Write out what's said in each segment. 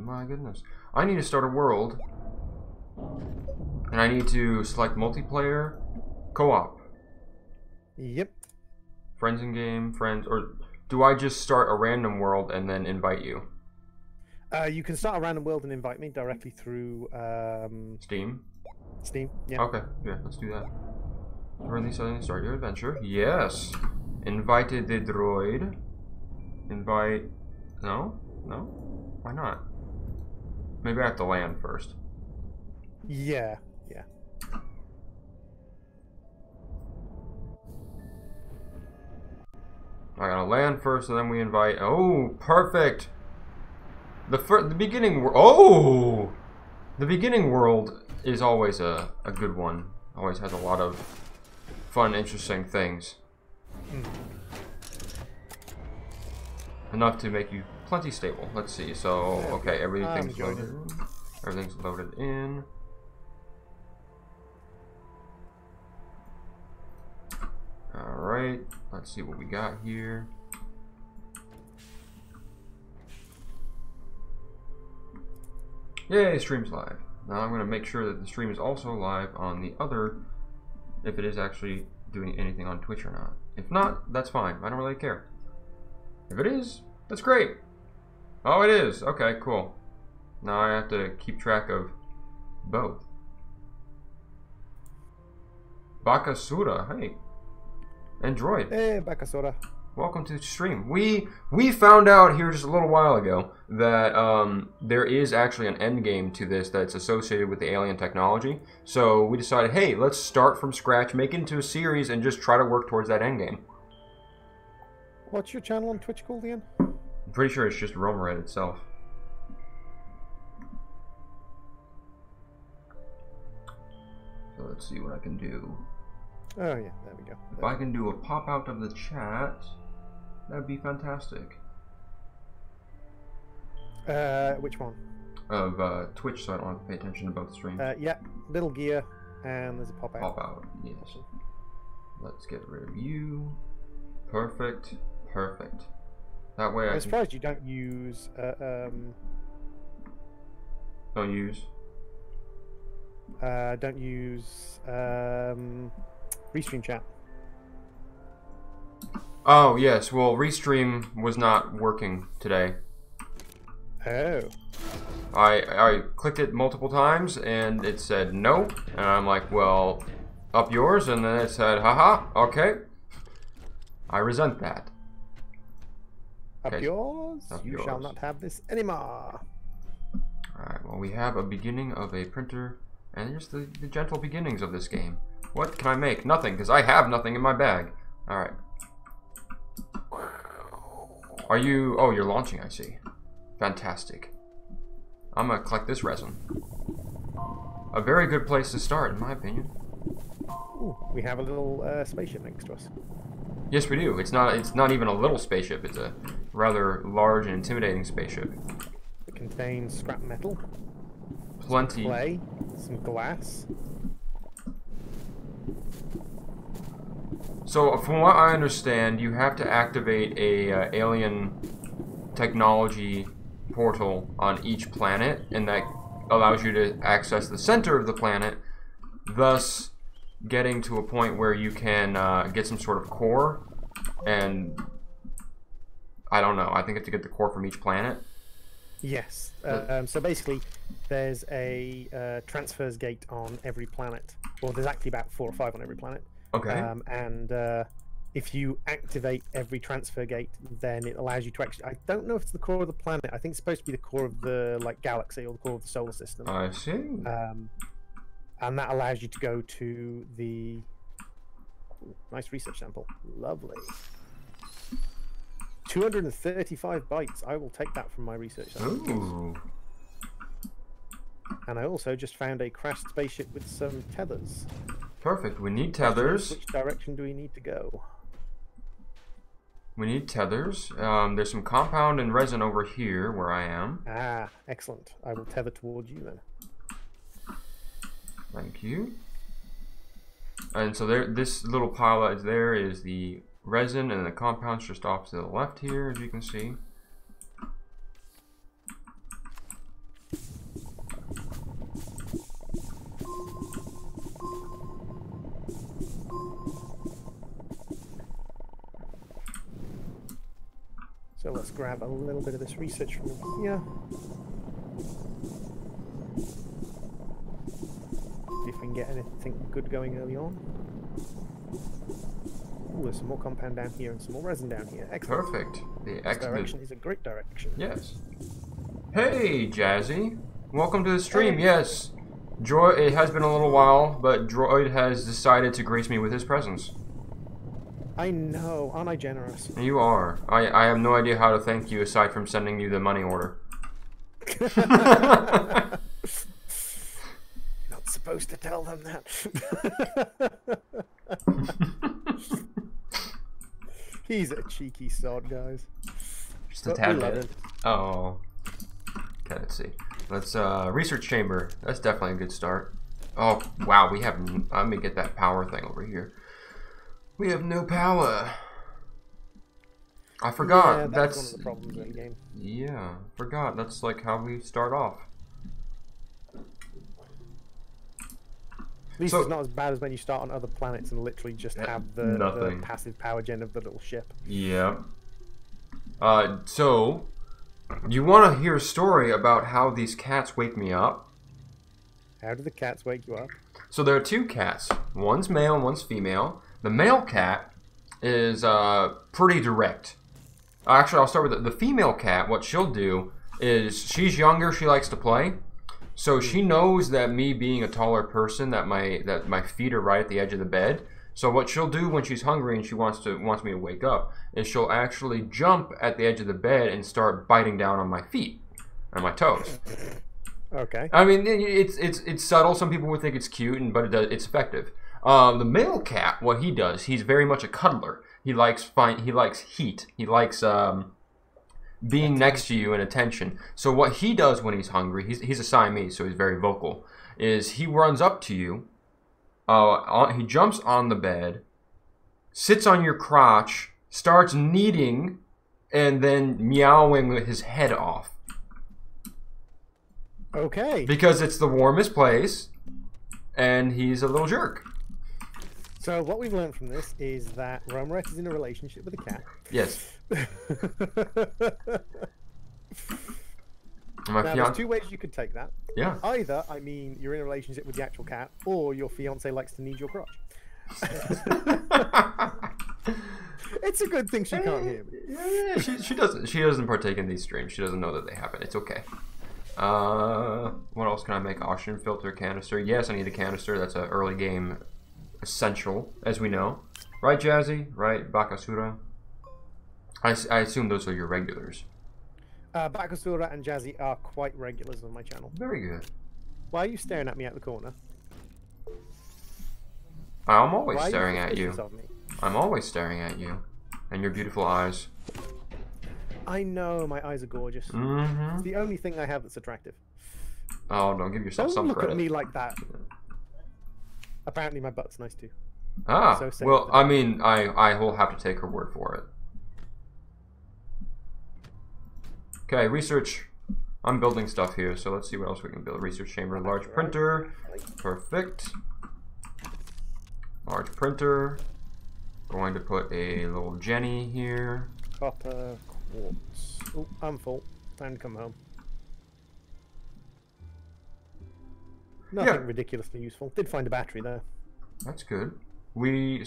My goodness. I need to start a world. And I need to select multiplayer, co-op. Yep. Friends in game, friends, or do I just start a random world and then invite you? You can start a random world and invite me directly through Steam? Steam, yeah. Okay, yeah, let's do that. Currently setting start your adventure. Yes! Invited the droid. Invite... No? No? Why not? Maybe I have to land first. Yeah, yeah. I gotta land first, and then we invite. Oh, perfect. The beginning. Oh, the beginning world is always a good one. Always has a lot of fun, interesting things. Enough to make you plenty stable. Let's see. So, okay, everything's loaded. Everything's loaded in. Alright, let's see what we got here. Yay, stream's live. Now I'm going to make sure that the stream is also live on the other, if it is actually doing anything on Twitch or not. If not, that's fine. I don't really care. If it is, that's great. Oh, it is. Okay, cool. Now I have to keep track of both. Bakasura, hey. Android. Hey, Bakasura. Welcome to the stream. We found out here just a little while ago that there is actually an end game to this that's associated with the alien technology. So we decided, hey, let's start from scratch, make it into a series, and just try to work towards that end game. What's your channel on Twitch called again? I'm pretty sure it's just Romerhead itself. So let's see what I can do. Oh yeah, there we go. If I can do a pop out of the chat, that'd be fantastic. Which one? Of Twitch, so I don't have to pay attention to both streams. Yeah, little gear, and there's a pop out. Pop out, yes. Let's get rid of you. Perfect, perfect. That way I'm surprised you don't use. Don't use. Don't use Restream chat. Oh yes, well Restream was not working today. Oh. I clicked it multiple times and it said no, and I'm like, well, up yours, and then it said, haha, okay. I resent that. Up yours? Up you yours. Shall not have this anymore. Alright, well we have a beginning of a printer, and here's the gentle beginnings of this game. What can I make? Nothing, because I have nothing in my bag. Alright. Are you... Oh, you're launching, I see. Fantastic. I'm gonna collect this resin. A very good place to start, in my opinion. Ooh, we have a little spaceship next to us. Yes, we do. It's not even a little spaceship. It's a rather large and intimidating spaceship. It contains scrap metal. Plenty. Some clay, some glass. So, from what I understand, you have to activate a alien technology portal on each planet, and that allows you to access the center of the planet, thus getting to a point where you can get some sort of core, and I don't know, I think you have to get the core from each planet. Yes. So basically, there's a transfers gate on every planet. Well, there's actually about 4 or 5 on every planet. Okay. And if you activate every transfer gate, then it allows you to actually... I don't know if it's the core of the planet. I think it's supposed to be the core of the galaxy or the core of the solar system. I see. And that allows you to go to the... Ooh, nice research sample. Lovely. 235 bytes. I will take that from my research sample. Ooh. And I also just found a crashed spaceship with some tethers. Perfect. We need tethers. Which direction do we need to go? We need tethers. There's some compound and resin over here where I am. Ah, excellent. I will tether towards you then. Thank you. And so there, this little pile that's there is the resin, and the compound's just off to the left here, as you can see. let's grab a little bit of this research from here. See if we can get anything good going early on. Ooh, there's some more compound down here and some more resin down here. Excellent. Perfect. The This direction is a great direction. Yes. Hey, Jazzy. Welcome to the stream. Hey. Yes. Droid, it has been a little while, but Droid has decided to grace me with his presence. I know. Aren't I generous? You are. I have no idea how to thank you aside from sending you the money order. You're not supposed to tell them that. He's a cheeky sod, guys. Just a tad bit. Oh. Okay, let's see. Let's research chamber. That's definitely a good start. Oh wow, we have. Let me get that power thing over here. We have no power. I forgot. Yeah, that's one of the problems in the game. Yeah, forgot. That's like how we start off. At least it's not as bad as when you start on other planets and literally just have the passive power gen of the little ship. Yeah. So, you want to hear a story about how these cats wake me up? How do the cats wake you up? So there are two cats. One's male and one's female. The male cat is pretty direct. Actually, I'll start with the female cat. What she'll do is, she's younger, she likes to play. So she knows that me being a taller person, that my feet are right at the edge of the bed. So what she'll do when she's hungry and she wants me to wake up is she'll actually jump at the edge of the bed and start biting down on my feet and my toes. Okay. I mean, it's subtle. Some people would think it's cute, but it's effective. The male cat, what he does, he's very much a cuddler. He likes heat. He likes being next to you and attention. So what he does when he's hungry, he's a Siamese, so he's very vocal, is he runs up to you, he jumps on the bed, sits on your crotch, starts kneading, and then meowing with his head off. Okay. Because it's the warmest place, and he's a little jerk. So what we've learned from this is that Romaret is in a relationship with a cat. Yes. Now, there's two ways you could take that. Yeah. Either, I mean, you're in a relationship with the actual cat, or your fiance likes to knead your crotch. It's a good thing she can't hear me. Yeah, she doesn't partake in these streams. She doesn't know that they happen. It's okay. What else can I make? Oxygen filter, canister. Yes, I need a canister. That's an early game essential, as we know. Right, Jazzy? Right, Bakasura? I assume those are your regulars. Bakasura and Jazzy are quite regulars on my channel. Very good. Why are you staring at me out the corner? I'm always staring at you. I'm always staring at you. And your beautiful eyes. I know, my eyes are gorgeous. Mm-hmm. It's the only thing I have that's attractive. Oh, don't give yourself some credit. Don't look at me like that. Apparently my butt's nice too. Ah, so well, I mean, I will have to take her word for it. Okay, research. I'm building stuff here, so let's see what else we can build. Research chamber, large printer. Perfect. Large printer. Going to put a little Jenny here. Copper, quartz. Oh, I'm full. Time to come home. Nothing ridiculously useful. Did find a battery though. That's good. We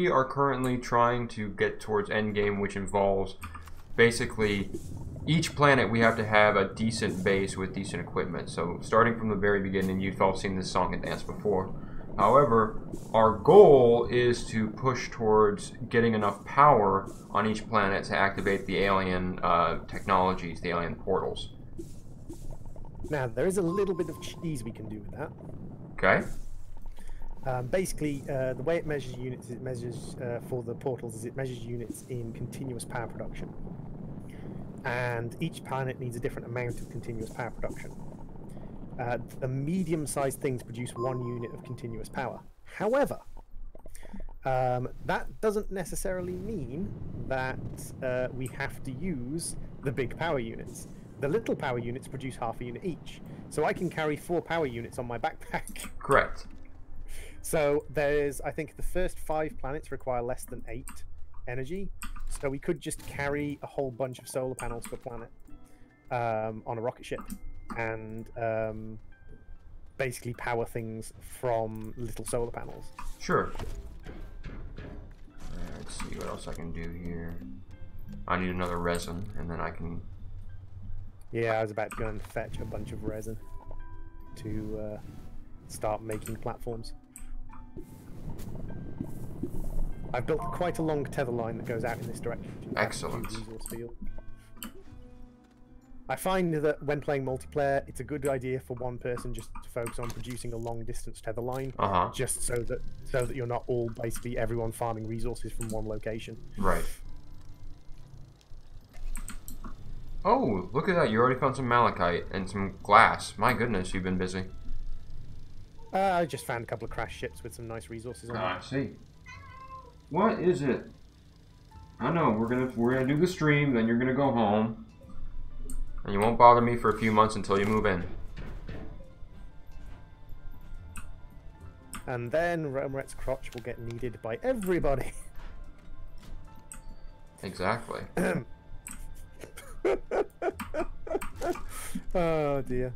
are currently trying to get towards endgame, which involves basically each planet we have to have a decent base with decent equipment. So starting from the very beginning, you've all seen this song and dance before. However, our goal is to push towards getting enough power on each planet to activate the alien technologies, the alien portals. Now, there is a little bit of cheese we can do with that. Okay. Basically, the way it measures units, it measures for the portals, is it measures units in continuous power production. And each planet needs a different amount of continuous power production. The medium-sized things produce 1 unit of continuous power. However, that doesn't necessarily mean that we have to use the big power units. The little power units produce half a unit each. So I can carry 4 power units on my backpack. Correct. So there's, I think the first 5 planets require less than 8 energy. So we could just carry a whole bunch of solar panels to a planet on a rocket ship, and basically power things from little solar panels. Sure. Let's see what else I can do here. I need another resin, and then I can... Yeah, I was about to go and fetch a bunch of resin to start making platforms. I've built quite a long tether line that goes out in this direction. Excellent. Resource field. I find that when playing multiplayer, it's a good idea for one person just to focus on producing a long-distance tether line, just so that you're not all basically everyone farming resources from one location. Right. Oh, look at that! You already found some malachite and some glass. My goodness, you've been busy. I just found a couple of crash ships with some nice resources on them. I see. What is it? I know we're gonna do the stream, then you're gonna go home, and you won't bother me for a few months until you move in. And then Romaret's crotch will get needed by everybody. Exactly. Oh dear.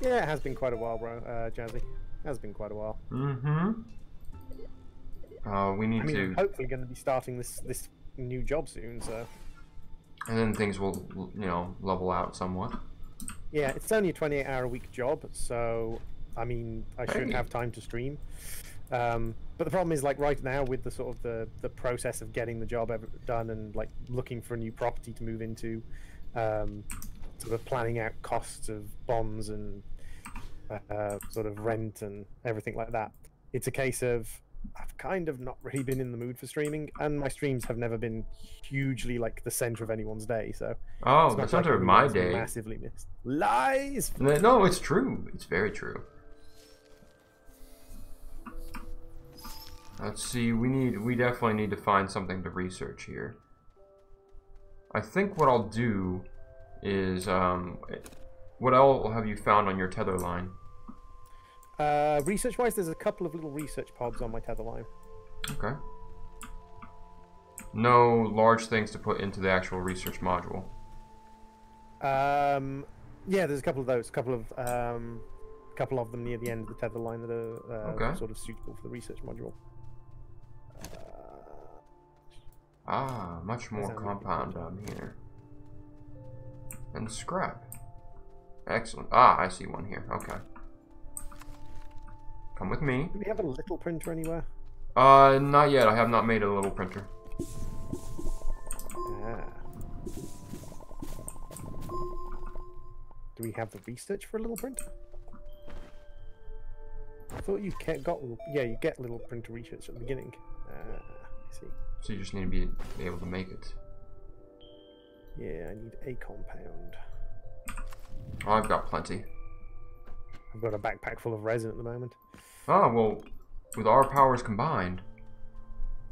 Yeah, it has been quite a while, bro. Jazzy. It has been quite a while. Mm-hmm. We need to... I'm hopefully going to be starting this new job soon, so... And then things will, you know, level out somewhat. Yeah, it's only a 28-hour-a-week job, so, I mean, I should have time to stream. But the problem is, like, right now, with the sort of the process of getting the job done and, like, looking for a new property to move into, sort of planning out costs of bonds and sort of rent and everything like that, it's a case of I've kind of not really been in the mood for streaming, and my streams have never been hugely like the center of anyone's day. So oh, the center of my day massively missed. Lies. No, it's true. It's very true. Let's see. We definitely need to find something to research here. I think what I'll do is what all have you found on your tether line? Research-wise, there's a couple of little research pods on my tether line. Okay. No large things to put into the actual research module. Yeah, there's a couple of those. A couple of them near the end of the tether line that are sort of suitable for the research module. Much more compound down here. And scrap. Excellent. I see one here. Okay. Come with me. Do we have a little printer anywhere? Not yet. I have not made a little printer. Do we have the research for a little printer? I thought you got... Yeah, you get little printer research at the beginning. I see. So you just need to be able to make it. Yeah, I need a compound. Oh, I've got plenty. I've got a backpack full of resin at the moment. Oh, well, with our powers combined...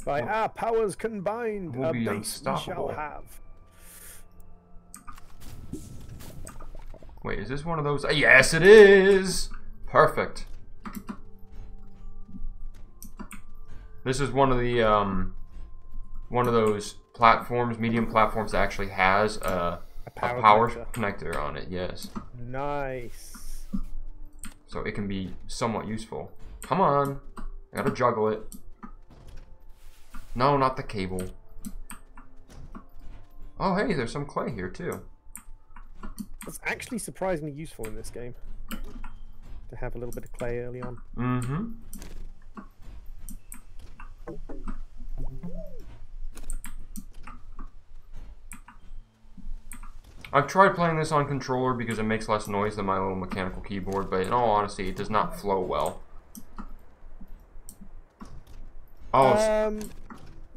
By our powers combined, we'll be base unstoppable. we shall have. Wait, is this one of those? Yes, it is! Perfect. This is one of the, one of those platforms, medium platforms that actually has a power connector on it, yes. Nice. So it can be somewhat useful. Come on. I gotta juggle it. No, not the cable. Oh, hey, there's some clay here, too. It's actually surprisingly useful in this game to have a little bit of clay early on. Mm-hmm. I've tried playing this on controller because it makes less noise than my little mechanical keyboard, but in all honesty, it does not flow well. Oh,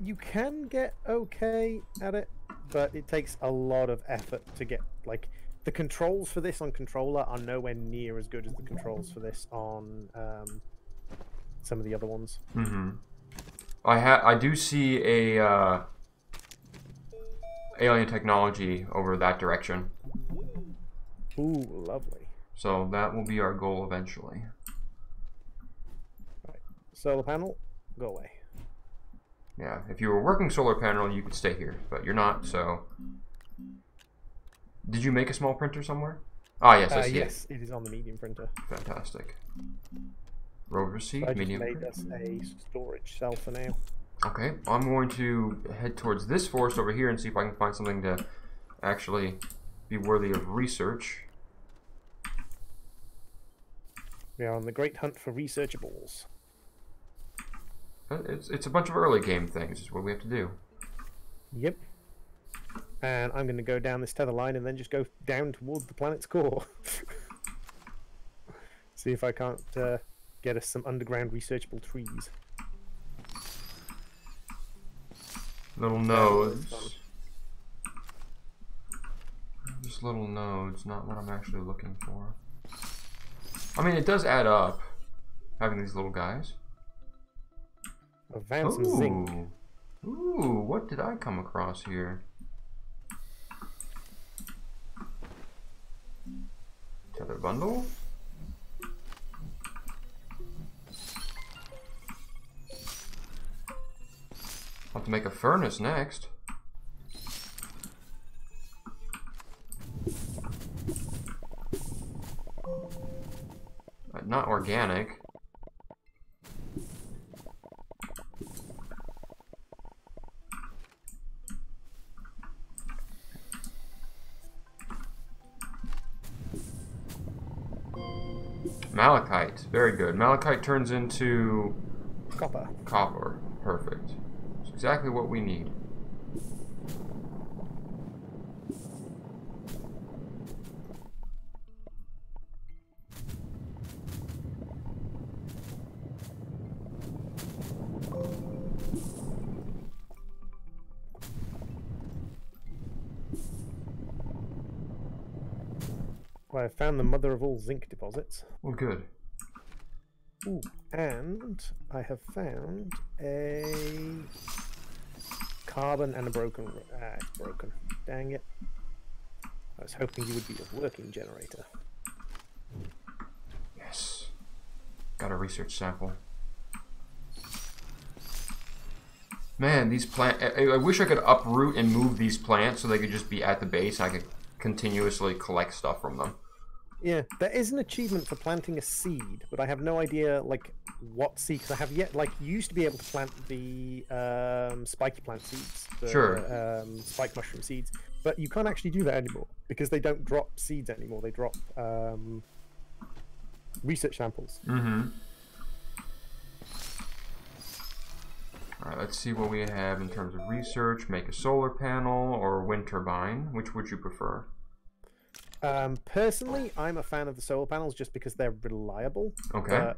you can get okay at it, but it takes a lot of effort to get, like, the controls for this on controller are nowhere near as good as the controls for this on some of the other ones. Mm-hmm. I do see a alien technology over that direction. Ooh, lovely. So that will be our goal eventually. Right. Solar panel, go away. Yeah, if you were working solar panel, you could stay here, but you're not, so... Did you make a small printer somewhere? Ah, yes, I see yes, it is on the medium printer. Fantastic. Rover seat, So I just medium made printer. us a storage cell for now. Okay, I'm going to head towards this forest over here and see if I can find something to actually be worthy of research. We are on the great hunt for researchables. It's a bunch of early game things, is what we have to do. Yep. And I'm going to go down this tether line and then just go down towards the planet's core. See if I can't get us some underground researchable trees. Little nodes. Just little nodes, not what I'm actually looking for. I mean, it does add up, having these little guys. I found some zinc. Ooh, what did I come across here? Tether bundle? I'll have to make a furnace next. Not organic. Malachite, very good. Malachite turns into Copper. Copper, perfect. It's exactly what we need. Well, I found the mother of all zinc deposits. Well, good. Ooh, and I have found a carbon and a broken... it's broken. Dang it. I was hoping you would be a working generator. Yes. Got a research sample. Man, these plants... I wish I could uproot and move these plants so they could just be at the base and I could continuously collect stuff from them. Yeah, there is an achievement for planting a seed, but I have no idea, like, what seed, because I have yet, like, you used to be able to plant the spiky plant seeds, the Sure. spike mushroom seeds, but you can't actually do that anymore, because they don't drop seeds anymore, they drop research samples. Mm-hmm. Alright, let's see what we have in terms of research. Make a solar panel or wind turbine. Which would you prefer? Personally, I'm a fan of the solar panels just because they're reliable. Okay.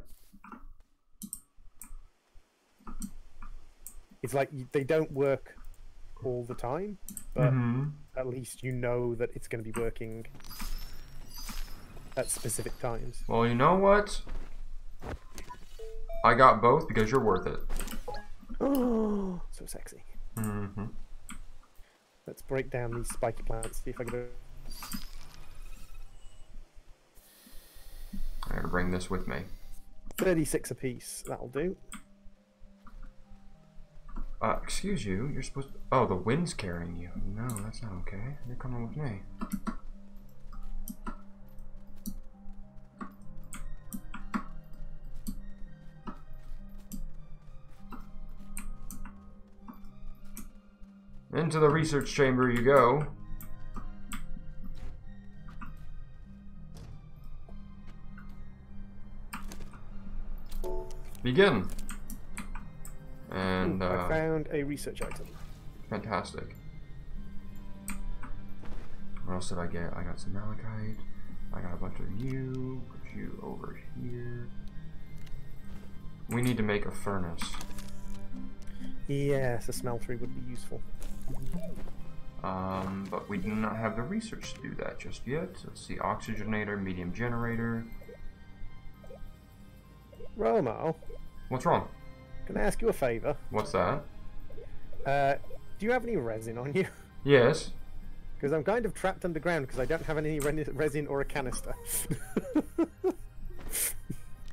It's like they don't work all the time, but at least you know that it's going to be working at specific times. Well, you know what? I got both because you're worth it. Oh, so sexy. Mm-hmm. Let's break down these spiky plants, see if I can do it. I gotta bring this with me. 36 apiece, that'll do. Excuse you, you're supposed to... Oh, the wind's carrying you. No, that's not okay. You're coming with me. Into the research chamber you go. Begin. And I found a research item. Fantastic. What else did I get? I got some malachite. I got a bunch of you. Put you over here. We need to make a furnace. Yes, a smeltery would be useful. But we do not have the research to do that just yet. Let's see, oxygenator, medium generator. Romo, What's wrong? can I ask you a favour? What's that? Do you have any resin on you? Yes. Because I'm kind of trapped underground because I don't have any resin or a canister.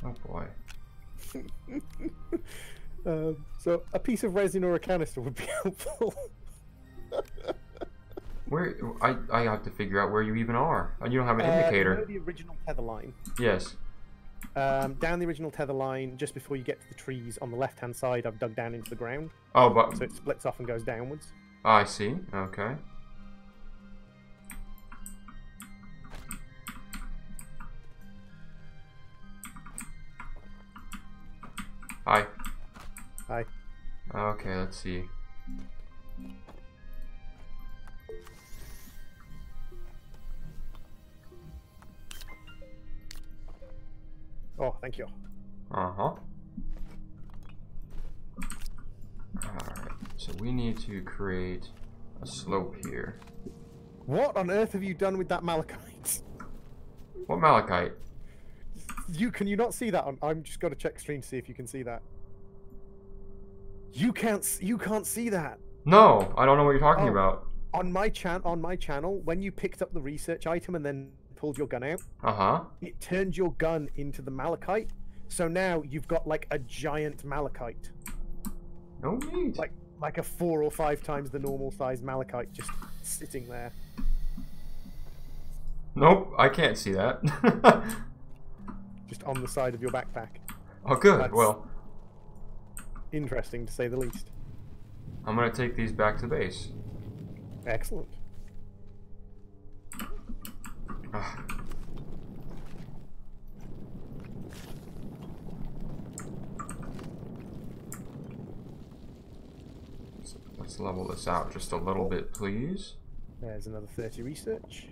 Oh boy. So So a piece of resin or a canister would be helpful. Where I have to figure out where you even are. You don't have an You indicator. know the original tether line. Yes. Down the original tether line, just before you get to the trees on the left-hand side, I've dug down into the ground. Oh, but So it splits off and goes downwards. I see. Okay. Hi. Hi. Okay, let's see. Oh, thank you. Uh-huh. Alright, so we need to create a slope here. What on earth have you done with that malachite? What malachite? Can you not see that? I'm just got to check stream to see if you can see that. You can't see that. No, I don't know what you're talking about. On my channel, when you picked up the research item and then pulled your gun out, Uh-huh. it turned your gun into the malachite. So now you've got like a giant malachite. No need. Like a 4 or 5 times the normal size malachite just sitting there. Nope, I can't see that. Just on the side of your backpack. Oh, good. That's well, interesting to say the least. I'm gonna take these back to base. Excellent. Ah. Let's level this out just a little bit, please. There's another 30 research.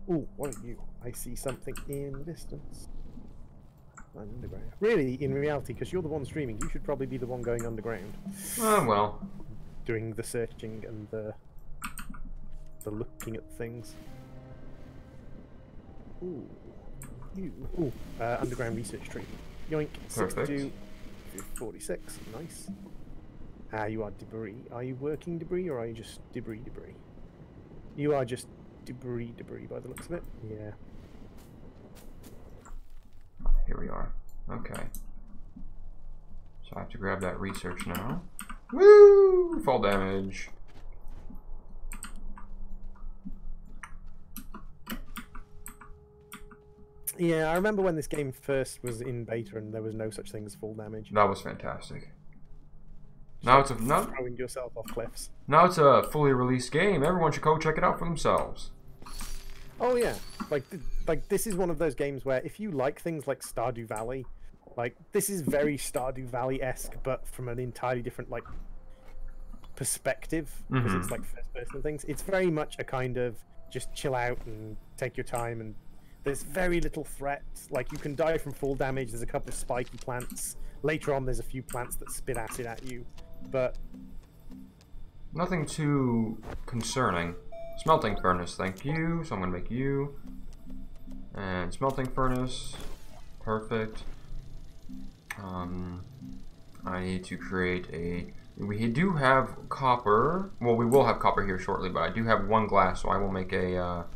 Ooh, what are you? I see something in the distance. Underground. Really, in reality, because you're the one streaming, you should probably be the one going underground. Well. Doing the searching and the looking at things. Ooh. Ooh. Underground research tree. Yoink. Perfect. 62. 46. Nice. You are debris. Are you working debris or are you just debris? You are just debris by the looks of it. Yeah. Here we are. Okay. So I have to grab that research now. Woo! Fall damage. Yeah, I remember when this game first was in beta and there was no such thing as full damage. That was fantastic. Now it's throwing yourself off cliffs. Now it's a fully released game. Everyone should go check it out for themselves. Oh yeah, like this is one of those games where if you like things like Stardew Valley, like this is very Stardew Valley-esque, but from an entirely different like perspective because it's like first-person things. It's very much a kind of just chill out and take your time, and there's very little threat. Like you can die from full damage. There's a couple of spiky plants. Later on, there's a few plants that spit acid at you, but nothing too concerning. Smelting furnace, thank you. So I'm gonna make you. And smelting furnace, perfect. I need to create a. We do have copper. Well, we will have copper here shortly, but I do have 1 glass, so I will make a.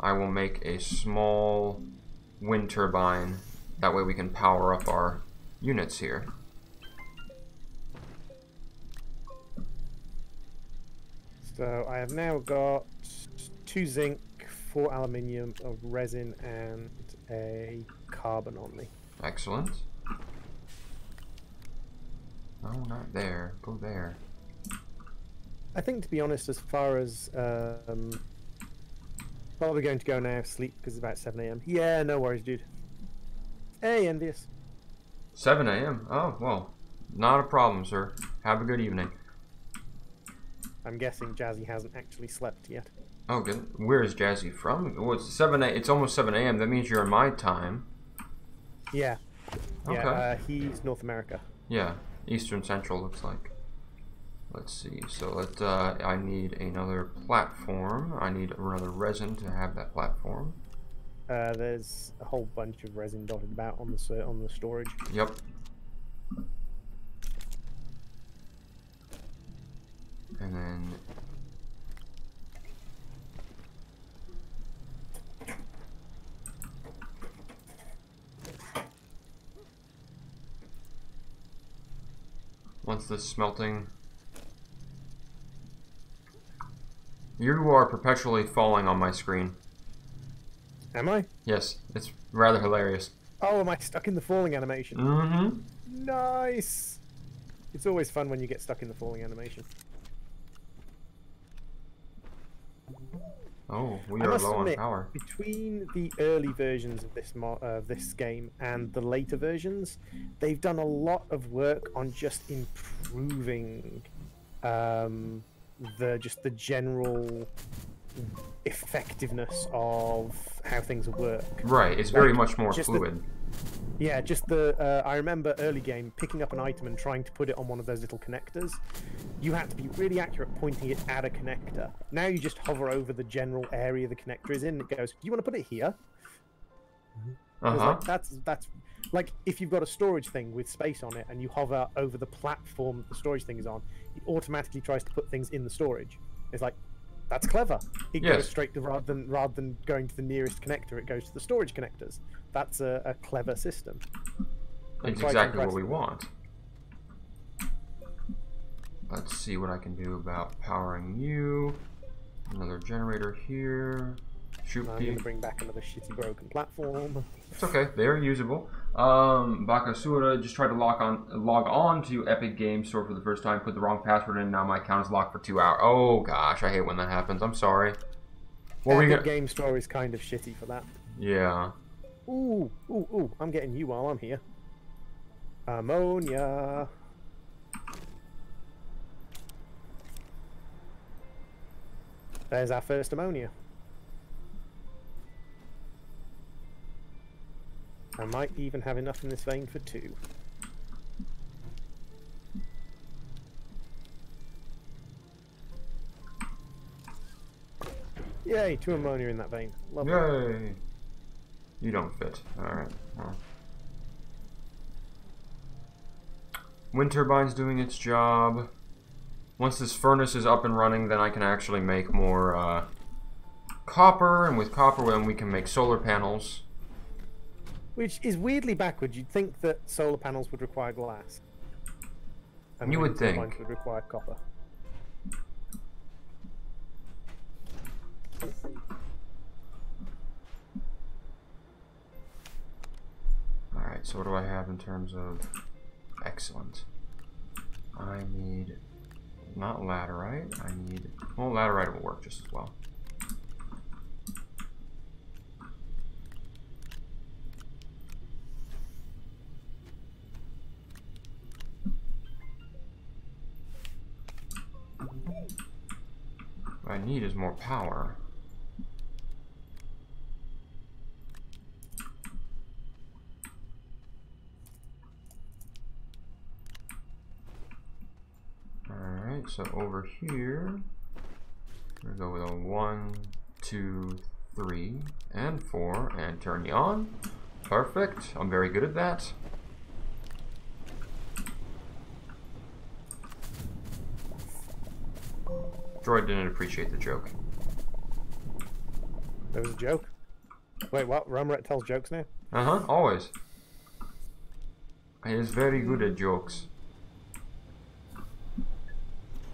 I will make a small wind turbine. That way we can power up our units here. So I have now got 2 zinc, 4 aluminium, of resin, and a carbon on me. Excellent. No, not there. Go there. I think, to be honest, as far as probably going to go now, sleep because it's about 7 AM. Yeah, no worries, dude. Hey, envious. 7 AM? Oh, well, not a problem, sir. Have a good evening. I'm guessing Jazzy hasn't actually slept yet. Oh, good. Where is Jazzy from? Well, it's 7 It's almost 7 AM. That means you're in my time. Yeah. Okay. Yeah, he's North America. Yeah, Eastern Central looks like. Let's see. So I need another platform. I need another resin to have that platform. There's a whole bunch of resin dotted about on the storage. Yep. And then once the smelting... You are perpetually falling on my screen. Am I? Yes, it's rather hilarious. Oh, am I stuck in the falling animation? Mm-hmm. Nice! It's always fun when you get stuck in the falling animation. Oh, we I are must low admit, on power. between the early versions of this game and the later versions, they've done a lot of work on just improving the general effectiveness of how things work. Right, it's very much more fluid. I remember early game picking up an item and trying to put it on one of those little connectors. You had to be really accurate pointing it at a connector. Now you just hover over the general area the connector is in, and it goes, "Do you want to put it here?" Like, that's like if you've got a storage thing with space on it and you hover over the platform that the storage thing is on, it automatically tries to put things in the storage. It's like, that's clever. It goes straight to rather than going to the nearest connector, it goes to the storage connectors. That's a clever system. That's exactly what we want. Let's see what I can do about powering you. Another generator here. Shoot. I'm going to bring back another shitty broken platform. It's okay. They're usable. Bakasura just tried to log on to Epic Games Store for the first time. Put the wrong password in. Now my account is locked for 2 hours. Oh gosh, I hate when that happens. I'm sorry. Epic Games Store is kind of shitty for that. Yeah. Ooh! I'm getting you while I'm here. Ammonia. There's our first ammonia. I might even have enough in this vein for 2. Yay, 2 ammonia in that vein. Lovely. Yay! You don't fit. Alright. Well. Wind turbine's doing its job. Once this furnace is up and running, then I can actually make more copper, and with copper then we can make solar panels. Which is weirdly backwards. You'd think that solar panels would require glass. And you would think. Would require copper. Alright, so what do I have in terms of... Excellent. I need... Not laterite, I need... Well, laterite will work just as well. What I need is more power. Alright, so over here, we're gonna go with a 1, 2, 3, and 4, and turn you on. Perfect. I'm very good at that. Droid didn't appreciate the joke. There was a joke? Wait, what? Rumret tells jokes now? Uh-huh, always. He is very good at jokes.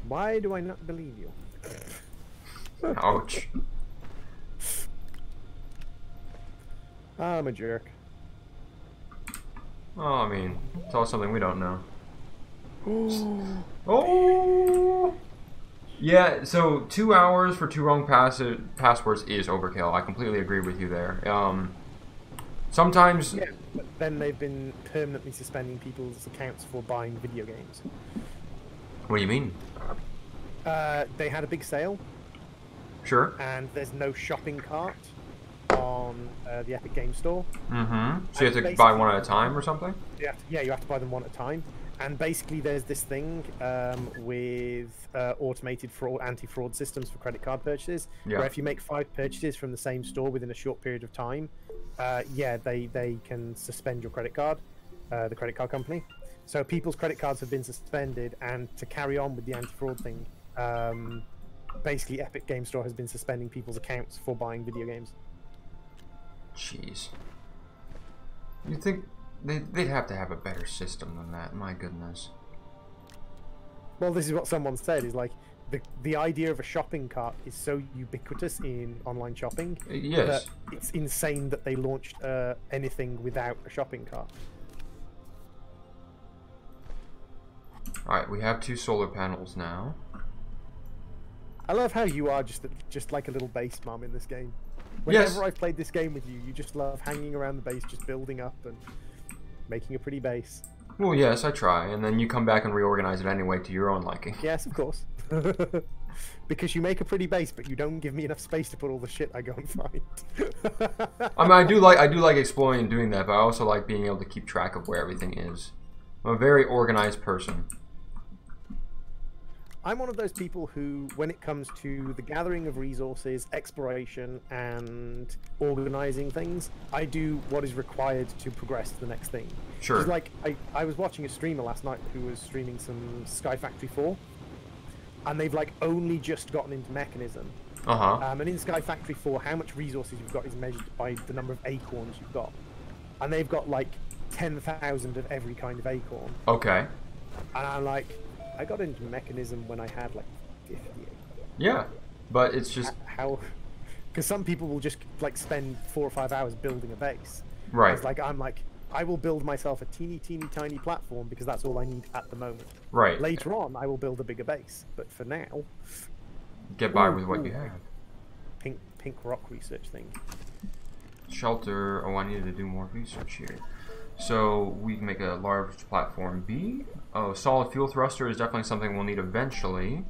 Why do I not believe you? Ouch. I'm a jerk. Oh, I mean, tell us something we don't know. Oh! Yeah, so 2 hours for 2 wrong passwords is overkill. I completely agree with you there. Sometimes... Yeah, but then they've been permanently suspending people's accounts for buying video games. What do you mean? They had a big sale. Sure. And there's no shopping cart on the Epic Game Store. Mm-hmm. So you have to buy one at a time or something? Yeah, you have to buy them one at a time. And basically there's this thing with automated anti-fraud systems for credit card purchases, where if you make 5 purchases from the same store within a short period of time, they can suspend your credit card, the credit card company. So people's credit cards have been suspended, and to carry on with the anti-fraud thing, basically Epic Game Store has been suspending people's accounts for buying video games. Jeez. You think they'd have to have a better system than that? My goodness. Well, this is what someone said. Is like the idea of a shopping cart is so ubiquitous in online shopping that Yes. it's insane that they launched anything without a shopping cart. Alright, we have 2 solar panels now. I love how you are just like a little base mom in this game. Whenever Yes. I've played this game with you, you just love hanging around the base, just building up and making a pretty base. Well, yes, I try, and then you come back and reorganize it anyway to your own liking. Yes, of course. Because you make a pretty base, but you don't give me enough space to put all the shit I go and find. I mean, I do like exploring and doing that, but I also like being able to keep track of where everything is. I'm a very organized person. I'm one of those people who, when it comes to the gathering of resources, exploration, and organizing things, I do what is required to progress to the next thing. Sure. It's like, I was watching a streamer last night who was streaming some Sky Factory 4, and they've like only just gotten into mechanism. And in Sky Factory 4, how much resources you've got is measured by the number of acorns you've got. And they've got like 10,000 of every kind of acorn. Okay. And I'm like, I got into mechanism when I had like 50 acorns. Yeah, but it's just... How... Because some people will just like spend 4 or 5 hours building a base. Right. It's like, I'm like, I will build myself a teeny tiny platform because that's all I need at the moment. Right. Later on, I will build a bigger base. But for now... Get by with what you have. Pink rock research thing. Shelter. Oh, I needed to do more research here. So we can make a large platform B. Oh, solid fuel thruster is definitely something we'll need eventually.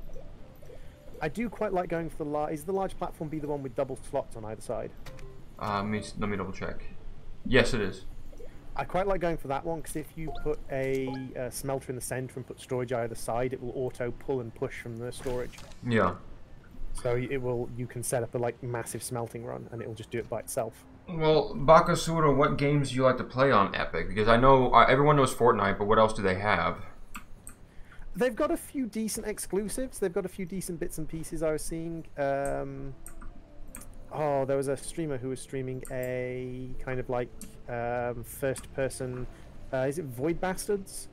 I do quite like going for the large... Is the large platform B the one with double slots on either side? Let me double check. Yes, it is. I quite like going for that one because if you put a smelter in the center and put storage either side, it will auto pull and push from the storage. Yeah. So it will. You can set up a like massive smelting run, and it will just do it by itself. Well, Bakasura, what games do you like to play on Epic? Because I know everyone knows Fortnite, but what else do they have? They've got a few decent exclusives. They've got a few decent bits and pieces I was seeing. Oh, there was a streamer who was streaming a kind of like first-person. Is it Void Bastards?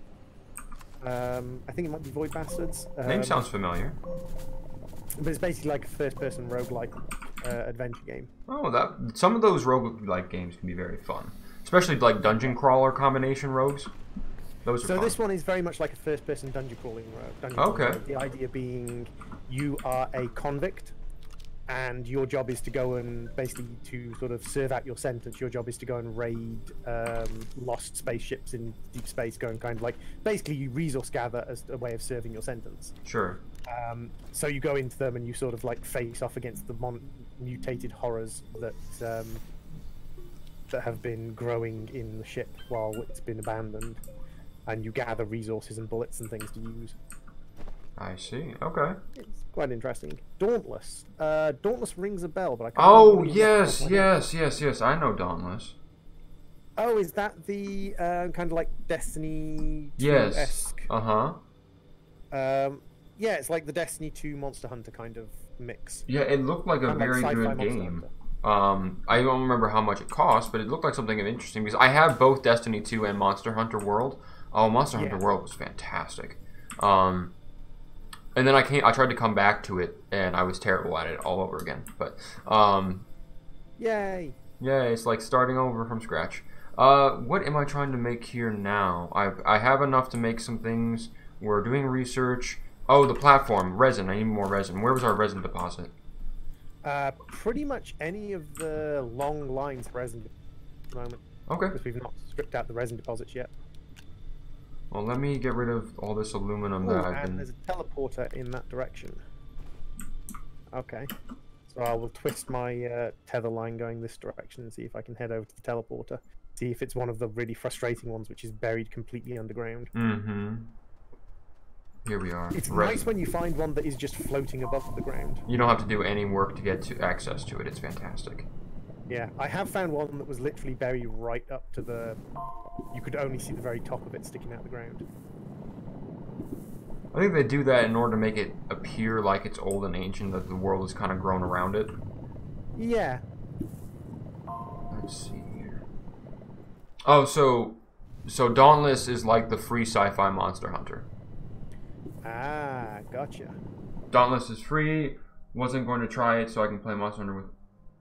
I think it might be Void Bastards. Name sounds familiar. But it's basically like a first-person roguelike adventure game. Oh, some of those roguelike games can be very fun, especially like dungeon crawler combination rogues. Those are So fun. this one is very much like a first-person dungeon crawling rogue. Okay. The idea being you are a convict, and your job is to go and basically to sort of serve out your sentence. Your job is to go and raid lost spaceships in deep space, going kind of like basically you resource gather as a way of serving your sentence. Sure. So you go into them and you sort of like face off against the mutated horrors that that have been growing in the ship while it's been abandoned, and you gather resources and bullets and things to use. I see. Okay. It's quite interesting. Dauntless. Dauntless rings a bell, but I can't. Oh yes. I know Dauntless. Oh, is that the kind of like Destiny 2-esque? Yes. Yeah, it's like the Destiny 2 Monster Hunter kind of mix. Yeah, it looked like a Kind of very like sci-fi good Monster game. Hunter. I don't remember how much it cost, but it looked like something interesting because I have both Destiny 2 and Monster Hunter World. Oh, Monster Hunter World was fantastic. And then I tried to come back to it, and I was terrible at it all over again. But Yay! yeah, it's like starting over from scratch. What am I trying to make here now? I have enough to make some things. We're doing research. Oh, the platform. Resin. I need more resin. Where was our resin deposit? Pretty much any of the long lines of resin at the moment. Okay. Because we've not stripped out the resin deposits yet. Well, let me get rid of all this aluminum Ooh, that I've and been... there's a teleporter in that direction. Okay. So I will twist my tether line going this direction and see if I can head over to the teleporter. See if it's one of the really frustrating ones which is buried completely underground. Mm-hmm. Here we are. It's nice when you find one that is just floating above the ground. You don't have to do any work to get to access to it. It's fantastic. Yeah, I have found one that was literally buried right up to the... You could only see the very top of it sticking out the ground. I think they do that in order to make it appear like it's old and ancient, that the world has kind of grown around it. Yeah. Let's see here. Oh, so Dauntless is like the free sci-fi Monster Hunter. Ah, gotcha. Dauntless is free. Wasn't going to try it so I can play Monster Hunter with...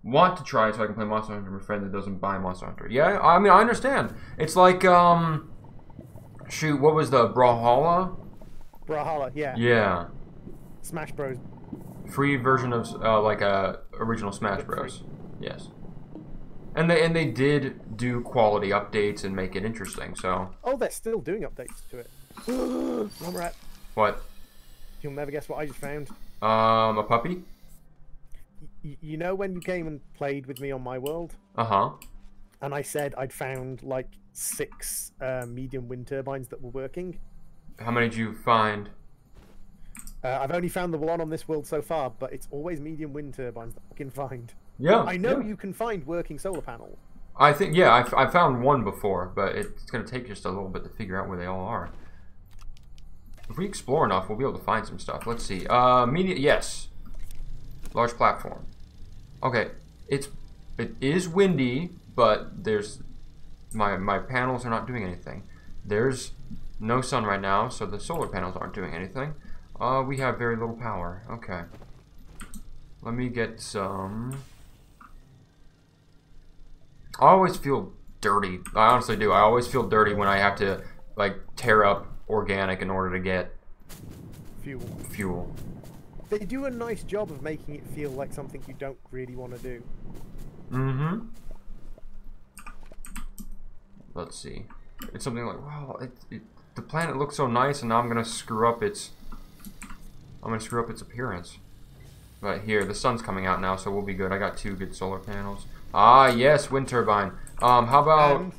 Want to try it so I can play Monster Hunter with a friend that doesn't buy Monster Hunter. Yeah, I mean, I understand. It's like, shoot, what was the Brawlhalla? Brawlhalla, yeah. Yeah. Smash Bros. Free version of, like, original Smash Bros. Yes. And they did do quality updates and make it interesting, so... Oh, they're still doing updates to it. One rat. What? You'll never guess what I just found. A puppy? You know when you came and played with me on my world? Uh-huh. And I said I'd found like 6 medium wind turbines that were working? How many did you find? I've only found the one on this world so far, but it's always medium wind turbines that I can find. Yeah. I know yeah. you can find working solar panels. I think, yeah, I found one before, but it's going to take just a little bit to figure out where they all are. If we explore enough, we'll be able to find some stuff. Let's see. Media, yes. Large platform. Okay, it is windy, but there's my panels are not doing anything. There's no sun right now, so the solar panels aren't doing anything. We have very little power. Okay. Let me get some... I always feel dirty. I honestly do. I always feel dirty when I have to, like, tear up organic in order to get fuel. They do a nice job of making it feel like something you don't really want to do. Mm-hmm. Let's see. It's something like, wow, the planet looks so nice, and now I'm gonna screw up its appearance. But here, the sun's coming out now, so we'll be good. I got 2 good solar panels. Ah, yes, wind turbine. How about... And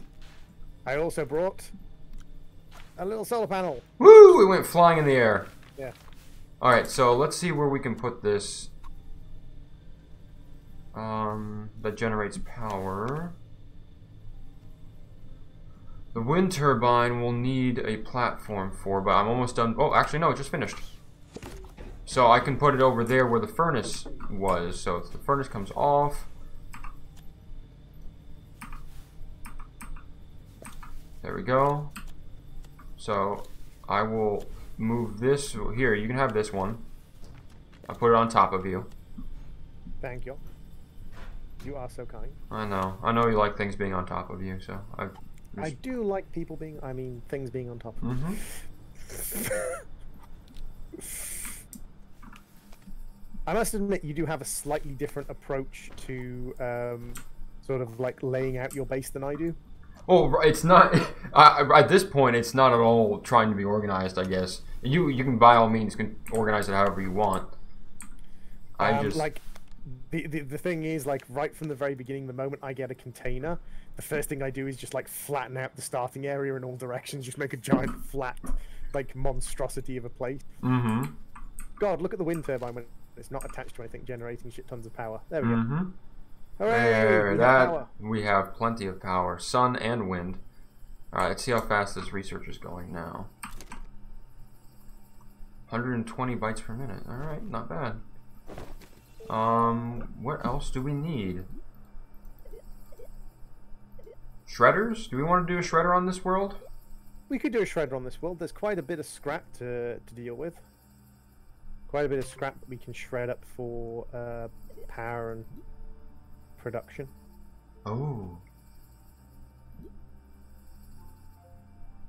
I also brought a little solar panel. Woo! It went flying in the air. Yeah. Alright, so let's see where we can put this. That generates power. The wind turbine will need a platform for, but I'm almost done. Oh, actually, no, it just finished. So I can put it over there where the furnace was. So if the furnace comes off... There we go. So I will move this here. You can have this one. I'll put it on top of you. Thank you. You are so kind. I know. I know you like things being on top of you, so I do like people being, things being on top of me. I must admit, you do have a slightly different approach to sort of like laying out your base than I do. Well, it's not. At this point, it's not at all trying to be organized. I guess you can by all means can organize it however you want. I just like the thing is, like, right from the very beginning, the moment I get a container, the first thing I do is just like flatten out the starting area in all directions, just make a giant flat like monstrosity of a place. God, look at the wind turbine when it's not attached to anything, generating shit tons of power. There we go. Hooray! We have plenty of power, sun and wind. Alright, let's see how fast this research is going now. 120 bytes per minute. Alright, not bad. What else do we need? Shredders? Do we want to do a shredder on this world? We could do a shredder on this world. There's quite a bit of scrap to deal with. Quite a bit of scrap that we can shred up for power and production. Oh.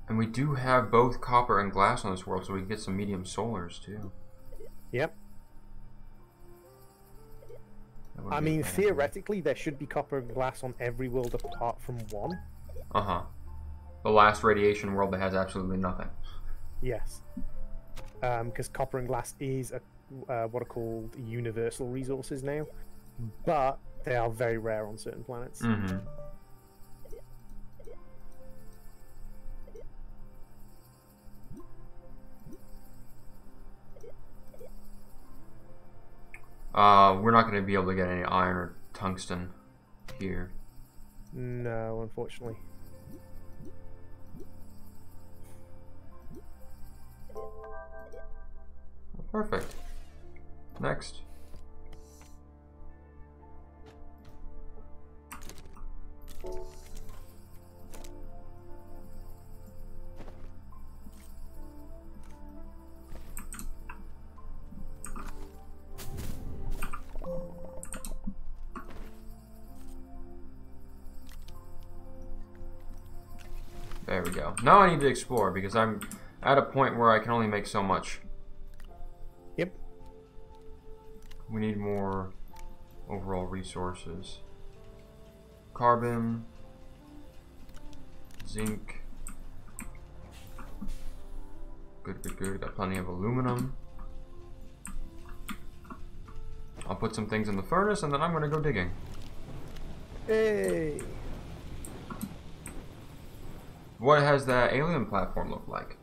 And we do have both copper and glass on this world, so we can get some medium solars too. Yep. I mean, theoretically, there should be copper and glass on every world apart from one. Uh-huh. The last radiation world that has absolutely nothing. Yes. Because copper and glass is what are called universal resources now. But they are very rare on certain planets. We're not going to be able to get any iron or tungsten here. No, unfortunately. Perfect. Next. There we go. Now I need to explore because I'm at a point where I can only make so much. Yep. We need more overall resources. Carbon, zinc. Good, good, good. Got plenty of aluminum. I'll put some things in the furnace and then I'm gonna go digging. Hey! What has that alien platform look like?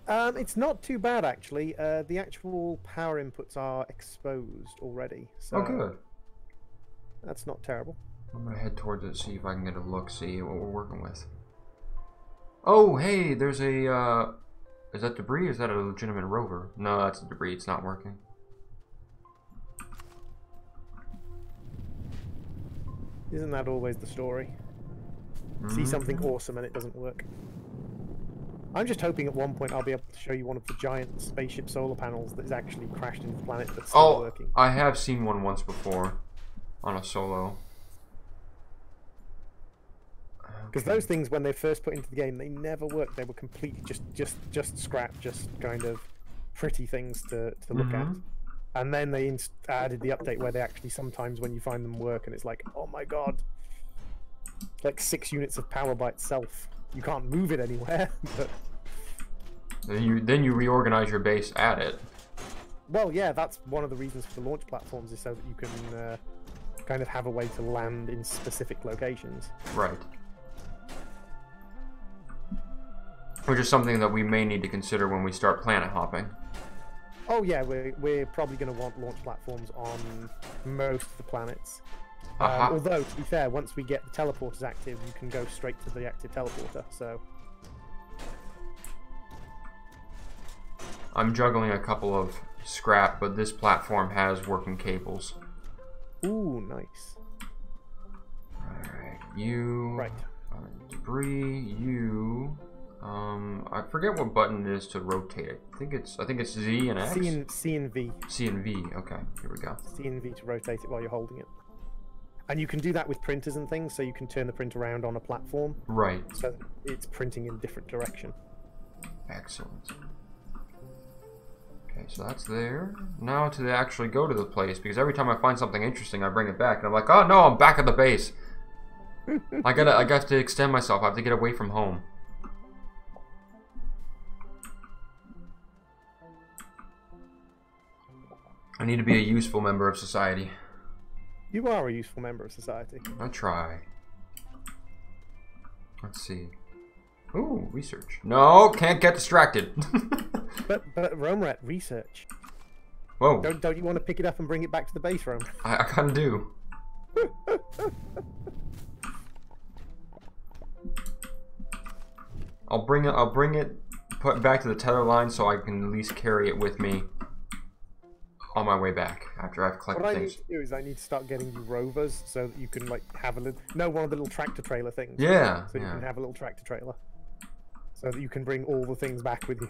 It's not too bad actually. The actual power inputs are exposed already, so Oh, good. that's not terrible. I'm gonna head towards it, see if I can get a look, see what we're working with. Oh, hey, there's a, is that debris or is that a legitimate rover? No, that's debris, it's not working. Isn't that always the story? See something awesome and it doesn't work. I'm just hoping at one point I'll be able to show you one of the giant spaceship solar panels that is actually crashed into the planet but still working. I have seen one once before on a solo. Because those things, when they first put into the game, they never worked. They were completely just scrap, just kind of pretty things to look at. And then they added the update where they actually sometimes, when you find them, work, and it's like, oh my god, like 6 units of power by itself. You can't move it anywhere. But then you reorganize your base at it. well, yeah, that's one of the reasons for the launch platforms, is so that you can kind of have a way to land in specific locations. Right. Which is something that we may need to consider when we start planet hopping. Oh yeah, we're probably going to want launch platforms on most of the planets. Although, to be fair, once we get the teleporters active, you can go straight to the active teleporter, so... I'm juggling a couple of scrap, but this platform has working cables. Ooh, nice. Alright, you... Right. Debris, you... I forget what button it is to rotate it. I think it's Z and X? C and V. C and V, okay, here we go. C and V to rotate it while you're holding it. And you can do that with printers and things, so you can turn the printer around on a platform. Right. So it's printing in a different direction. Excellent. Okay, so that's there. Now to actually go to the place, because every time I find something interesting, I bring it back, and I'm like, oh no, I'm back at the base. I got to extend myself. I have to get away from home. I need to be a useful member of society. You are a useful member of society. I try. Let's see. Ooh, research. No, can't get distracted. but Romerat, research. Whoa. Don't you want to pick it up and bring it back to the base, Rome? I kind of do. I'll bring it put back to the tether line so I can at least carry it with me on my way back after I've collected things. What I need to do is I need to start getting you rovers so that you can like have a little one of the little tractor trailer things. Yeah. So you can have a little tractor trailer. So that you can bring all the things back with you.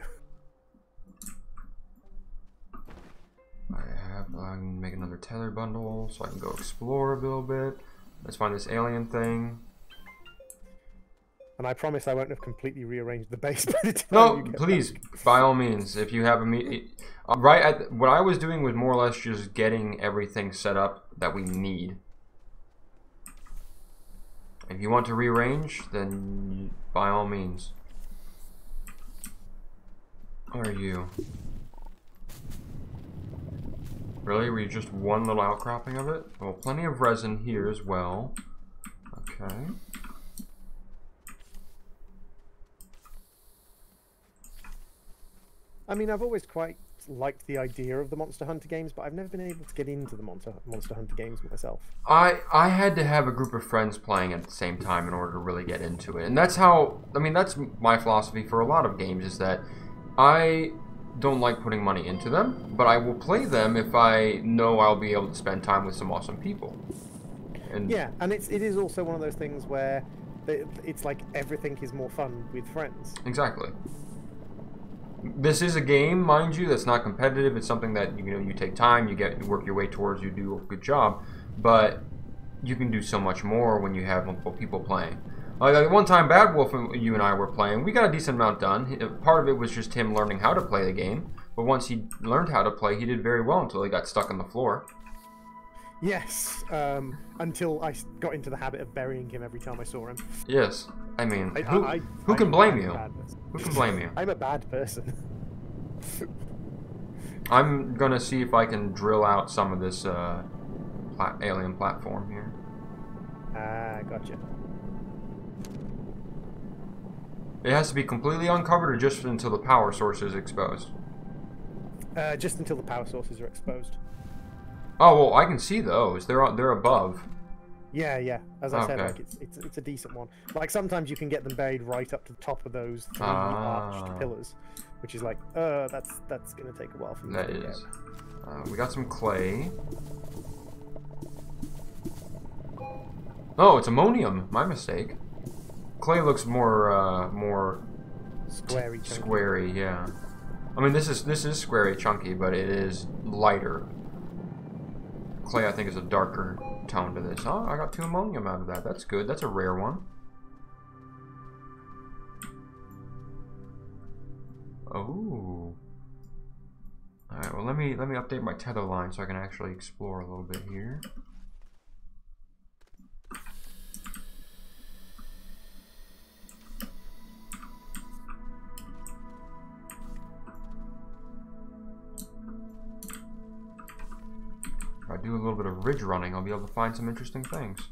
I can make another tether bundle so I can go explore a little bit. Let's find this alien thing. And I promise I won't have completely rearranged the base by the time No, you get please, back. by all means, if you have a what I was doing was more or less just getting everything set up that we need. If you want to rearrange, then by all means. Where are you? Really? Were you just one little outcropping of it? Well, plenty of resin here as well. Okay. I mean, I've always quite liked the idea of the Monster Hunter games, but I've never been able to get into the Monster Hunter games myself. I had to have a group of friends playing at the same time in order to really get into it. And that's how, I mean, that's my philosophy for a lot of games, is that I don't like putting money into them, but I will play them if I know I'll be able to spend time with some awesome people. And yeah, and it is also one of those things where it's like everything is more fun with friends. Exactly. This is a game, mind you, that's not competitive. It's something that you take time, you work your way towards, you do a good job, but you can do so much more when you have multiple people playing. Like one time, Bad Wolf and you and I were playing. We got a decent amount done. Part of it was just him learning how to play the game. But once he learned how to play, he did very well until he got stuck on the floor. Yes, until I got into the habit of burying him every time I saw him. Yes, I mean, who I'm can blame you? Who can blame you? I'm a bad person. I'm gonna see if I can drill out some of this alien platform here. Ah, gotcha. It has to be completely uncovered or just until the power source is exposed? Just until the power sources are exposed. Oh, well, I can see those. They're above. Yeah, yeah. As I said, like it's a decent one. Like sometimes you can get them buried right up to the top of those three arched pillars, which is like, that's gonna take a while for me to get. That is. We got some clay. Oh, it's ammonium. My mistake. Clay looks more squarey. Squarey, yeah. I mean, this is squarey chunky, but it is lighter. Clay, I think, is a darker tone to this. Oh, I got 2 ammonium out of that. That's good. That's a rare one. Oh. All right. Well, let me update my tether line so I can actually explore a little bit here. If I do a little bit of ridge running, I'll be able to find some interesting things.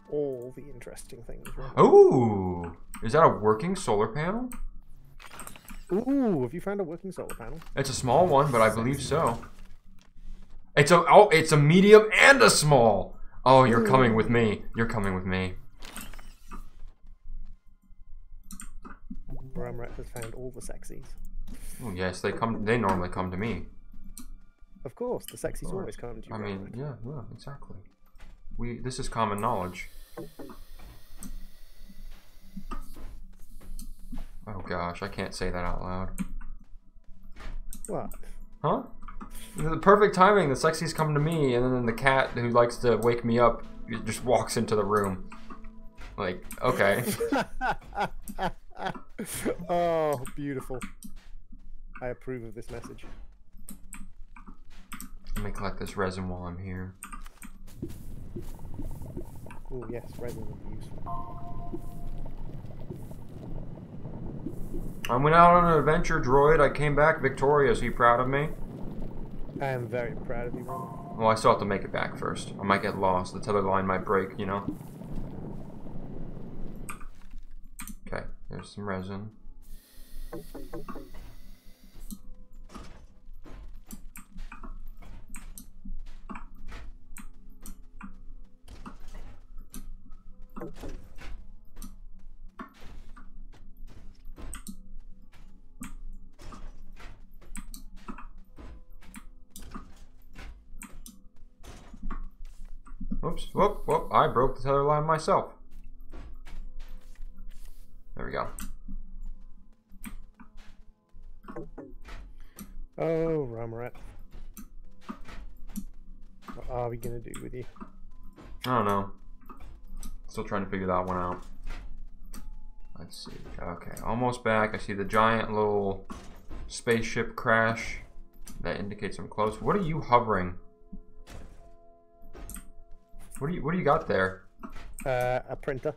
All the interesting things. Right? Ooh! Is that a working solar panel? Ooh, have you found a working solar panel? It's a small one, but I believe so. It's a medium and a small! Oh, you're coming with me. You're coming with me. Ramrat has found all the sexies. Oh, yes, they normally come to me. Of course, the sexies always come to you. I mean, yeah, exactly. This is common knowledge. Oh gosh, I can't say that out loud. What? Huh? The perfect timing, the sexies come to me, and then the cat who likes to wake me up just walks into the room. Like, okay. Oh, beautiful. I approve of this message. Let me collect this resin while I'm here. Oh yes, resin would be useful. I went out on an adventure, droid. I came back victorious. Are you proud of me? I am very proud of you, Roman. Well, I still have to make it back first. I might get lost. The tether line might break, you know? Okay, there's some resin. Whoops, whoop, I broke the tether line myself. There we go. Oh, Ramrat. What are we gonna do with you? I don't know. Still trying to figure that one out. Let's see. Okay, almost back. I see the giant little spaceship crash. That indicates I'm close. What are you hovering? What do you got there? A printer.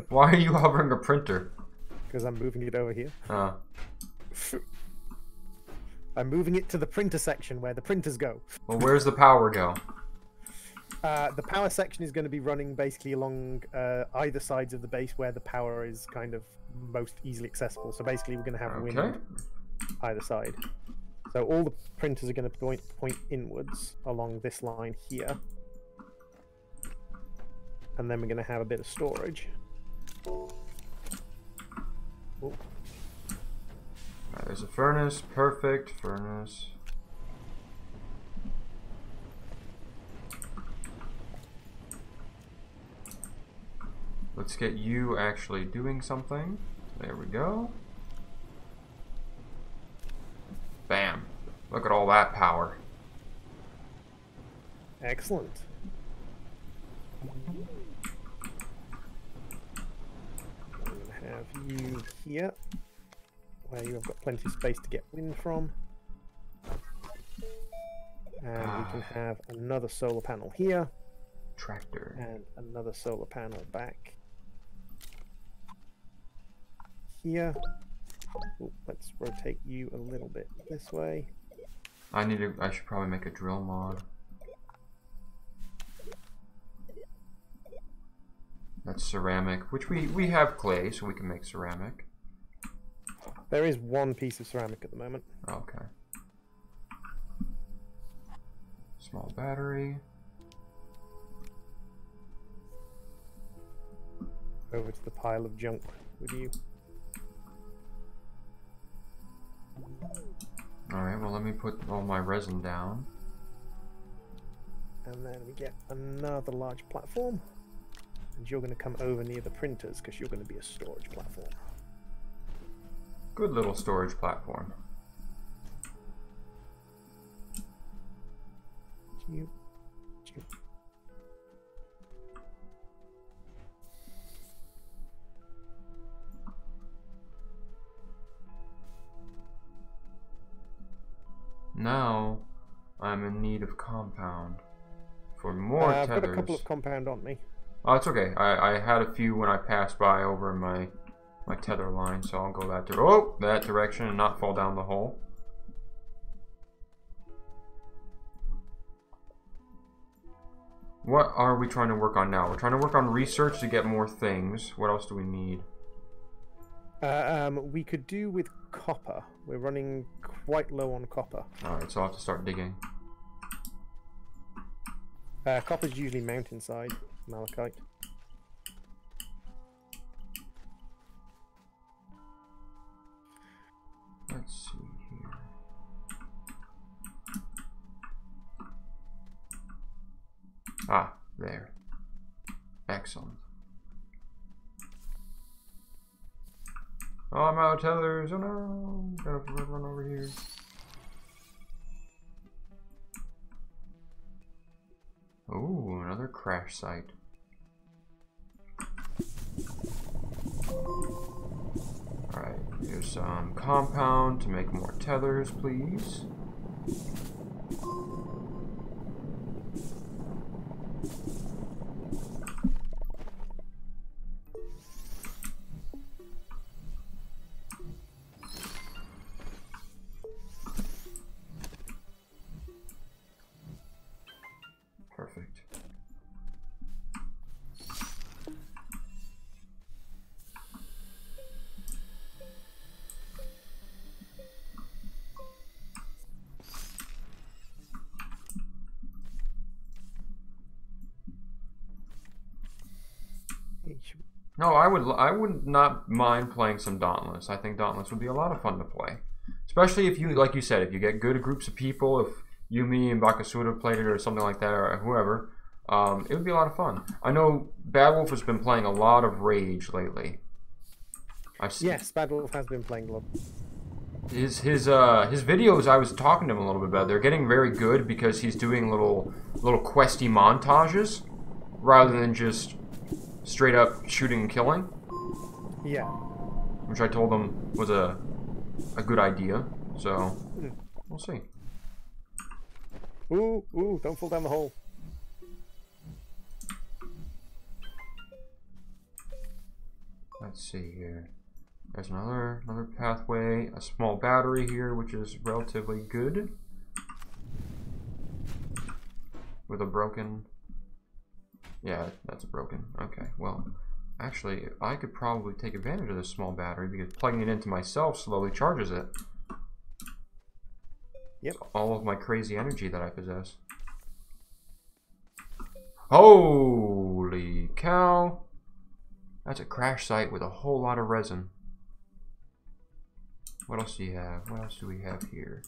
Why are you hovering a printer? Because I'm moving it over here. Oh. I'm moving it to the printer section where the printers go. Well, where's the power go? The power section is going to be running basically along either sides of the base where the power is kind of most easily accessible. So basically we're going to have wind either side. So all the printers are going to point inwards along this line here. And then we're going to have a bit of storage. Oh. Right, there's a furnace. Perfect. Furnace. Let's get you actually doing something. There we go. Bam. Look at all that power. Excellent. I'm going to have you here, where you have got plenty of space to get wind from. And we can have another solar panel here. Tractor. And another solar panel back here. Ooh, let's rotate you a little bit this way. I should probably make a drill mod. That's ceramic, which we have clay, so we can make ceramic. There is one piece of ceramic at the moment. Okay. Small battery. Over to the pile of junk with you. Alright, well let me put all my resin down. And then we get another large platform. And you're going to come over near the printers because you're going to be a storage platform. Good little storage platform. You. Now, I'm in need of compound for more I've tethers. got a couple of compound on me. Oh, it's okay. I had a few when I passed by over my tether line, so I'll go that direction and not fall down the hole. What are we trying to work on now? We're trying to work on research to get more things. What else do we need? We could do with copper. We're running quite low on copper. Alright, so I'll have to start digging. Copper's usually mountainside, malachite. Let's see here. Ah, there. Excellent. Oh, I'm out of tethers. Oh no. Gotta run over here. Ooh, another crash site. Alright, here's some compound to make more tethers, please. Perfect. No, I would not mind playing some Dauntless. I think Dauntless would be a lot of fun to play. Especially if you, like you said, if you get good groups of people, if you, me, and Bakasura played it or something like that, or whoever, it would be a lot of fun. I know Bad Wolf has been playing a lot of Rage lately. Yes, Bad Wolf has been playing a lot. His videos, I was talking to him a little bit about. They're getting very good because he's doing little questy montages rather than just straight up shooting and killing. Yeah. Which I told him was a good idea. So we'll see. Ooh, don't fall down the hole. Let's see here. There's another pathway, a small battery here, which is relatively good. With a broken... Yeah, that's broken. Okay, well, actually, I could probably take advantage of this small battery because plugging it into myself slowly charges it. Yep. All of my crazy energy that I possess. Holy cow! That's a crash site with a whole lot of resin. What else do you have? What else do we have here?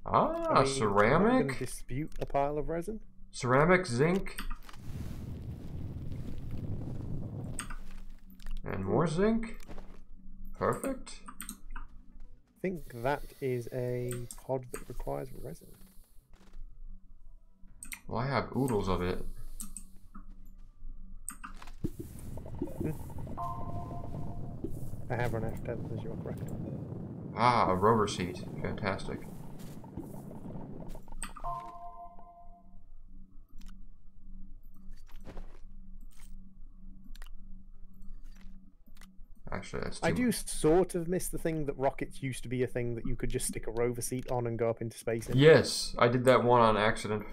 Ah, ceramic. I'm going to dispute a pile of resin. Ceramic, zinc, and more zinc. Perfect. I think that is a pod that requires resin. Well, I have oodles of it. I have run out of tethers, as you are correct. Ah, a rover seat. Fantastic. Actually, that's too I do sort of miss the thing that rockets used to be a thing that you could just stick a rover seat on and go up into space in. Yes, I did that one on accident.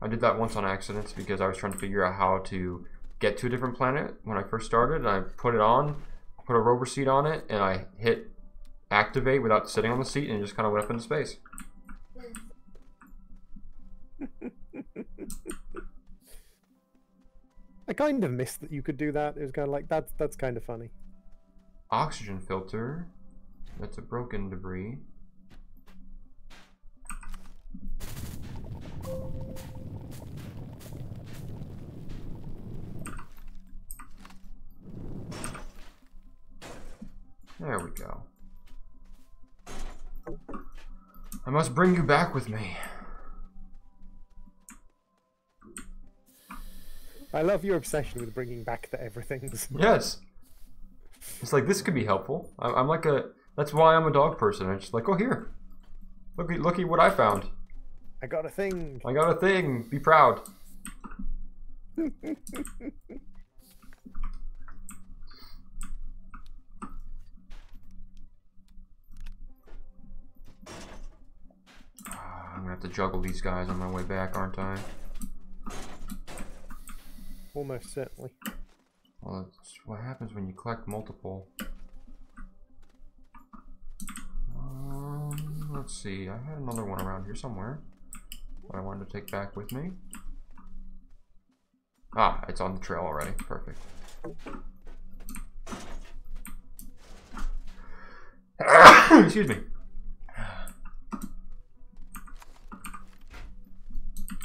I did that once on accident because I was trying to figure out how to get to a different planet when I first started. And I put it on, put a rover seat on it, and I hit activate without sitting on the seat, and it just kind of went up into space. I kind of missed that you could do that. It was kind of like, that's kind of funny. Oxygen filter. That's a broken debris. There we go. I must bring you back with me. I love your obsession with bringing back the everythings. Yes. It's like, this could be helpful. I'm like a... That's why I'm a dog person. I'm just like, oh, here. Look at what I found. I got a thing. I got a thing. Be proud. I'm gonna have to juggle these guys on my way back, aren't I? Almost certainly. Well, that's what happens when you collect multiple. Let's see. I had another one around here somewhere that I wanted to take back with me. Ah, it's on the trail already. Perfect. Excuse me.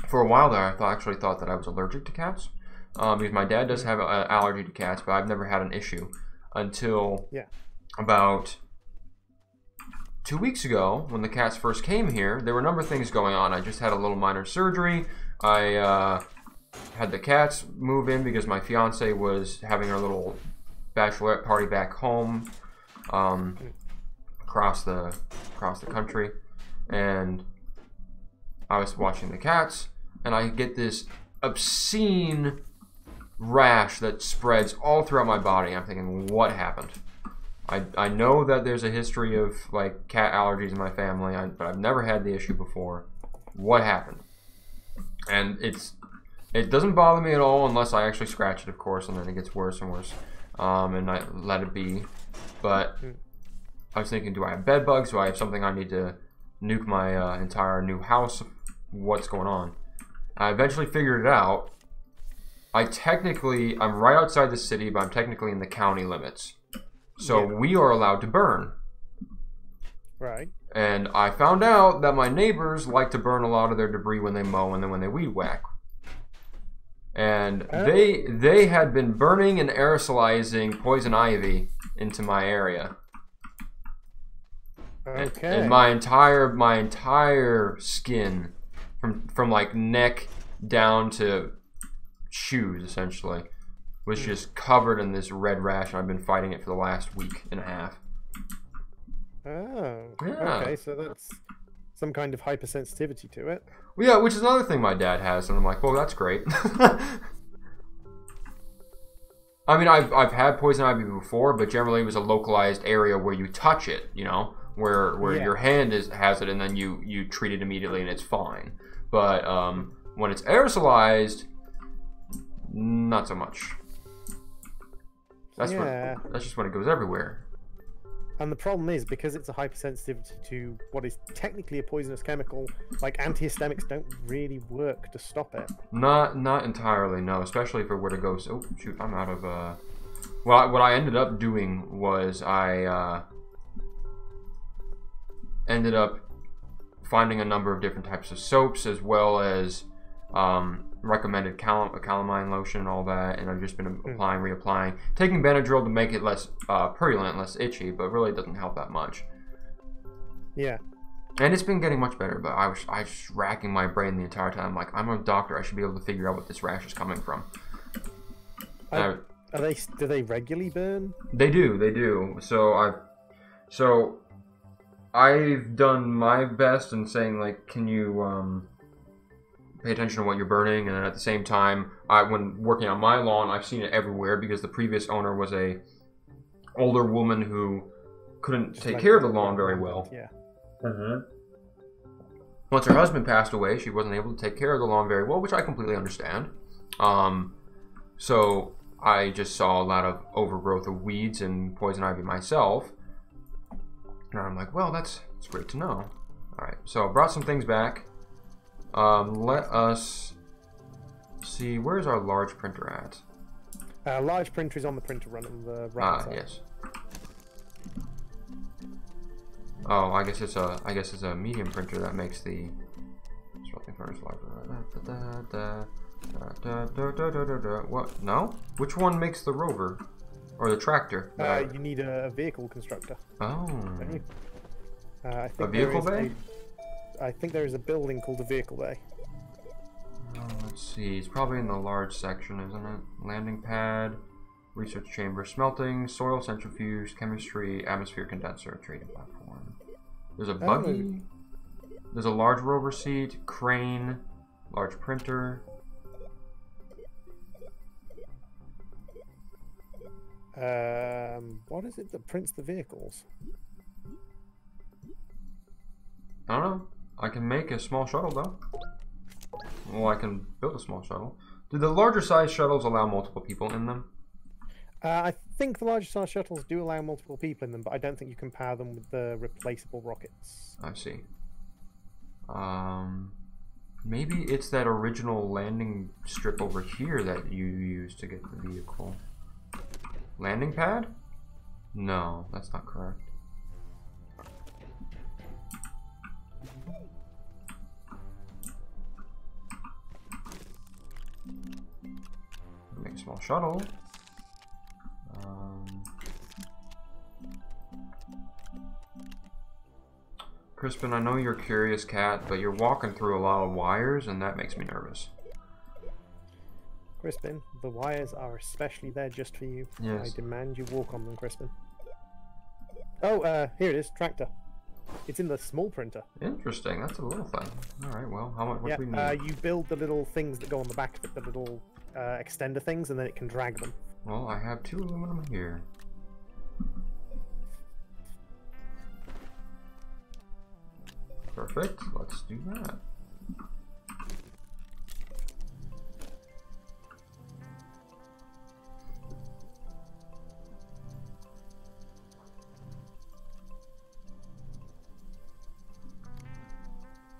For a while there, I actually thought that I was allergic to cats. Because my dad does have an allergy to cats, but I've never had an issue until about 2 weeks ago when the cats first came here. There were a number of things going on. I just had a little minor surgery. I had the cats move in because my fiance was having her little bachelorette party back home across the country, and I was watching the cats, and I get this obscene rash that spreads all throughout my body. I'm thinking, what happened? I know that there's a history of like cat allergies in my family, but I've never had the issue before. What happened? And it doesn't bother me at all unless I actually scratch it, of course, and then it gets worse and worse. And I let it be. But I was thinking, do I have bed bugs? Do I have something I need to nuke my entire new house? What's going on? I eventually figured it out. I'm right outside the city, but I'm technically in the county limits. So we are allowed to burn. Right. And I found out that my neighbors like to burn a lot of their debris when they mow and then when they weed whack. And they had been burning and aerosolizing poison ivy into my area. Okay. And my entire skin, from like neck down to shoes, essentially, was just covered in this red rash, and I've been fighting it for the last week and a half. Oh. Yeah. Okay, so that's some kind of hypersensitivity to it. Well, yeah, which is another thing my dad has, and I'm like, well, that's great. I mean, I've had poison ivy before, but generally it was a localized area where you touch it, you know, where your hand has it, and then you treat it immediately, and it's fine. But when it's aerosolized, not so much. That's just when it goes everywhere. And the problem is, because it's a hypersensitivity to what is technically a poisonous chemical, like antihistamics don't really work to stop it. Not entirely, no. Especially if it were to go. Oh shoot! I'm out of. Well, what I ended up doing was I ended up finding a number of different types of soaps, as well as recommended calamine lotion and all that, and I've just been applying, reapplying, taking Benadryl to make it less purulent, less itchy, but really it doesn't help that much. Yeah. And it's been getting much better, but I was racking my brain the entire time. Like, I'm a doctor, I should be able to figure out what this rash is coming from. Do they regularly burn? They do. So I've done my best in saying, like, can you pay attention to what you're burning, and then at the same time, when working on my lawn, I've seen it everywhere because the previous owner was a older woman who couldn't take care of the lawn very well. Yeah. Once her husband passed away, she wasn't able to take care of the lawn very well, which I completely understand. So I just saw a lot of overgrowth of weeds and poison ivy myself. And I'm like, well, that's great to know. Alright, so I brought some things back. Let us see, where's our large printer at? Large printer is on the printer run on the right side. Yes. Oh, I guess it's a medium printer that makes the smelting furnace larger. What? No? Which one makes the rover or the tractor? You need a vehicle constructor. Oh. I think a vehicle bay? I think there is a building called a vehicle bay. Oh, let's see. It's probably in the large section, isn't it? Landing pad, research chamber, smelting, soil centrifuge, chemistry, atmosphere condenser, trading platform. There's a buggy. There's a large rover seat, crane, large printer. What is it that prints the vehicles? I don't know. I can make a small shuttle though. Well, I can build a small shuttle. Do the larger size shuttles allow multiple people in them? I think the larger size shuttles do allow multiple people in them, but I don't think you can power them with the replaceable rockets. I see. Maybe it's that original landing strip over here that you use to get the vehicle. Landing pad? No, that's not correct. Make a small shuttle. Crispin, I know you're a curious cat, but you're walking through a lot of wires, and that makes me nervous. Crispin, the wires are especially there just for you. Yes. I demand you walk on them, Crispin. Oh, here it is, tractor. It's in the small printer. Interesting, that's a little thing. Alright, well, how much, what do we need? You build the little things that go on the back of it, the little extender things, and then it can drag them. Well, I have 2 aluminum here. Perfect, let's do that.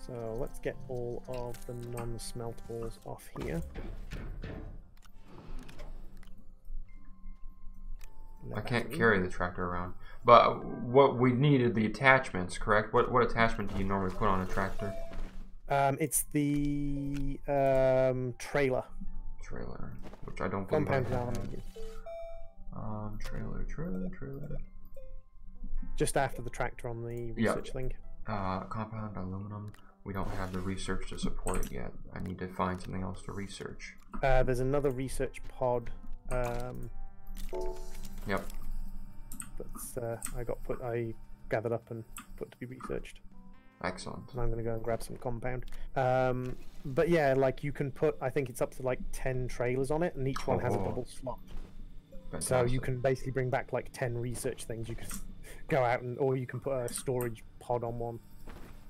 So let's get all of the non-smeltables off here. I can't carry the tractor around. But what we needed, the attachments, correct? What attachment do you normally put on a tractor? It's the trailer. Trailer, which I don't believe I have. Trailer. Just after the tractor on the research link. Compound aluminum. We don't have the research to support it yet. I need to find something else to research. There's another research pod. Yep. That's I gathered up and put to be researched. Excellent. And I'm going to go and grab some compound. But yeah, like you can put, I think it's up to like 10 trailers on it, and each one has a double slot. Fantastic. So you can basically bring back like 10 research things. You can go out or you can put a storage pod on one.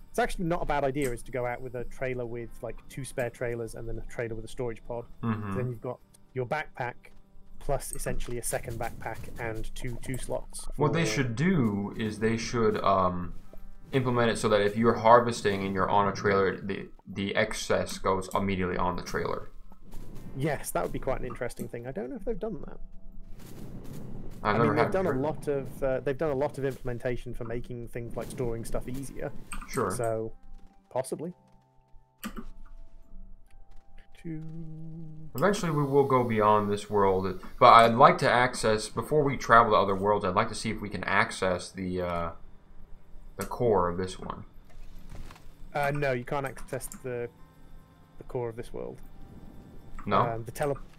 It's actually not a bad idea, is to go out with a trailer with like 2 spare trailers and then a trailer with a storage pod. Mm-hmm. Then you've got your backpack plus essentially a second backpack and two slots. What they should do is they should implement it so that if you're harvesting and you're on a trailer, the excess goes immediately on the trailer. Yes, that would be quite an interesting thing. I don't know if they've done that. I mean, they've done a lot of implementation for making things like storing stuff easier. Sure. So, possibly. Eventually we will go beyond this world, but I'd like to access, before we travel to other worlds, I'd like to see if we can access the core of this one. No, you can't access the core of this world. No?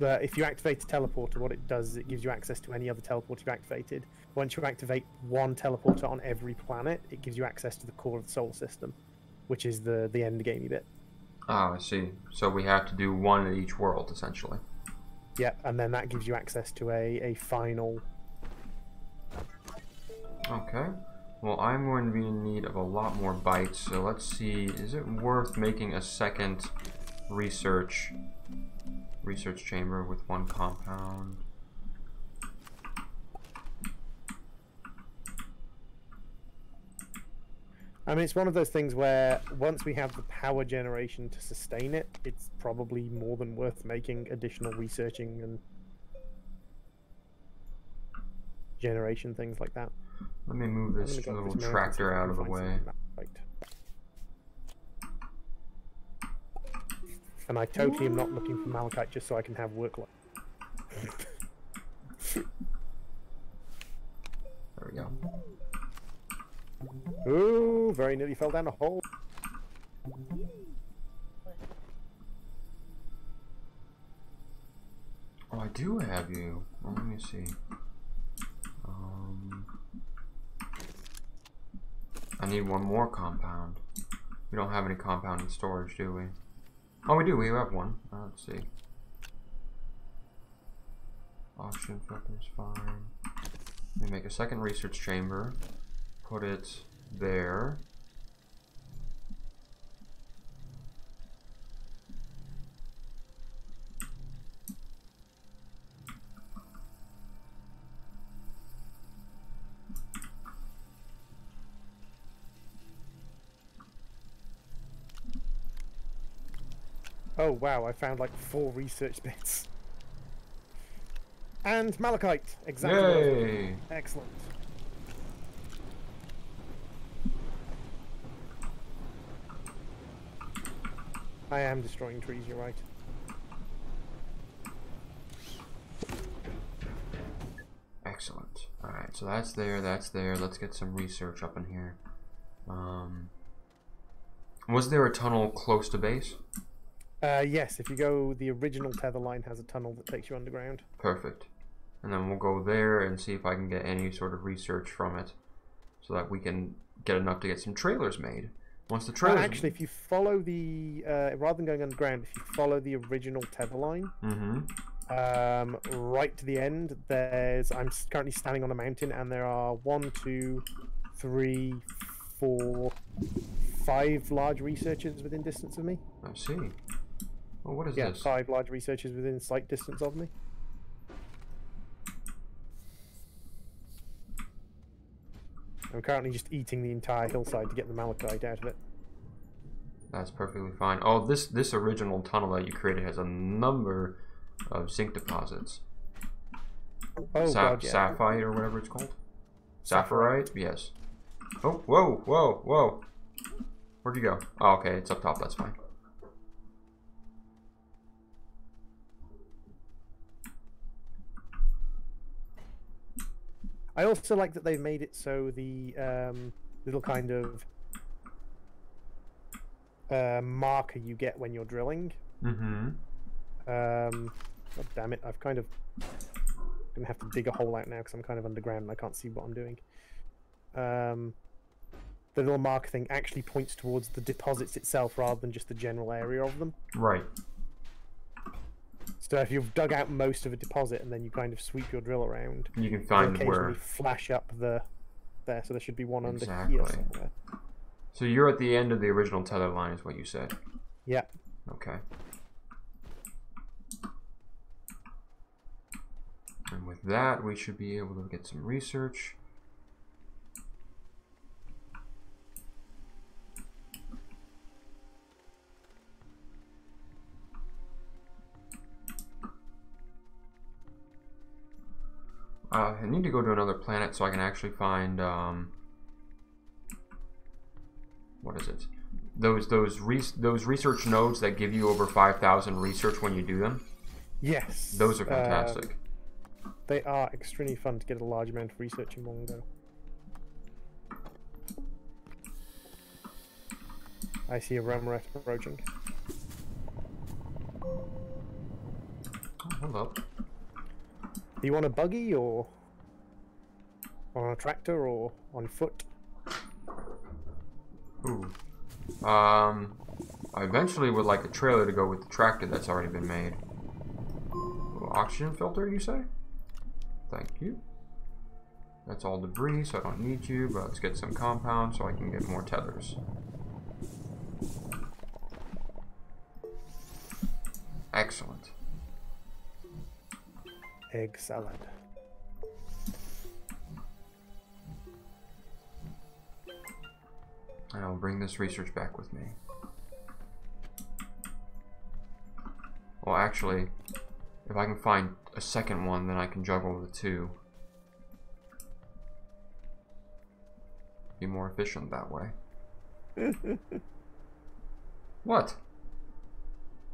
If you activate a teleporter, what it does is it gives you access to any other teleporter you've activated. Once you activate one teleporter on every planet, it gives you access to the core of the solar system, which is the end gamey bit. Oh, I see. So we have to do one at each world, essentially. Yeah, and then that gives you access to a final. Okay. Well, I'm going to be in need of a lot more bytes, so let's see. Is it worth making a second research chamber with one compound? I mean, it's one of those things where once we have the power generation to sustain it, it's probably more than worth making additional researching and generation things like that. Let me move this little tractor out of the way. And I totally am not looking for malachite just so I can have work life. There we go. Ooh, very nearly fell down a hole. Oh, I do have you. Well, let me see. I need one more compound. We don't have any compound in storage, do we? Oh, we do. We have one. Let's see. Oxygen filter's fine. Let me make a second research chamber. Put it there. Oh wow, I found like 4 research bits. And malachite! Exactly. Yay! Excellent. I am destroying trees, you're right. Excellent. Alright, so that's there, that's there. Let's get some research up in here. Was there a tunnel close to base? Yes, if you go, the original tether line has a tunnel that takes you underground. Perfect. And then we'll go there and see if I can get any sort of research from it, so that we can get enough to get some trailers made. Once the trailers... Actually, if you follow the... rather than going underground, if you follow the original tether line, right to the end, there's... I'm currently standing on a mountain, and there are 1, 2, 3, 4, 5 large researchers within distance of me. I see. Well, what is this? this? 5 large researchers within sight distance of me. I'm currently just eating the entire hillside to get the malachite out of it. That's perfectly fine. Oh, this original tunnel that you created has a number of zinc deposits. Oh, God, yeah. Sapphire or whatever it's called? Sappharite? Yes. Oh, whoa, whoa, whoa. Where'd you go? Oh, okay, it's up top, that's fine. I also like that they've made it so the little kind of marker you get when you're drilling. God damn it! I've kind of gonna have to dig a hole out now because I'm kind of underground and I can't see what I'm doing. The little marker thing actually points towards the deposits itself rather than just the general area of them. Right. So if you've dug out most of a deposit and then you kind of sweep your drill around, you can find occasionally flash up there. So there should be one under exactly. here somewhere. So you're at the end of the original tether line, is what you said. Yeah. Okay. And with that, we should be able to get some research. I need to go to another planet so I can actually find what is it? Those research nodes that give you over 5,000 research when you do them. Yes. Those are fantastic. They are extremely fun to get a large amount of research in one go. I see a Remoret approaching. Oh, hold up. Do you want a buggy or on a tractor or on foot? Ooh. I eventually would like a trailer to go with the tractor that's already been made. Ooh, oxygen filter, you say? Thank you. That's all debris, so I don't need you, but let's get some compound so I can get more tethers. Excellent. Egg salad. And I'll bring this research back with me. Well, actually, if I can find a second one, then I can juggle the two. Be more efficient that way. What?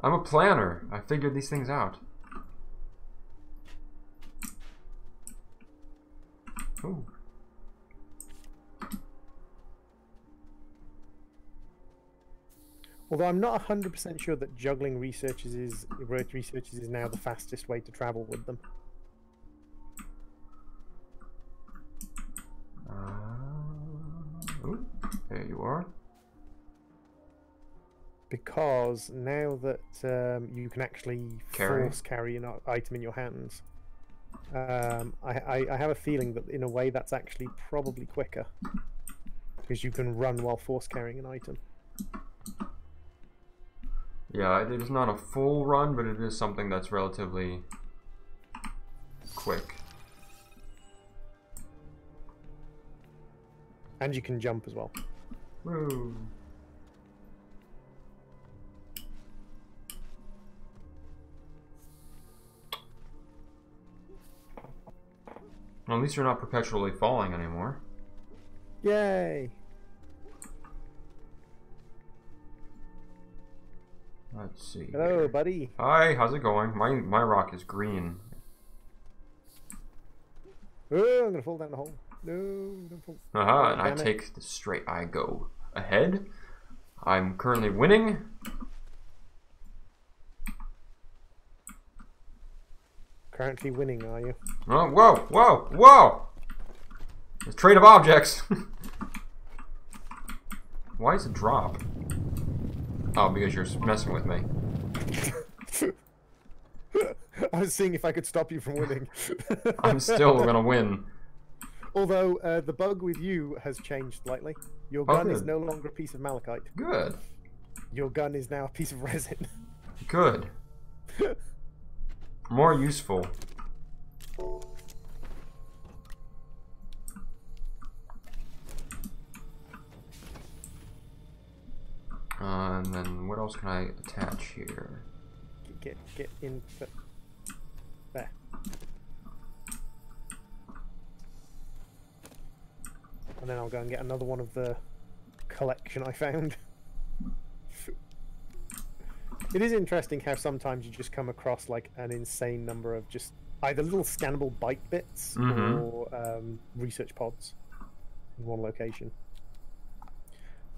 I'm a planner. I figured these things out. Ooh. Although I'm not 100% sure that juggling researches is now the fastest way to travel with them. Ooh, there you are. Because now that you can actually force carry an item in your hands, I have a feeling that in a way that's actually probably quicker. Because you can run while force carrying an item. Yeah, it is not a full run, but it is something that's relatively quick. And you can jump as well. Woo. Well, at least you're not perpetually falling anymore. Yay! Let's see. Hello, buddy. Hi, how's it going? My rock is green. Oh, I'm gonna fall down the hole. No, don't fall. Aha, and I take the straight. I go ahead. I'm currently winning. Currently winning, are you? Oh, whoa, whoa, whoa! The trade of objects. Why is it drop? Oh, because you're messing with me. I was seeing if I could stop you from winning. I'm still gonna win. Although the bug with you has changed slightly. Your gun is no longer a piece of malachite. Good. Your gun is now a piece of resin. Good. More useful. And then what else can I attach here? Get in there. And then I'll go and get another one of the collection I found. It is interesting how sometimes you just come across like an insane number of just either little scannable byte bits or research pods in one location.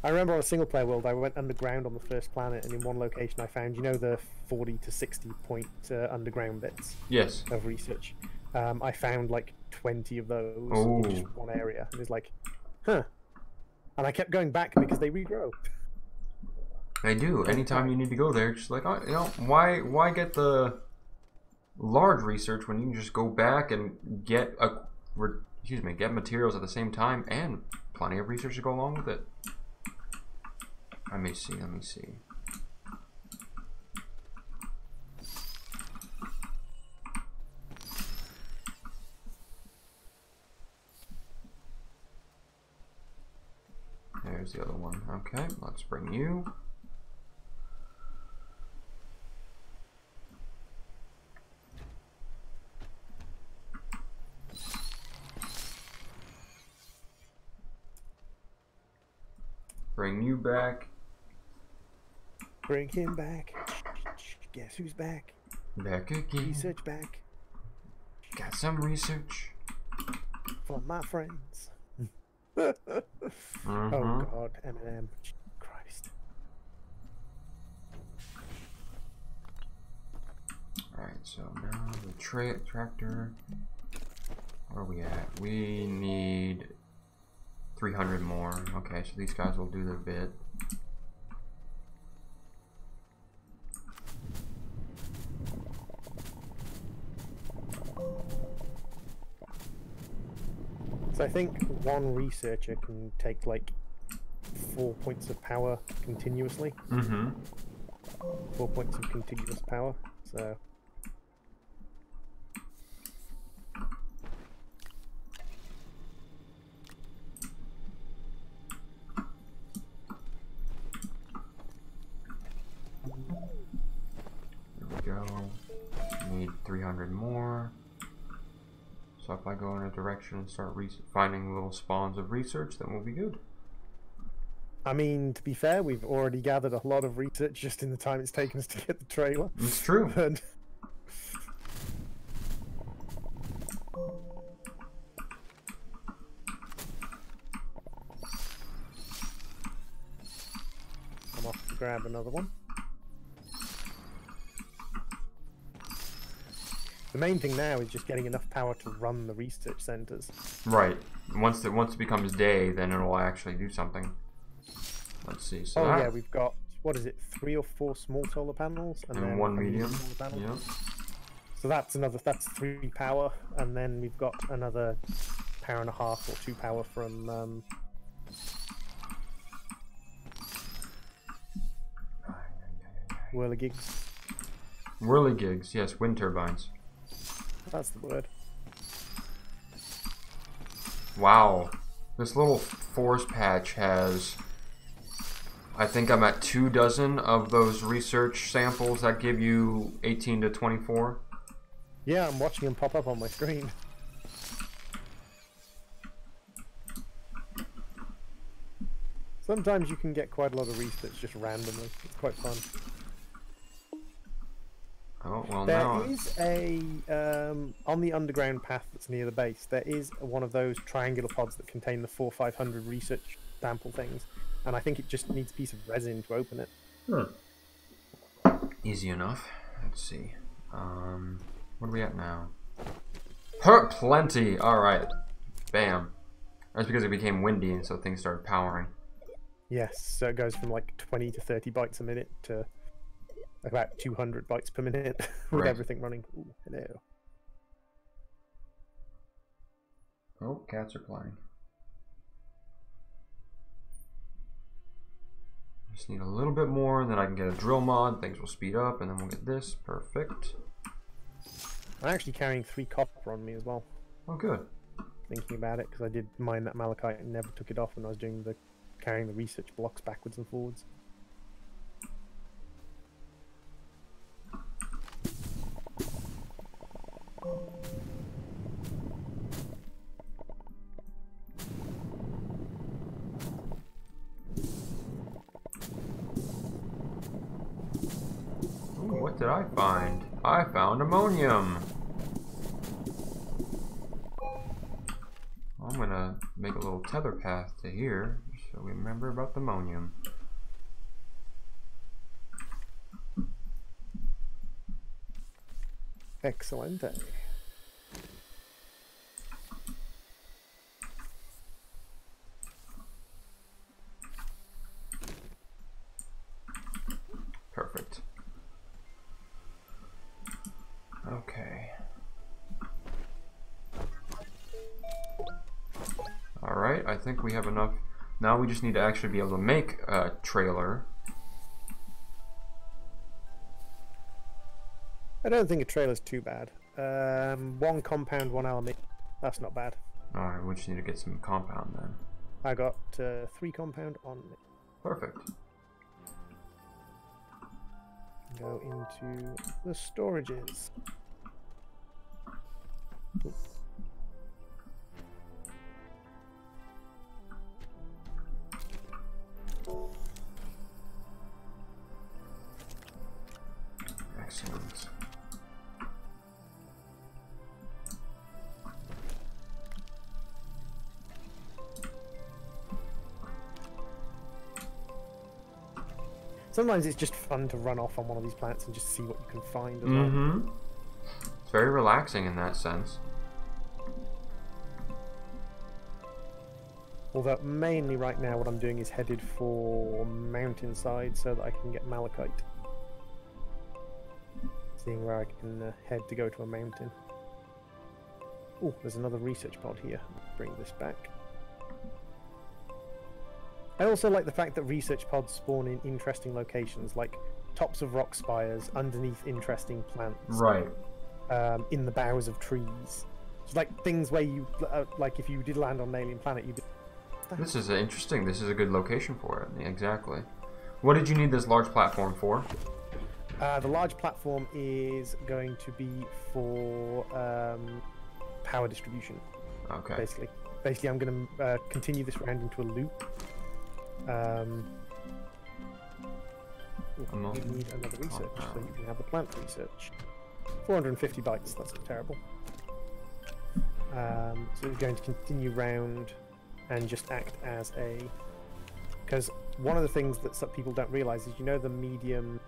I remember on a single player world I went underground on the first planet, and in one location I found, you know, the 40 to 60 point underground bits of research. I found like 20 of those in just one area. It was like, huh. And I kept going back because they regrow. They do. Anytime you need to go there, just like, oh, you know, why get the large research when you can just go back and get get materials at the same time and plenty of research to go along with it. Let me see. There's the other one. Okay, let's bring you. Bring you back. Bring him back. Guess who's back? Back again. Research back. Got some research. For my friends. Oh God, Eminem. Christ. so now the tractor. Where are we at? We need 300 more. Okay, so these guys will do their bit. So I think one researcher can take like 4 points of power continuously. 4 points of contiguous power. So there we go. Need 300 more. So if I go in a direction and start finding little spawns of research, then we'll be good. I mean, to be fair, we've already gathered a lot of research just in the time it's taken us to get the trailer. It's true. And I'm off to grab another one. The main thing now is just getting enough power to run the research centers. Right. Once it becomes day, then it'll actually do something. Let's see. So yeah, we've got, what is it, 3 or 4 small solar panels and then one medium. Yep. So that's 3 power, and then we've got another power and a half or 2 power from Whirligigs. Whirligigs, yes, wind turbines. That's the word. Wow, this little forest patch has, I think I'm at 2 dozen of those research samples that give you 18 to 24. Yeah, I'm watching them pop up on my screen. Sometimes you can get quite a lot of research just randomly. It's quite fun. Oh, well, There is a, on the underground path that's near the base, there is one of those triangular pods that contain the 400-500 research sample things, and I think it just needs a piece of resin to open it. Easy enough. Let's see. What are we at now? Plenty! Alright. Bam. That's because it became windy and so things started powering. Yes, so it goes from like 20 to 30 bytes a minute to about 200 bytes per minute with everything running. Ooh, hello. Oh, cats are playing. Just need a little bit more, then I can get a drill mod, things will speed up, and then we'll get this. Perfect. I'm actually carrying 3 copper on me as well. Oh, good. Thinking about it, because I did mine that malachite and never took it off when I was doing carrying the research blocks backwards and forwards. Ooh, what did I find? I found ammonium. I'm gonna make a little tether path to here so we remember about the ammonium. Excellent. Perfect. Okay. Alright, I think we have enough. Now we just need to actually be able to make a trailer. I don't think a trailer's too bad. 1 compound, 1 aluminium. That's not bad. Alright, we just need to get some compound then. I got 3 compound on me. Perfect. Go into the storages. Ooh. Excellent. Sometimes it's just fun to run off on one of these plants and just see what you can find as well. It's very relaxing in that sense. Although mainly right now what I'm doing is headed for mountainside so that I can get malachite. Seeing where I can head to go to a mountain. Oh, there's another research pod here. Bring this back. I also like the fact that research pods spawn in interesting locations, like tops of rock spires, underneath interesting plants. Right. In the boughs of trees. It's like things where you, like if you did land on an alien planet, you'd be... This is interesting. This is a good location for it. Yeah, exactly. What did you need this large platform for? The large platform is going to be for power distribution. Okay. Basically, I'm going to continue this round into a loop. You need another research, so you can have the plant research. 450 bytes. That's not terrible. So we're going to continue round and just act as a... Because one of the things that some people don't realize is, you know, the medium...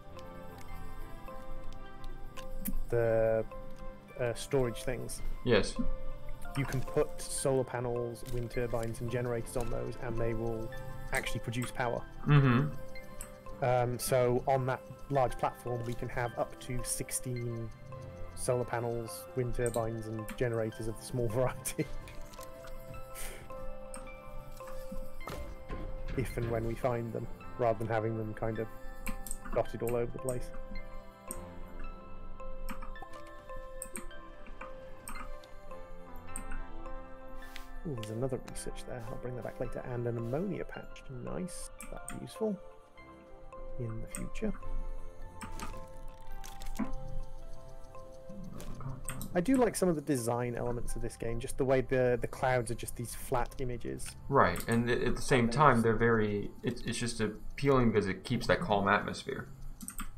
the storage things. Yes. You can put solar panels, wind turbines, and generators on those, and they will actually produce power. Mm-hmm. So on that large platform, we can have up to 16 solar panels, wind turbines, and generators of the small variety. If and when we find them, rather than having them kind of dotted all over the place. Ooh, there's another research there. I'll bring that back later. And an ammonia patch. Nice. That'll be useful in the future. I do like some of the design elements of this game. Just the way the clouds are just these flat images. Right, and at the same time, they're very... It's just appealing because it keeps that calm atmosphere.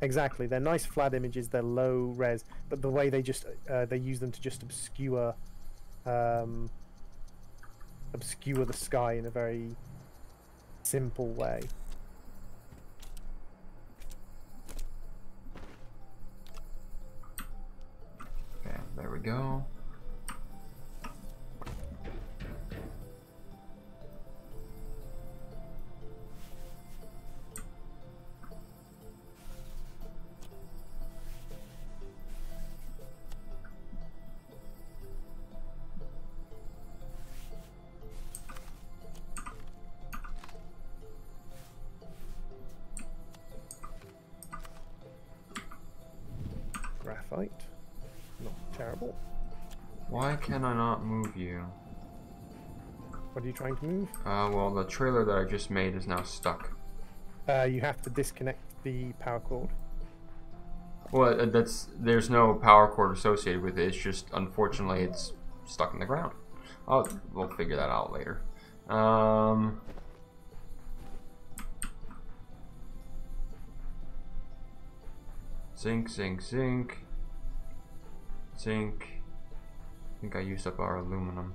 Exactly. They're nice flat images. They're low res, but the way they just they use them to just obscure the sky in a very simple way. Okay, there we go. Graphite. Not terrible. Why can I not move you? What are you trying to move? Well, the trailer that I just made is now stuck. You have to disconnect the power cord. Well, there's no power cord associated with it. It's just, unfortunately, it's stuck in the ground. We'll figure that out later. Zinc, zinc, zinc. Zinc. I think I used up our aluminum.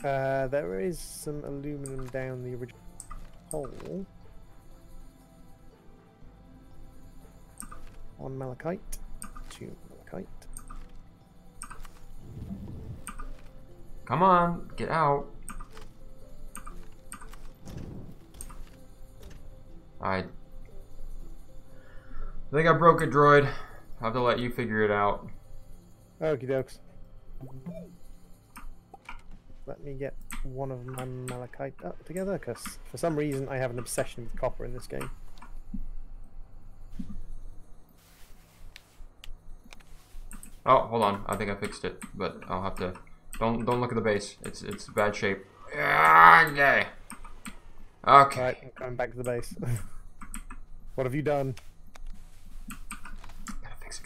There is some aluminum down the original hole. One malachite. 2 malachite. Come on, get out. I think I broke it, droid. I'll have to let you figure it out. Okie dokes. Let me get one of my malachite up together, because for some reason I have an obsession with copper in this game. Oh, hold on. I think I fixed it, but I'll have to. Don't look at the base. It's bad shape. Yeah. Okay. Alright, I'm coming back to the base. What have you done? Gotta fix it.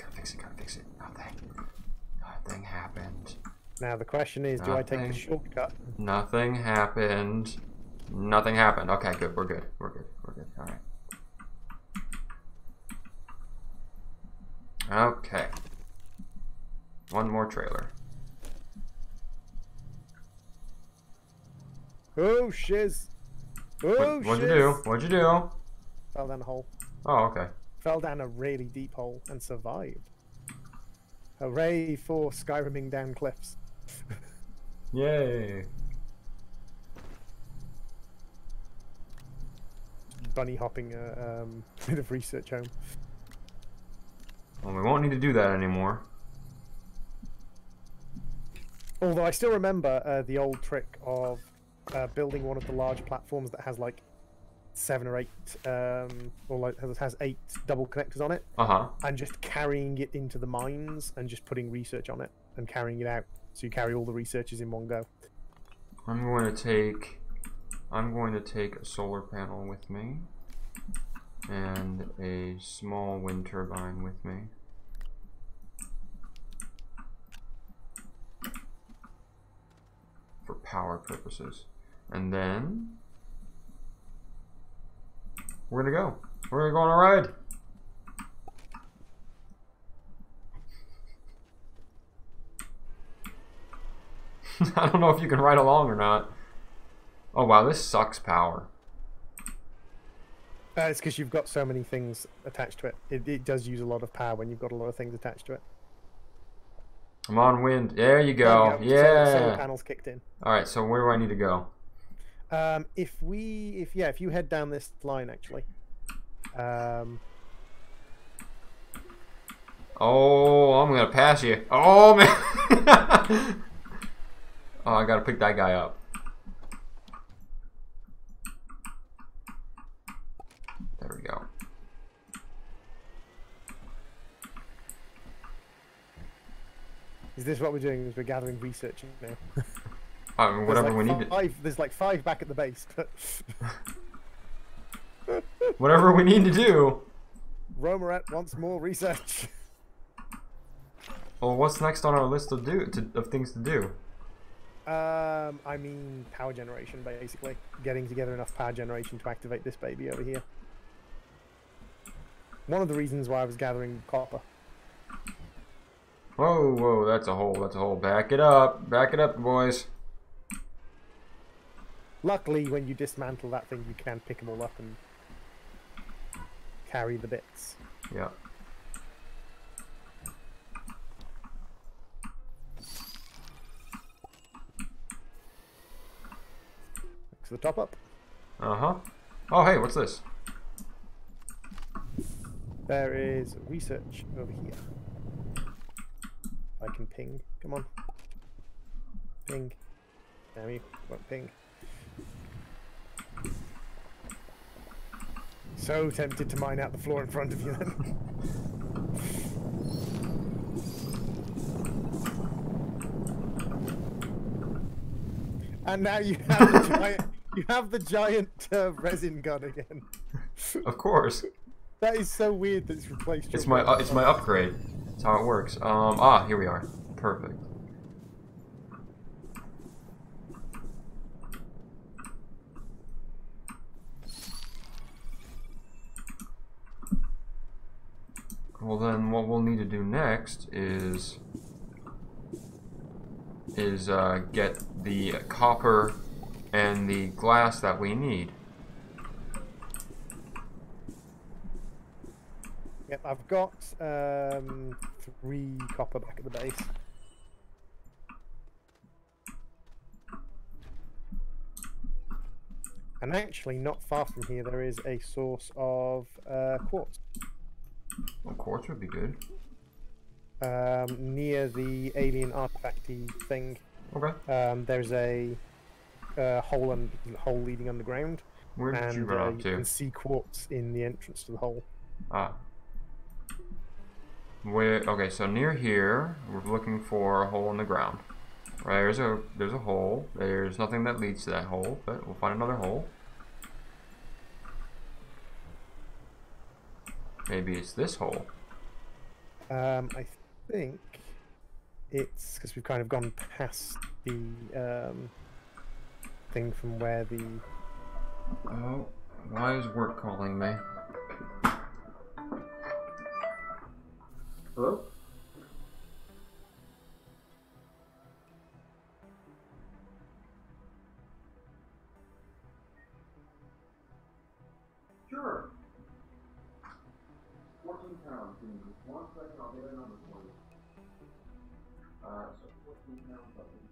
Nothing happened. Now the question is, do I take the shortcut? Nothing happened. Nothing happened. Okay, good. We're good. Alright. Okay. One more trailer. Oh shiz! Oh What'd shiz! you do? What'd you do? Fell down the hole. Oh, okay. fell down a really deep hole and survived. Hooray for Skyriming down cliffs. Yay. Bunny hopping a bit of research home. Well, we won't need to do that anymore. Although I still remember the old trick of building one of the large platforms that has like 7 or 8, or like has 8 double connectors on it, and just carrying it into the mines and just putting research on it and carrying it out. So you carry all the researches in one go. I'm going to take a solar panel with me and a small wind turbine with me. For power purposes. And then we're gonna go. We're gonna go on a ride. I don't know if you can ride along or not. Oh wow, this sucks power. It's because you've got so many things attached to it. It does use a lot of power when you've got a lot of things attached to it. I'm on wind. There you go. There you go. Yeah. Solar panels kicked in. All right. So where do I need to go? If you head down this line, actually. Oh, I'm gonna pass you. Oh man. Oh, I gotta pick that guy up. There we go. Is this what we're doing? Is we're gathering research now? I mean, whatever we need to. There's like 5 back at the base. Whatever we need to do. Romaret wants more research. Well, what's next on our list of things to do? I mean, power generation, basically. Getting together enough power generation to activate this baby over here. One of the reasons why I was gathering copper. Whoa, whoa, that's a hole, that's a hole. Back it up, boys. Luckily, when you dismantle that thing, you can pick them all up and carry the bits. Yeah. To the top up. Uh-huh. Oh, hey, what's this? There is research over here. I can ping. Come on. Ping. Damn you. Won't ping. So tempted to mine out the floor in front of you then. And now you have the giant resin gun again. Of course. That is so weird that it's replaced. It's my upgrade. That's how it works. Here we are. Perfect. Well then, what we'll need to do next is get the copper and the glass that we need. Yep, I've got 3 copper back at the base. And actually, not far from here, there is a source of quartz. Well, quartz would be good. Near the alien artifacty thing. Okay. There's a hole leading underground. Where did you run up to? You can see quartz in the entrance to the hole. Ah. Okay, so near here, we're looking for a hole in the ground. Right, there's a hole. There's nothing that leads to that hole, but we'll find another hole. Maybe it's this hole. I think it's because we've kind of gone past the thing from where the... Oh, why is work calling me? Hello? Sure. 14 pounds. Give me just 1 second, I'll get a number for you. So 14 pounds, I think.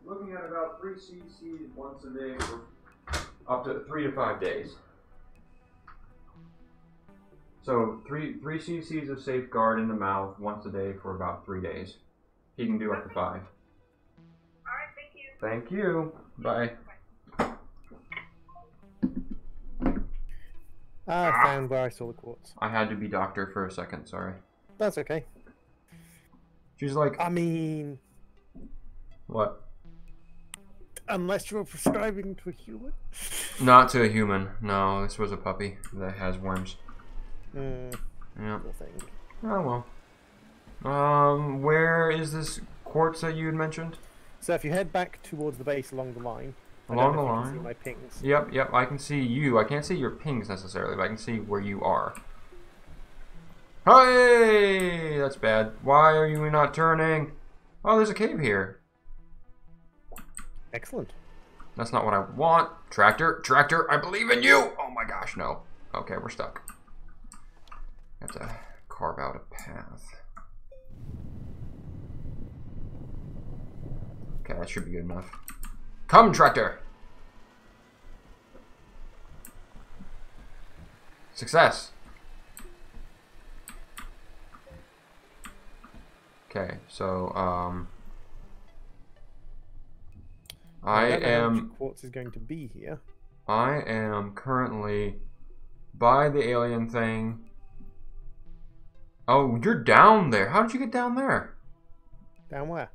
Looking at about 3 cc's once a day for up to 3 to 5 days. So 3 cc's of safeguard in the mouth once a day for about 3 days. He can do up to 5. Alright, thank you. Thank you. Bye. I found where I saw the quartz. I had to be doctor for a second, sorry. That's okay. She's like, I mean, what? unless you're prescribing to a human. Not to a human. No, this was a puppy that has worms. Yeah. Poor thing. Oh well. Where is this quartz that you had mentioned? So if you head back towards the base along the line. Along the I don't know if you line. can see my pings. Yep, I can see you. I can't see your pings necessarily, but I can see where you are. Hey! That's bad. Why are you not turning? Oh, there's a cave here. Excellent. That's not what I want. Tractor, I believe in you! Oh my gosh, no. Okay, we're stuck. I have to carve out a path. Okay, that should be good enough. Come, tractor! Success! Okay, so, I don't know how much am... quartz is going to be here. I am currently by the alien thing. Oh, you're down there. How did you get down there? Down where?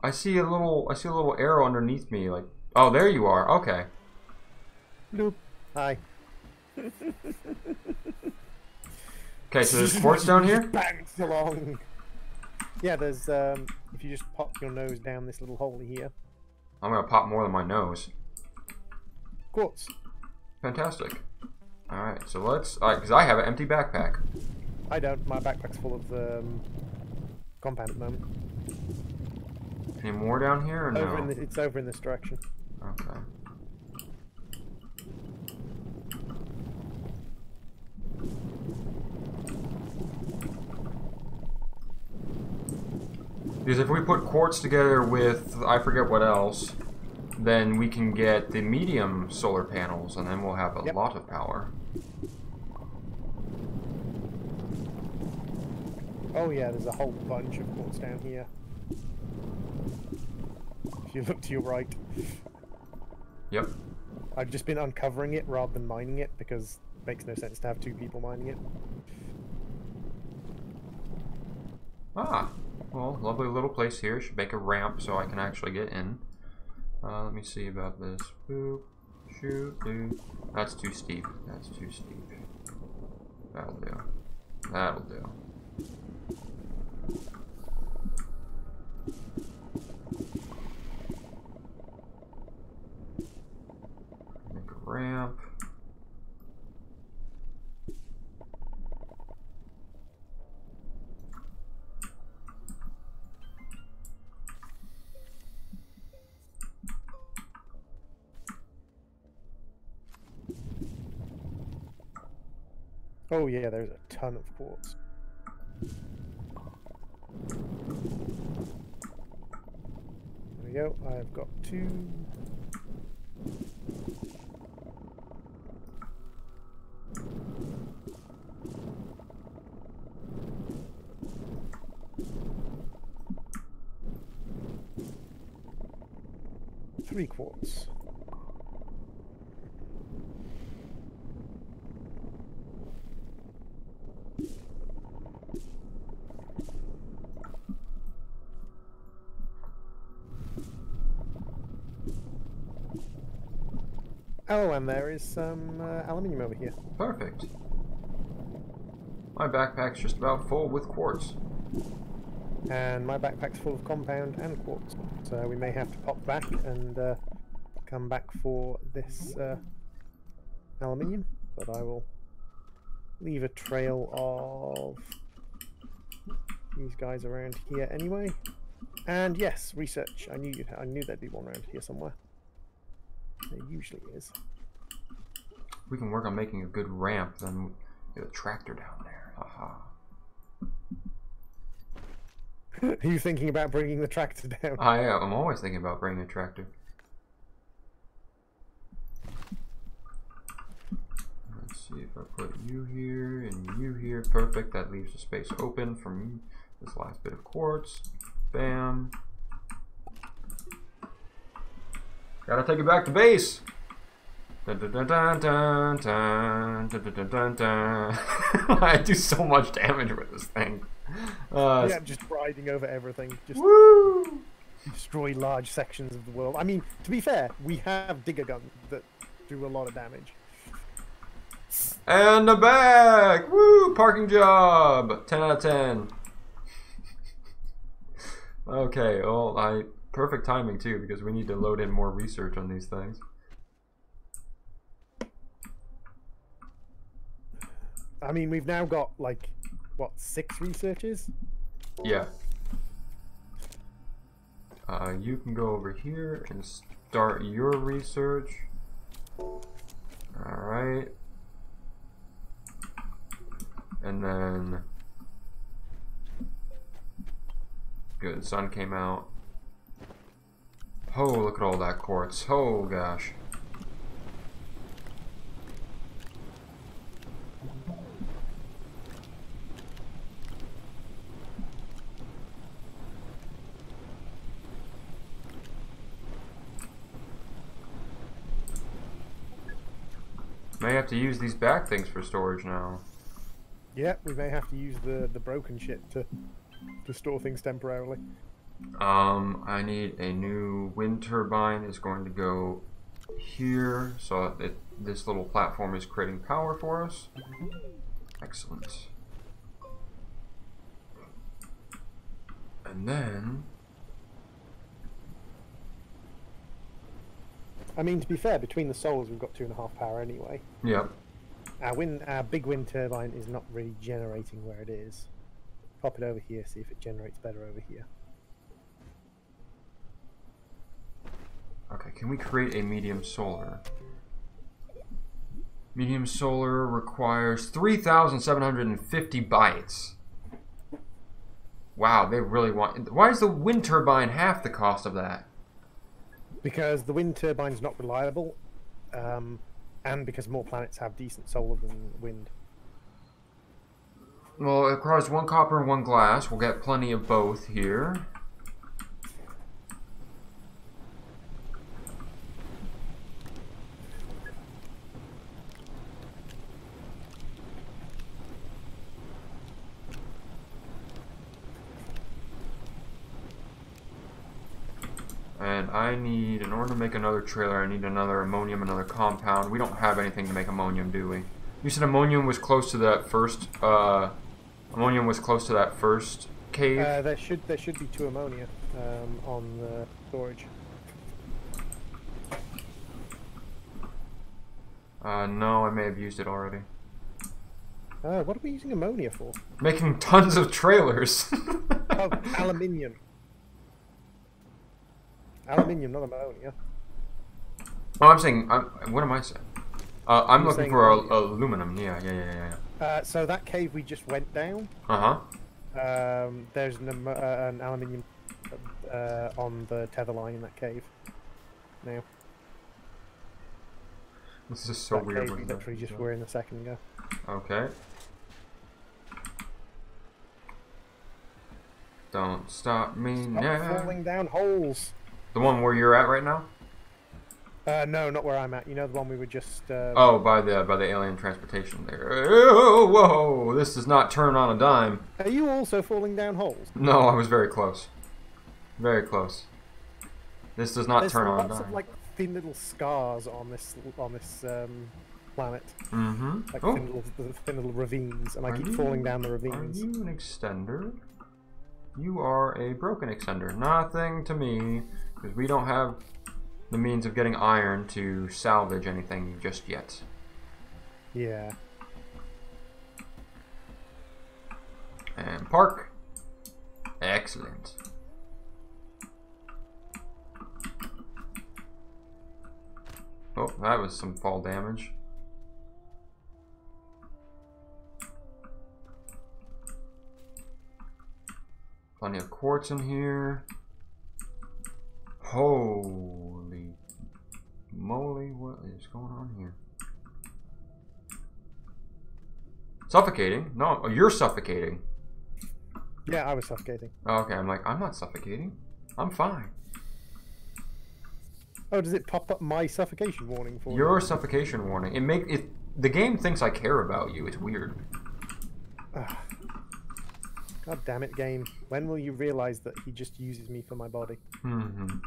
I see a little arrow underneath me. Like, oh, there you are. Okay. Bloop. Hi. Okay, so there's quartz down here. Bangs along. Yeah, there's if you just pop your nose down this little hole here. I'm gonna pop more than my nose. Quartz. Fantastic. All right, so let's. Because I have an empty backpack. I don't. My backpack's full of compound at the moment. Any more down here or no? It's over in this direction. Okay. Because if we put quartz together with I forget what else, then we can get the medium solar panels, and then we'll have a lot of power. Oh yeah, there's a whole bunch of quartz down here. If you look to your right. Yep. I've just been uncovering it rather than mining it because it makes no sense to have 2 people mining it. Ah, well, lovely little place here. Should make a ramp so I can actually get in. Let me see about this. Boop, shoot, boop. That's too steep. That's too steep. That'll do. That'll do. Make a ramp. Oh yeah, there's a ton of quartz. There we go. I've got 2. Three quartz. Oh, and there is some aluminium over here. Perfect. My backpack's just about full with quartz. And my backpack's full of compound and quartz. So we may have to pop back and come back for this aluminium. But I will leave a trail of these guys around here anyway. And yes, research. I knew there'd be one around here somewhere. There usually is. We can work on making a good ramp, then get a tractor down there. Haha. Are you thinking about bringing the tractor down? I am. I'm always thinking about bringing a tractor. Let's see if I put you here and you here. Perfect. That leaves the space open for me. This last bit of quartz. Bam. Gotta take it back to base. Dun, dun, dun, dun, dun, dun, dun, dun, dun, dun. I do so much damage with this thing. Yeah, just riding over everything. Just woo! destroy large sections of the world. I mean, to be fair, we have digger guns that do a lot of damage. And a bag! Woo! Parking job! 10 out of 10. Okay, well, perfect timing too, because we need to load in more research on these things. I mean, we've now got, like, what, 6 researchers? Yeah. You can go over here and start your research. Alright. And then... Good, the sun came out. Oh, look at all that quartz. Oh, gosh. May have to use these back things for storage now. Yeah, we may have to use the broken shit to store things temporarily. I need a new wind turbine. Is going to go here, so this little platform is creating power for us. Excellent. And then... I mean, to be fair, between the solars we've got 2.5 power anyway. Yep. Our big wind turbine is not really generating where it is. Pop it over here, see if it generates better over here. Okay, can we create a medium solar? Medium solar requires 3,750 bytes. Wow, they really want... Why is the wind turbine half the cost of that? Because the wind turbine's not reliable, and because more planets have decent solar than wind. Well, it requires 1 copper and 1 glass. We'll get plenty of both here. And I need, in order to make another trailer, I need another ammonium, another compound. We don't have anything to make ammonium, do we? You said ammonium was close to that first, cave? There should be 2 ammonia on the storage. No, I may have used it already. What are we using ammonia for? Making tons of trailers. Oh, aluminium. Aluminium, not ammonia. Oh, I'm saying, what am I saying? I'm looking for aluminum. Yeah. So that cave we just went down. There's an aluminium on the tether line in that cave. Now. This is so that weird. Cave we literally just were in a second ago. Okay. Don't stop me now. Falling down holes. The one where you're at right now? No, not where I'm at. You know the one we were just. Oh, by the alien transportation there. Oh, whoa! This does not turn on a dime. Are you also falling down holes? No, I was very close. Very close. This does not turn on a dime. There's lots of like thin little scars on this planet. Mm-hmm. Like thin little ravines, and I keep falling down the ravines. Are you an extender? You are a broken extender. Nothing to me, because we don't have the means of getting iron to salvage anything just yet. Yeah. And park. that was some fall damage. Plenty of quartz in here. Holy moly, what is going on here? Suffocating? No, oh, you're suffocating. Yeah, I was suffocating. Oh, okay, I'm like, I'm not suffocating. I'm fine. Oh, does it pop up my suffocation warning for Your you? suffocation warning. The game thinks I care about you. It's weird. God damn it, game. When will you realize that he just uses me for my body? Mm-hmm.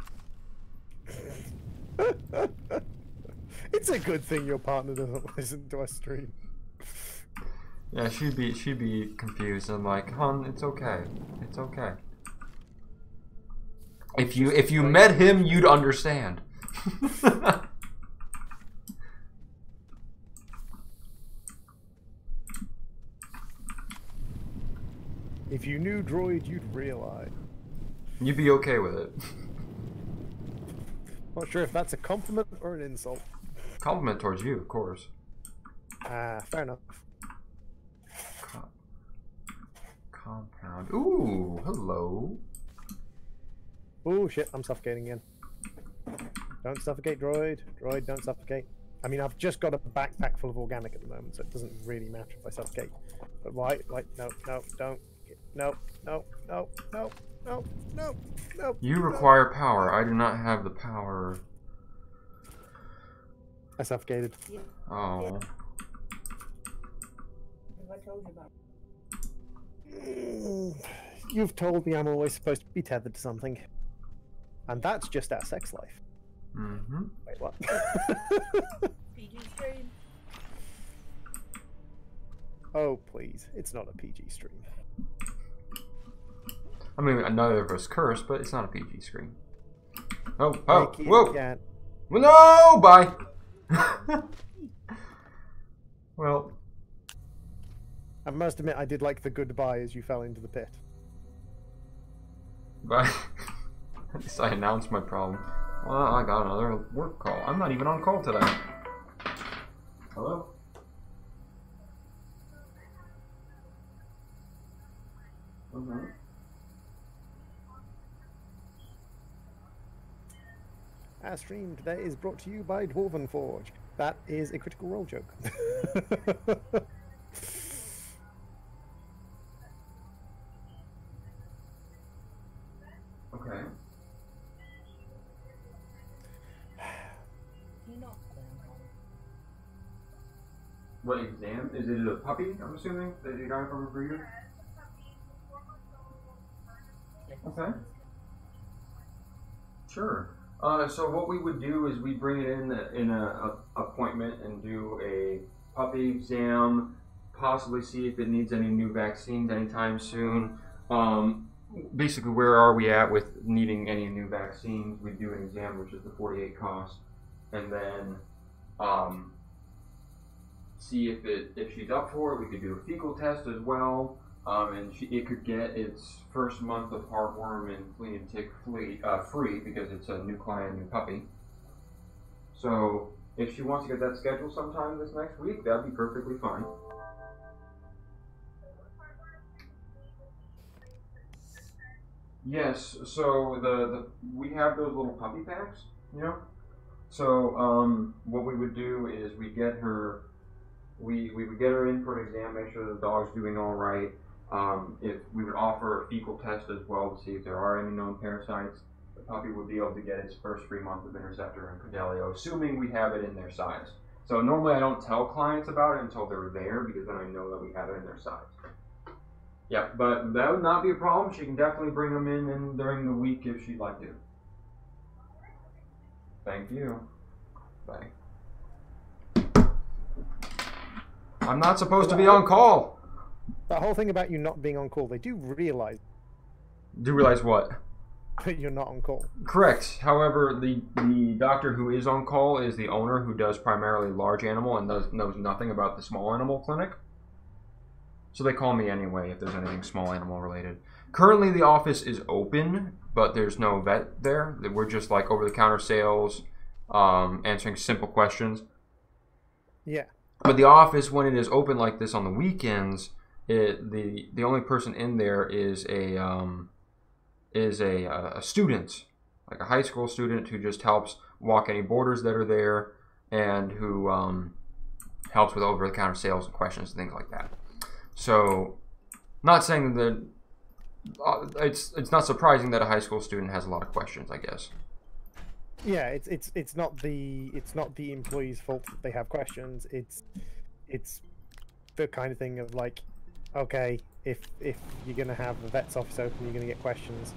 It's a good thing your partner doesn't listen to us stream. Yeah, she'd be confused. I'm like, hon, it's okay. It's okay. If you met him, you'd understand. If you knew Droid, you'd realize. You'd be okay with it. Not sure if that's a compliment or an insult. Compliment towards you, of course. Fair enough. Compound. Ooh, hello. Oh shit, I'm suffocating again. Don't suffocate, Droid. Droid, don't suffocate. I mean, I've just got a backpack full of organic at the moment, so it doesn't really matter if I suffocate. But why? Like, no, no, don't. No, no, no, no, no, no, no. You require power. I do not have the power. I suffocated. Oh. I told you about. You've told me I'm always supposed to be tethered to something. And that's just our sex life. Mm-hmm. Wait, what? PG stream. Oh, please. It's not a PG stream. I mean, neither of us curse, but it's not a PG screen. Oh, Thank you, whoa! cat. Well, no, bye. Well, I must admit, I did like the goodbye as you fell into the pit. bye. At least I announced my problem. Well, I got another work call. I'm not even on call today. Hello? Mm-hmm. Our stream today is brought to you by Dwarven Forge. That is a Critical Role joke. Okay. What exam? Is it a puppy, I'm assuming, that you got from a breeder? Okay. Sure. So what we would do is we bring it in a appointment and do a puppy exam, possibly see if it needs any new vaccines anytime soon. Basically, where are we at with needing any new vaccines? We do an exam, which is the 48 cost, and then see if she's up for it. We could do a fecal test as well. And it could get its first month of heartworm and flea and tick free because it's a new client, new puppy. So if she wants to get that scheduled sometime this next week, that'd be perfectly fine. Yes. So we have those little puppy packs, you know. So what we would do is we get her. We would get her in for an exam, make sure the dog's doing all right. If we would offer a fecal test as well to see if there are any known parasites, the puppy would be able to get its first free month of Interceptor and Credelio, assuming we have it in their size. So normally I don't tell clients about it until they're there, because then I know that we have it in their size. Yeah, but that would not be a problem. She can definitely bring them in during the week if she'd like to. Thank you. Bye. I'm not supposed to be on call. That whole thing about you not being on call, they do realize Do you realize what? that you're not on call. Correct. However, the doctor who is on call is the owner, who does primarily large animal and knows nothing about the small animal clinic. So they call me anyway if there's anything small animal related. Currently the office is open, but there's no vet there. We're just like over-the-counter sales, answering simple questions. Yeah. But the office, when it is open like this on the weekends, the only person in there is a student, like a high school student who just helps walk any borders that are there, and who helps with over-the-counter sales and questions and things like that. So, not saying that it's not surprising that a high school student has a lot of questions, I guess. Yeah, it's not the employee's fault that they have questions. It's the kind of thing of like, okay, if you're gonna have the vet's office open, you're gonna get questions.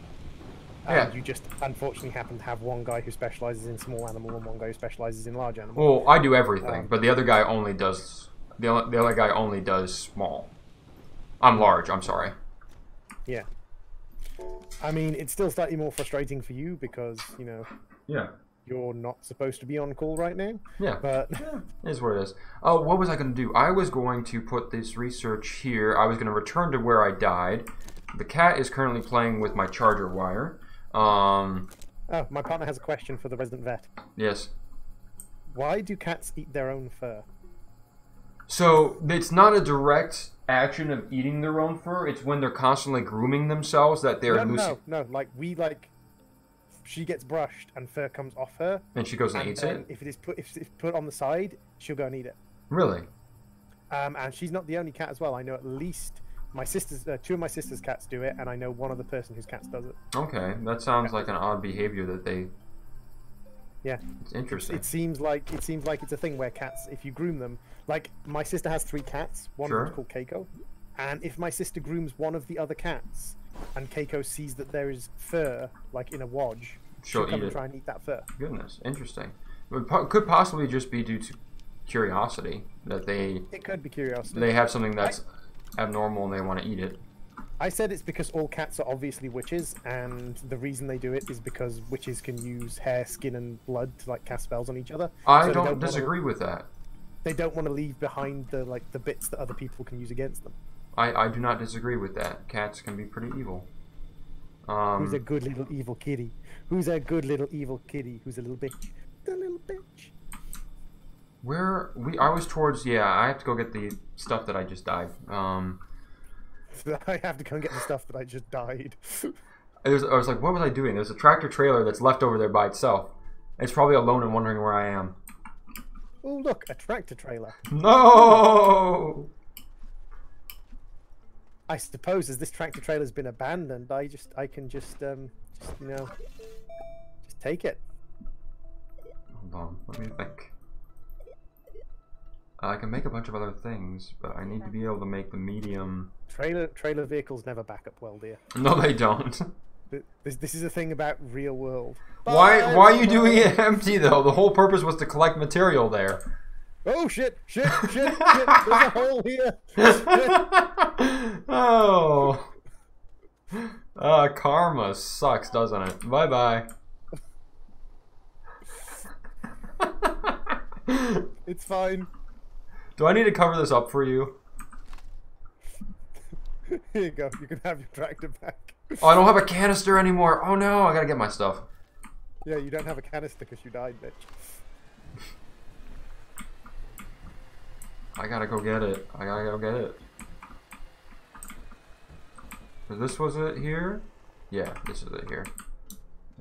And you just unfortunately happen to have one guy who specializes in small animal and one guy who specializes in large animal. Well, I do everything, but the other guy only does the other guy only does small. I'm large. I'm sorry. Yeah. I mean, it's still slightly more frustrating for you because Yeah. you're not supposed to be on call right now. Yeah. But yeah, it is what it is. Oh, what was I going to do? I was going to put this research here. I was going to return to where I died. The cat is currently playing with my charger wire. Oh, my partner has a question for the resident vet. Yes. Why do cats eat their own fur? So, it's not a direct action of eating their own fur. It's when they're constantly grooming themselves that they're No. She gets brushed and fur comes off her. And she goes and eats it? If it's put on the side, she'll go and eat it. Really? And she's not the only cat as well. I know at least my sister's, two of my sister's cats do it, and I know one other person whose cats does it. Okay, that sounds like an odd behavior that they... Yeah. It's interesting. It seems like it's a thing where cats, if you groom them, like my sister has 3 cats. One of them's called Keiko, and if my sister grooms one of the other cats, and Keiko sees that there is fur, like in a wodge, she'll come and try and eat that fur. Goodness, interesting. It could possibly just be due to curiosity that they. It could be curiosity. They have something that's abnormal and they want to eat it. I said it's because all cats are obviously witches, and the reason they do it is because witches can use hair, skin, and blood to like cast spells on each other. I don't disagree with that. They don't want to leave behind the bits that other people can use against them. I do not disagree with that. Cats can be pretty evil. Who's a good little evil kitty? Who's a good little evil kitty? Who's a little bitch? The little bitch. I was towards, I have to go get the stuff that I just died. I have to go and get the stuff that I just died. I was like, what was I doing? There's a tractor trailer that's left over there by itself. It's probably alone and wondering where I am. Oh look, a tractor trailer. No! I suppose as this tractor trailer's been abandoned, I can just take it. Hold on, let me think. I can make a bunch of other things, but I need to be able to make the medium. Trailer vehicles never back up well, dear. No, they don't. This is a thing about real world. Why are you doing it empty though? The whole purpose was to collect material there. Oh shit! There's a hole here. Oh. Karma sucks, doesn't it? Bye bye. It's fine. Do I need to cover this up for you? Here you go. You can have your tractor back. Oh, I don't have a canister anymore. Oh no, I gotta get my stuff. Yeah, you don't have a canister because you died, bitch. I gotta go get it. So this was it here? Yeah, this is it here.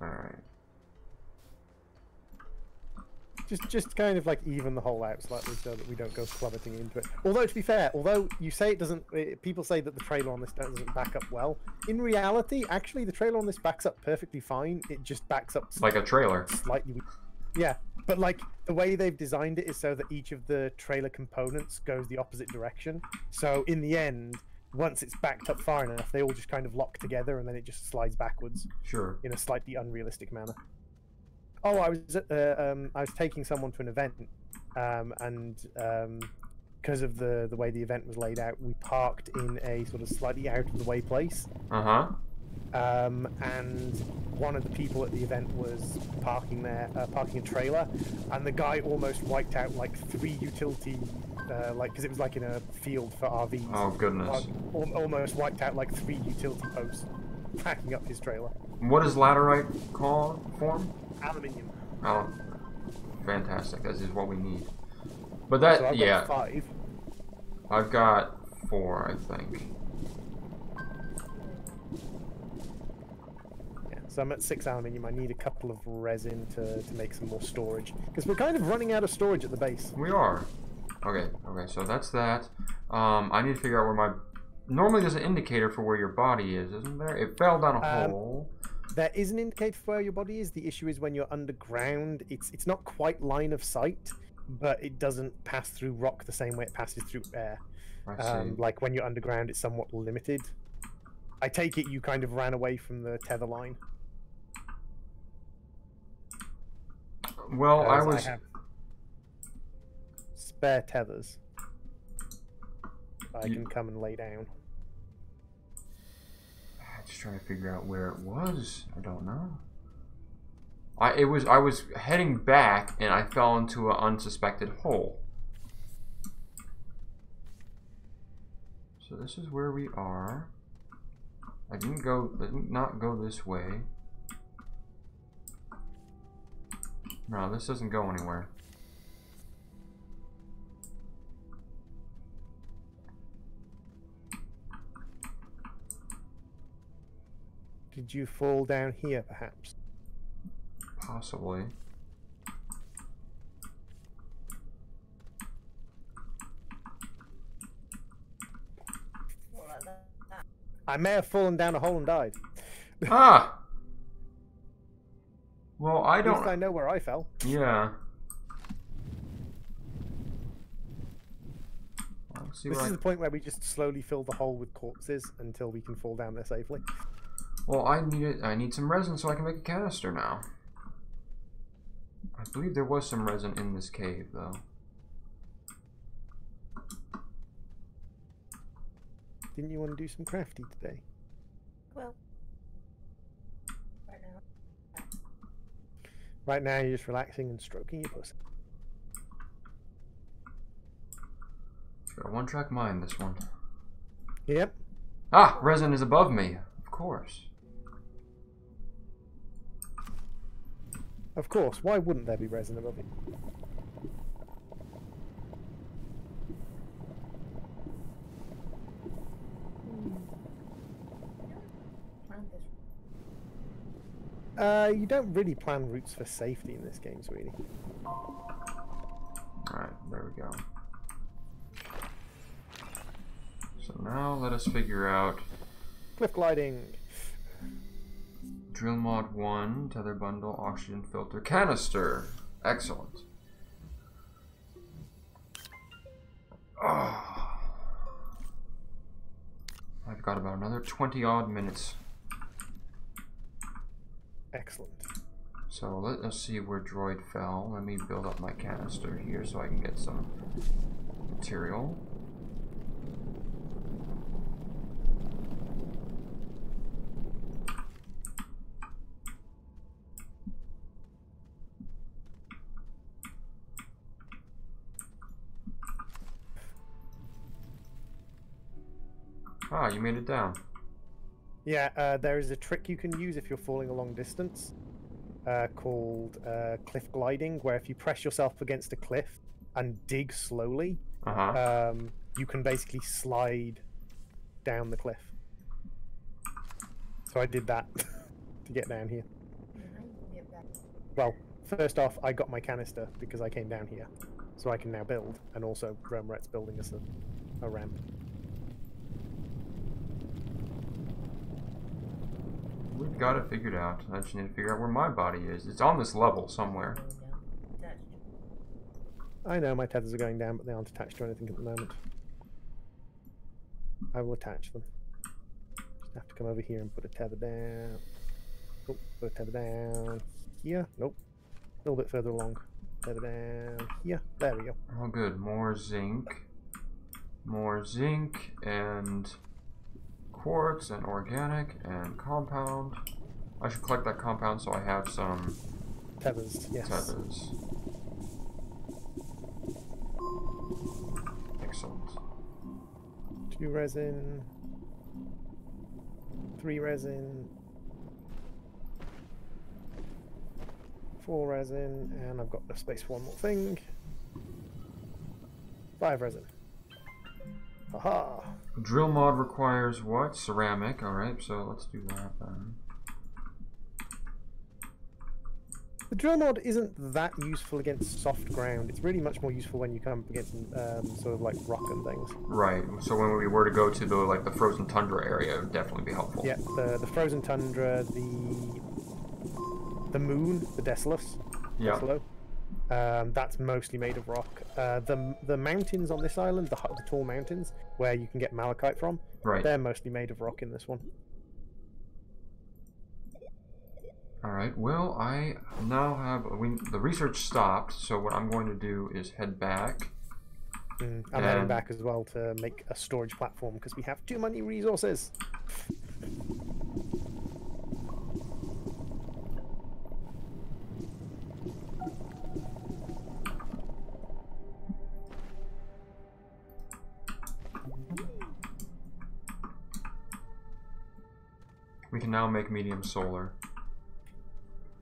Alright. Just kind of like even the hole out slightly so that we don't go plummeting into it. Although to be fair, although you say it doesn't, people say that the trailer on this doesn't back up well. In reality, actually, the trailer on this backs up perfectly fine. It just backs up like a trailer. Slightly. Yeah, but like the way they've designed it is so that each of the trailer components goes the opposite direction. So in the end, once it's backed up far enough, they all just kind of lock together and then it just slides backwards. Sure. In a slightly unrealistic manner. Oh, I was taking someone to an event, and because of the way the event was laid out, we parked in a sort of slightly out of the way place. And one of the people at the event was parking there, parking a trailer, and the guy almost wiped out like 3 utility, because it was like in a field for RVs. Oh goodness! Almost wiped out like 3 utility posts, backing up his trailer. What is laterite called form? Aluminium. Oh. fantastic. That is what we need. But that, So I've yeah. got 5. I've got 4, I think. Yeah, so I'm at 6 aluminium. I need a couple of resin to make some more storage. Because we're kind of running out of storage at the base. We are. Okay, so that's that. I need to figure out where my... Normally there's an indicator for where your body is, isn't there? It fell down a hole. There is an indicator for where your body is. The issue is when you're underground, it's not quite line of sight, but it doesn't pass through rock the same way it passes through air. I see. Like when you're underground, it's somewhat limited. I take it you kind of ran away from the tether line. Well, I As was... have spare tethers. I can come and lay down. Just trying to figure out where it was. I don't know. I was heading back and I fell into an unsuspected hole. So this is where we are. I did not go this way. No, this doesn't go anywhere. Did you fall down here, perhaps? Possibly. I may have fallen down a hole and died. Ah! Well, I At least don't... I know where I fell. Yeah. Let's see This what is the point where we just slowly fill the hole with corpses until we can fall down there safely. Well, I need some resin so I can make a canister now. I believe there was some resin in this cave, though. Didn't you want to do some crafty today? Well, right now. Right now you're just relaxing and stroking your pussy. It's got a one-track mind, this one. Yep. Ah! Resin is above me. Of course. Of course. Why wouldn't there be resin above it? You don't really plan routes for safety in this game, sweetie. Alright, there we go. So now let us figure out... Cliff gliding. Drill mod 1, tether bundle, oxygen filter, canister. Excellent. Oh. I've got about another 20 odd minutes. Excellent. So let us see where Droid fell. Let me build up my canister here so I can get some material. Ah, you made it down. Yeah, there is a trick you can use if you're falling a long distance called cliff gliding, where if you press yourself against a cliff and dig slowly, you can basically slide down the cliff. So I did that to get down here. Well, first off, I got my canister because I came down here, so I can now build, and also Romeret's building us a ramp. We've got it figured out. I just need to figure out where my body is. It's on this level somewhere. I know my tethers are going down, but they aren't attached to anything at the moment. I will attach them. Just have to come over here and put a tether down. Oh, put a tether down here. Nope. A little bit further along. Tether down here. There we go. Oh, good. More zinc. More zinc and quartz and organic and compound. I should collect that compound so I have some tethers. Yes. Tethers. Excellent. 2 resin. 3 resin. 4 resin, and I've got the space for one more thing. 5 resin. Haha! Drill mod requires what? Ceramic. Alright, so let's do that then. The drill mod isn't that useful against soft ground. It's really much more useful when you come up against sort of like rock and things. Right. So when we were to go to the frozen tundra area, it would definitely be helpful. Yeah, the frozen tundra, the moon, the Desolus. Yeah. That's mostly made of rock. The mountains on this island, the tall mountains where you can get malachite from, right, they're mostly made of rock in this one. Alright, well, I now have... the research stopped, so what I'm going to do is head back. I'm heading back as well to make a storage platform because we have too many resources. We can now make medium solar.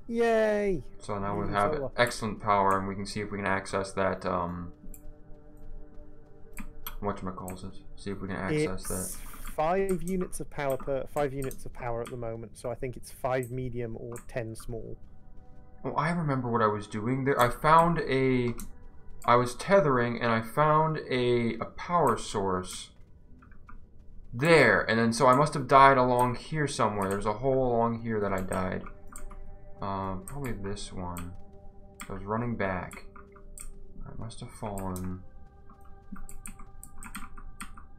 Yay! So now we have excellent power, and we can see if we can access that, whatchamacallit. See if we can access that. 5 units of power per 5 units of power at the moment, so I think it's 5 medium or 10 small. Oh, I remember what I was doing there. I found I was tethering, and I found a power source there, and then so I must have died along here somewhere. There's a hole along here that I died. Probably this one. I was running back. I must have fallen.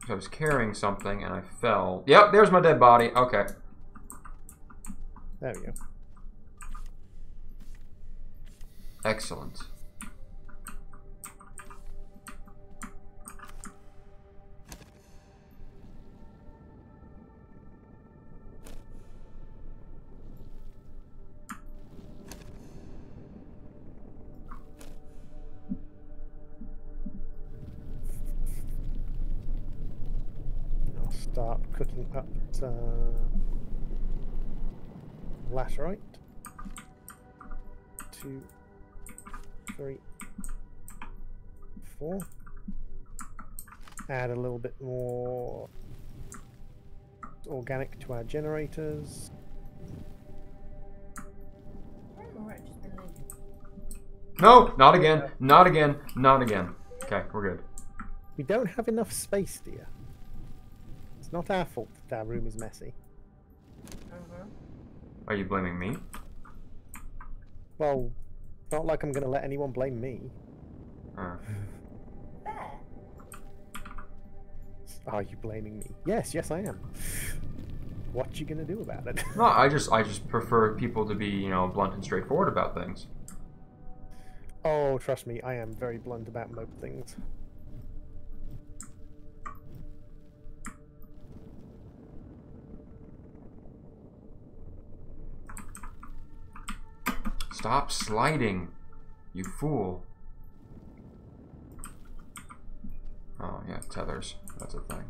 I was carrying something and I fell. Yep, there's my dead body. Okay. There we go. Excellent. Start cooking up laterite. 2, 3, 4. Add a little bit more organic to our generators. No, not again, not again, not again. Okay, we're good. We don't have enough space, dear. It's not our fault that our room is messy. Are you blaming me? Well, not like I'm going to let anyone blame me. There. Are you blaming me? Yes, I am. What you going to do about it? No, I just prefer people to be, you know, blunt and straightforward about things. Oh, trust me, I am very blunt about most things. Stop sliding, you fool. Oh, yeah, tethers. That's a thing.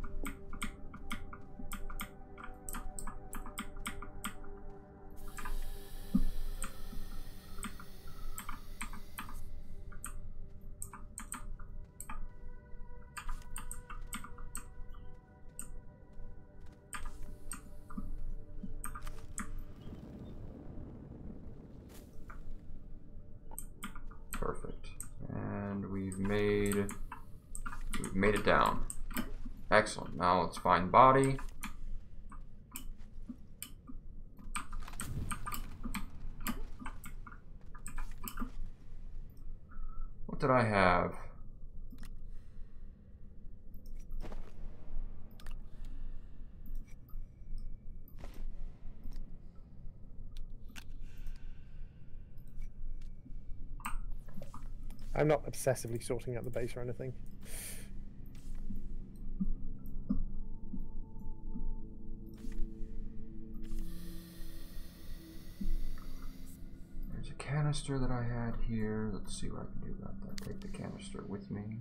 Perfect. And we've made it down. Excellent. Now let's find body. What did I have? I'm not obsessively sorting out the base or anything. There's a canister that I had here. Let's see what I can do about that. Take the canister with me.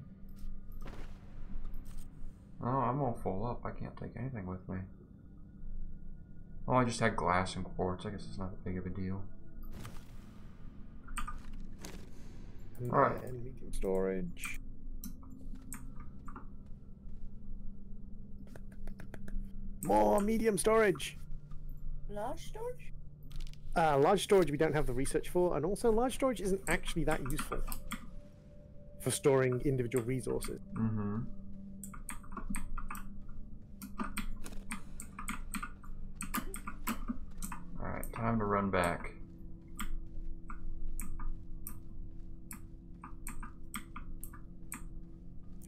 Oh, I'm all full up. I can't take anything with me. Oh, I just had glass and quartz. I guess it's not that big of a deal. And Alright. then medium storage. More medium storage. Large storage? Large storage we don't have the research for, and also large storage isn't actually that useful for storing individual resources. Mm-hmm. Alright, time to run back.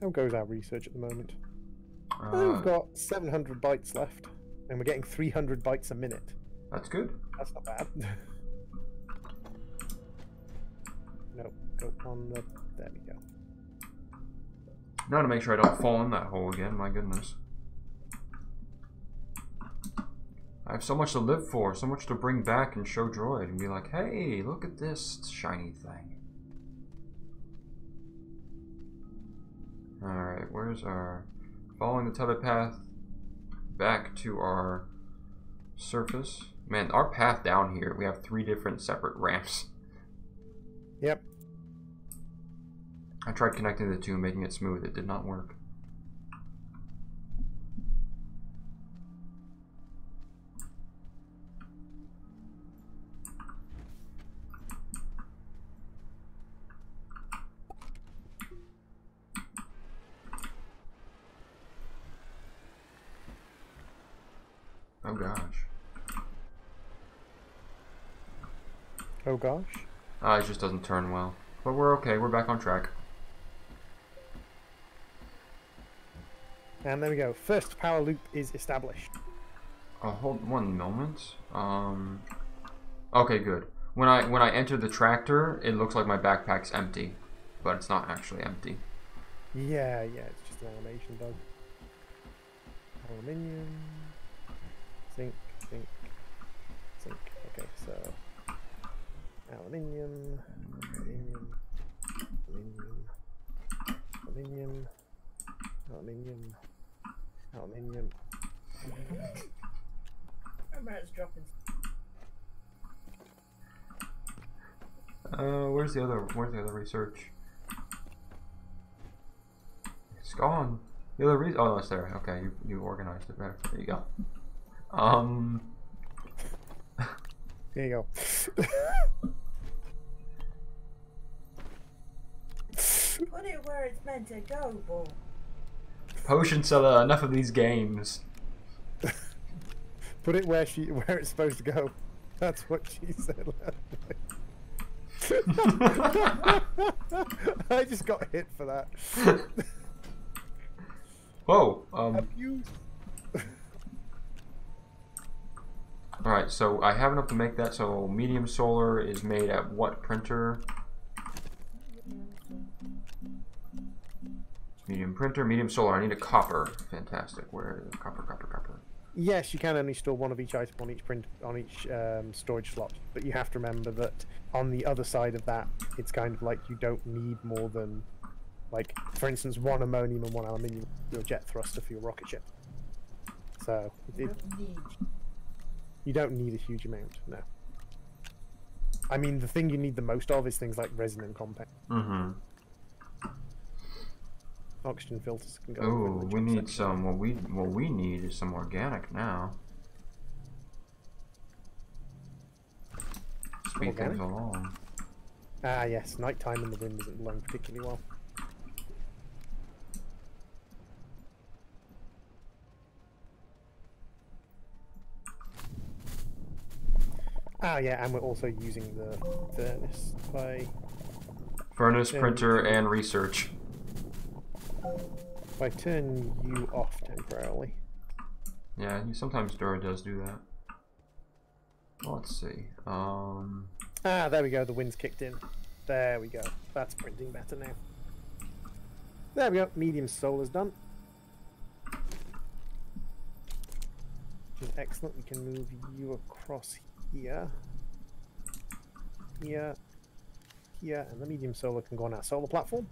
How goes our research at the moment? We've got 700 bytes left, and we're getting 300 bytes a minute. That's good. That's not bad. No, go on the... There we go. Now to make sure I don't fall in that hole again, my goodness. I have so much to live for, so much to bring back and show Droid and be like, hey, look at this shiny thing. Alright, where's our... Following the tether path back to our surface. Man, our path down here, we have 3 different separate ramps. Yep. I tried connecting the 2, making it smooth. It did not work. Oh gosh. Oh gosh. It just doesn't turn well. But we're okay, we're back on track. And there we go. First power loop is established. Hold one moment. Okay, good. When I enter the tractor, it looks like my backpack's empty, but it's not actually empty. Yeah, it's just an animation bug. Aluminium. Zinc. Okay, so aluminium. My mouse dropping. Where's the other research? It's gone. The other oh no, it's there. Okay, you organized it better. There you go. There you go. Put it where it's meant to go, boy. Potion seller, enough of these games. Put it where it's supposed to go. That's what she said last night. I just got hit for that. Whoa. Abuse. Alright, so I have enough to make that, so medium solar is made at what printer? Medium printer, medium solar. I need a copper. Fantastic. Where is copper? Yes, you can only store one of each item on each storage slot, but you have to remember that on the other side of that, it's kind of like you don't need more than, like, for instance, 1 ammonium and 1 aluminium for your jet thruster for your rocket ship. So you don't need a huge amount, no. I mean, the thing you need the most of is things like resin and compound. Mm-hmm. Oxygen filters can go. Oh, we need some. What we need is some organic now. Speed things along. Ah, yes. Nighttime and the wind isn't blowing particularly well. Ah, yeah, and we're also using the furnace by... Furnace, printer, and research. If I turn you off temporarily. Yeah, sometimes Dura does do that. Let's see. Ah, there we go. The wind's kicked in. There we go. That's printing better now. There we go. Medium solar's done. Which is excellent. We can move you across here. Here. And the medium solar can go on our solar platform.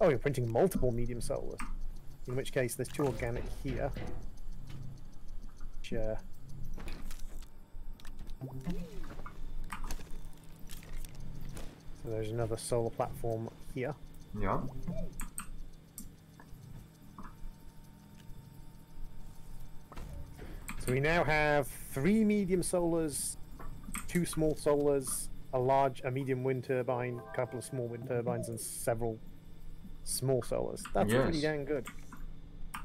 Oh, you're printing multiple medium solars. In which case, there's 2 organic here. Which, so there's another solar platform here. Yeah. So we now have 3 medium solars, 2 small solars, a medium wind turbine, a couple of small wind turbines, and several small solars. That's pretty Yes. dang good.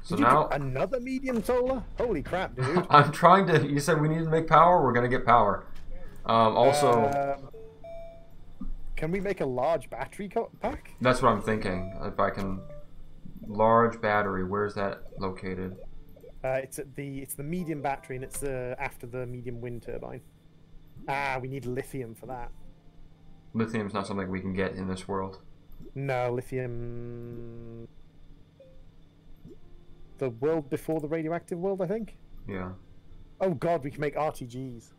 So Did you now get another medium solar? Holy crap, dude! I'm trying to. You said we need to make power. We're gonna get power. Also, can we make a large battery pack? that's what I'm thinking. If I can, large battery. Where's that located? It's the medium battery, and it's after the medium wind turbine. We need lithium for that. Lithium's not something we can get in this world. No, lithium. The world before the radioactive world, I think. Yeah. Oh god, we can make RTGs.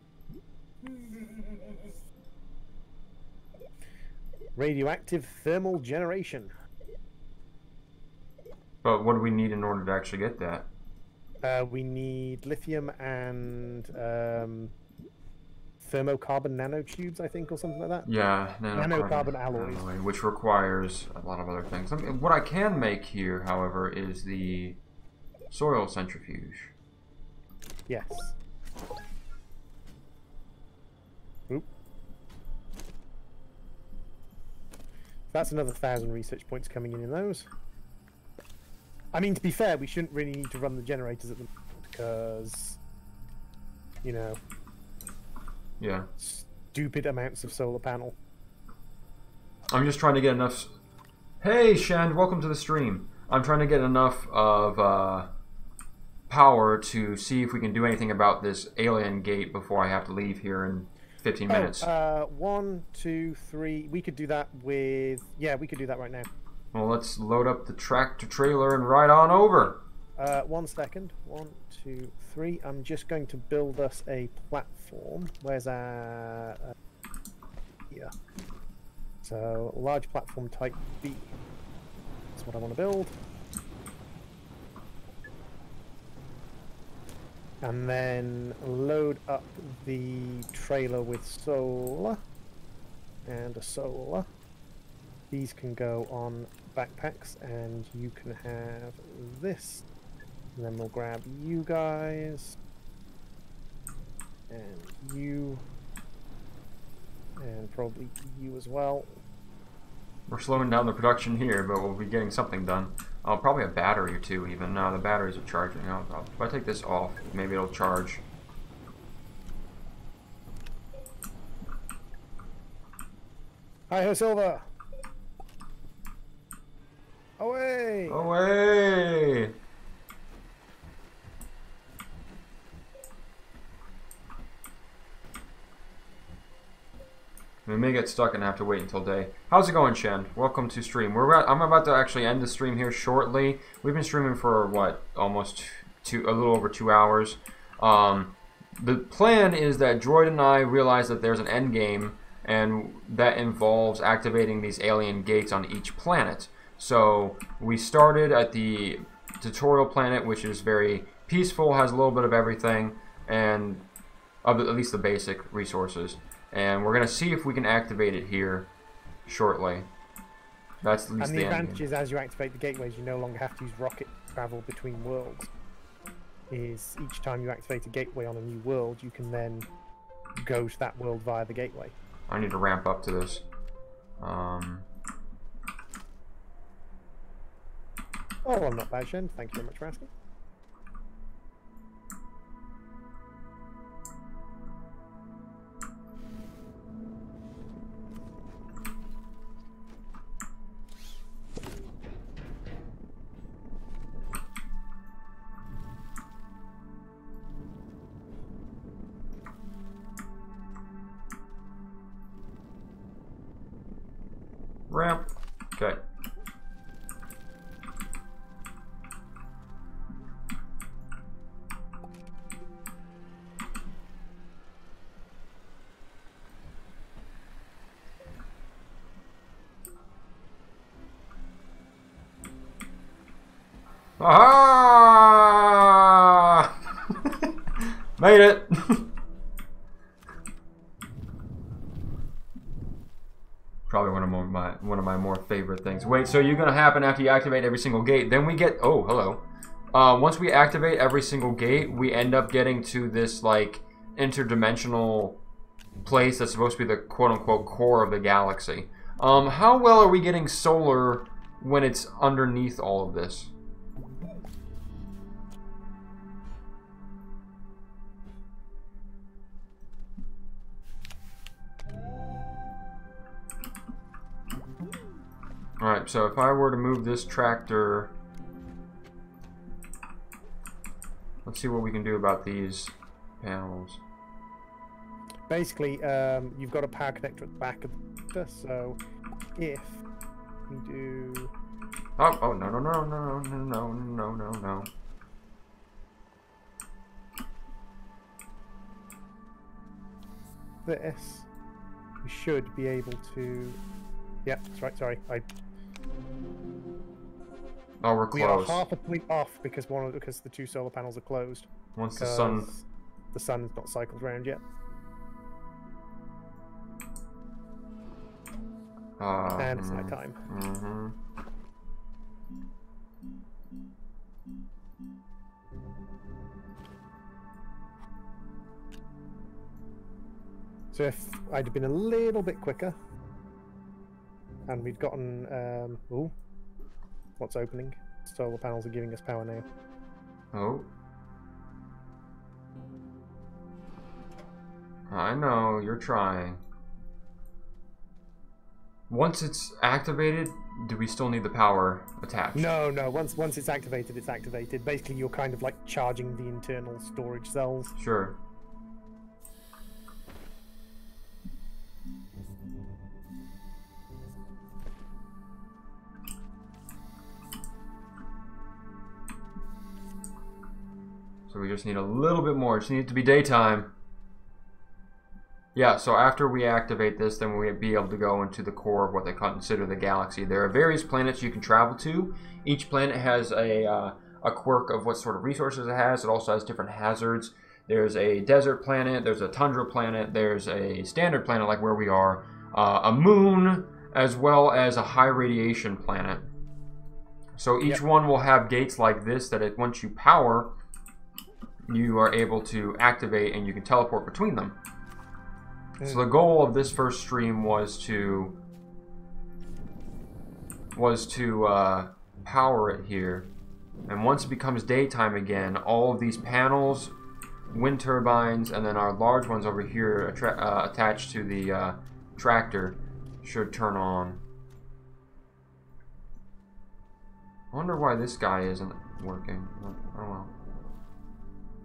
Radioactive thermal generation. But what do we need in order to actually get that? We need lithium and thermocarbon nanotubes, I think, or something like that. Yeah, nanocarbon alloys. alloy, which requires a lot of other things. I mean, what I can make here, however, is the soil centrifuge. Yes. Oop. That's another 1,000 research points coming in those. I mean, to be fair, we shouldn't really need to run the generators at the moment because, you know, Yeah. stupid amounts of solar panel. I'm just trying to get enough. Hey, Shand, welcome to the stream. I'm trying to get enough of power to see if we can do anything about this alien gate before I have to leave here in 15 minutes. 1, 2, 3. We could do that with. Yeah, we could do that right now. Well, let's load up the tractor trailer and ride on over. 1 second. 1, 2, 3. I'm just going to build us a platform. Where's our... here. So, large platform type B. That's what I want to build. And then load up the trailer with solar. And a solar. These can go on backpacks, and you can have this. And then we'll grab you guys. And you. And probably you as well. We're slowing down the production here, but we'll be getting something done. Oh, probably a battery or two even. No, the batteries are charging. If I take this off, maybe it'll charge. Hi-ho, Silver! Away! Away! We may get stuck and have to wait until day. How's it going, Shen? Welcome to stream. I'm about to actually end the stream here shortly. We've been streaming for what, almost a little over 2 hours. The plan is that Droid and I realize that there's an end game, and that involves activating these alien gates on each planet. So we started at the tutorial planet, which is very peaceful, has a little bit of everything, and at least the basic resources. And we're going to see if we can activate it here shortly. That's at least and the end advantage game. is, as you activate the gateways, you no longer have to use rocket travel between worlds. Is each time you activate a gateway on a new world, you can then go to that world via the gateway. I need to ramp up to this. Oh, I'm not bad, Shen. Thank you very much for asking. Ramp. Okay. Aha! Made it. Probably one of my more favorite things. Wait, so you're gonna happen after you activate every single gate. Then we get hello. Once we activate every single gate, we end up getting to this like interdimensional place that's supposed to be the quote-unquote core of the galaxy. How well are we getting solar when it's underneath all of this? Alright, so if I were to move this tractor, let's see what we can do about these panels. Basically, you've got a power connector at the back of this, so if we do... Oh, no. This, we should be able to... Yeah, that's right, sorry. Oh, we're We are close. half a point off because the two solar panels are closed. Once the because sun... the sun's not cycled around yet. And it's night time. So if I'd have been a little bit quicker, and we'd gotten... ooh, what's opening? Solar panels are giving us power now. Oh. I know, you're trying. Once it's activated, do we still need the power attached? No. Once it's activated, it's activated. Basically, you're kind of like charging the internal storage cells. Sure. So we just need a little bit more. Just need it to be daytime. Yeah, so after we activate this, then we'll be able to go into the core of what they consider the galaxy. There are various planets you can travel to. Each planet has a quirk of what sort of resources it has. It also has different hazards. There's a desert planet, there's a tundra planet, there's a standard planet like where we are, a moon, as well as a high radiation planet. So each one will have gates like this that once you power, you are able to activate and you can teleport between them. So the goal of this first stream was to power it here, and once it becomes daytime again, all of these panels, wind turbines, and then our large ones over here attached to the tractor should turn on. I wonder why this guy isn't working. I don't know.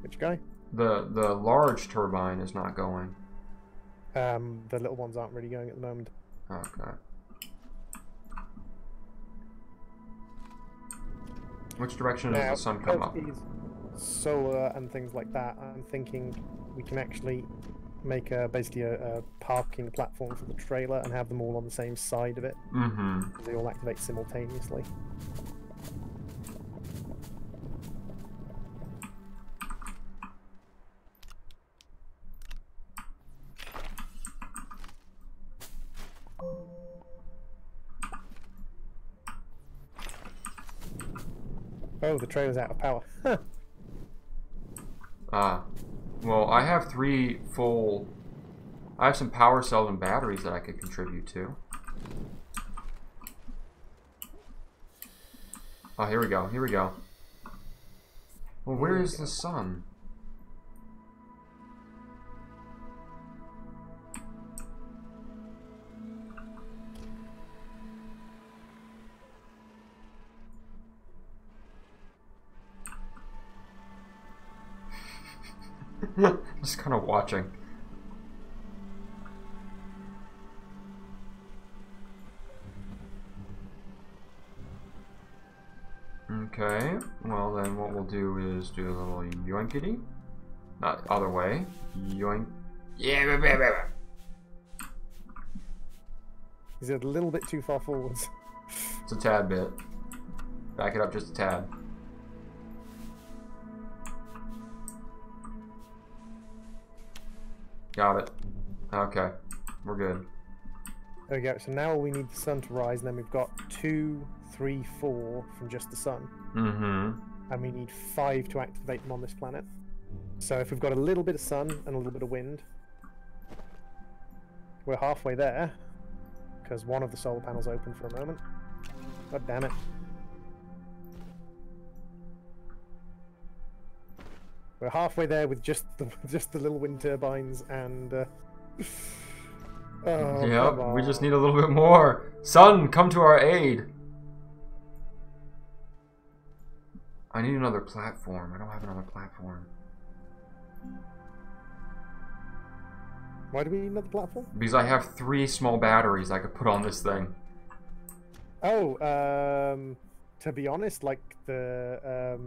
Which guy? The large turbine is not going. The little ones aren't really going at the moment. Okay. Which direction does the sun come up? Solar and things like that. I'm thinking we can actually make basically a parking platform for the trailer and have them all on the same side of it. Mm-hmm. They all activate simultaneously. Oh, the trailer's out of power. Well, I have 3 full... I have some power cells and batteries that I could contribute to. Oh, here we go, here we go. Well, where is the sun? Just kind of watching. Okay, well then what we'll do is do a little yoinkity. Not other way. Yoink. Yeah. Is it a little bit too far forwards? It's a tad bit. Back it up just a tad. Got it. Okay, we're good. There we go. So now we need the sun to rise, and then we've got 2, 3, 4 from just the sun. Mm-hmm. And we need 5 to activate them on this planet. So if we've got a little bit of sun and a little bit of wind, we're halfway there, because one of the solar panels open for a moment. God damn it. We're halfway there with just the little wind turbines and... oh, yep, we just need a little bit more. Sun, come to our aid. I need another platform. I don't have another platform. Why do we need another platform? Because I have 3 small batteries I could put on this thing. Oh, to be honest, like the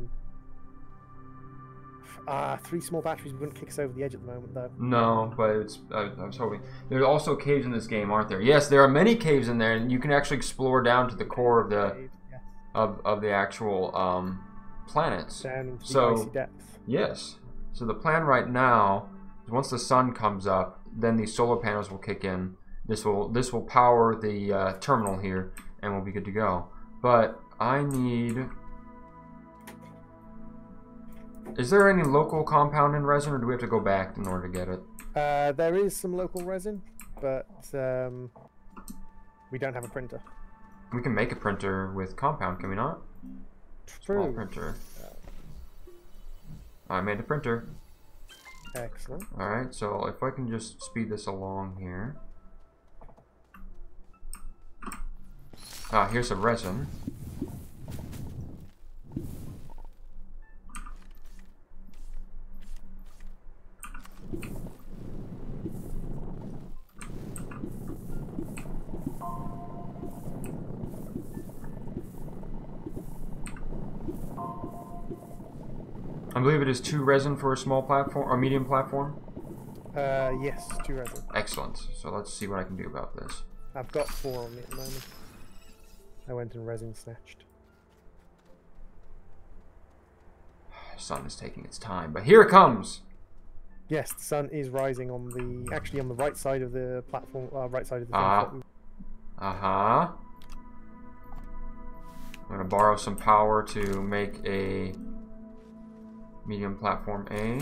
3 small batteries wouldn't kick us over the edge at the moment, though. No, but it's I was hoping. There are also caves in this game, aren't there? Yes, there are many caves in there, and you can actually explore down to the core of the Yes. of the actual planets. Down into the So icy depths. yes, so the plan right now is once the sun comes up, then these solar panels will kick in. This will power the terminal here, and we'll be good to go. But I need. Is there any local compound in resin, or do we have to go back in order to get it? There is some local resin, but we don't have a printer. We can make a printer with compound, can we not? Small True. printer. I made a printer. Excellent. Alright, so if I can just speed this along here. Here's some resin. I believe it is 2 resin for a small platform or medium platform. Yes, 2 resin. Excellent. So let's see what I can do about this. I've got 4 on me at the moment. I went and resin snatched. Sun is taking its time, but here it comes. Yes, the sun is rising on the on the right side of the platform. Right side of the thing. I'm gonna borrow some power to make a medium platform A.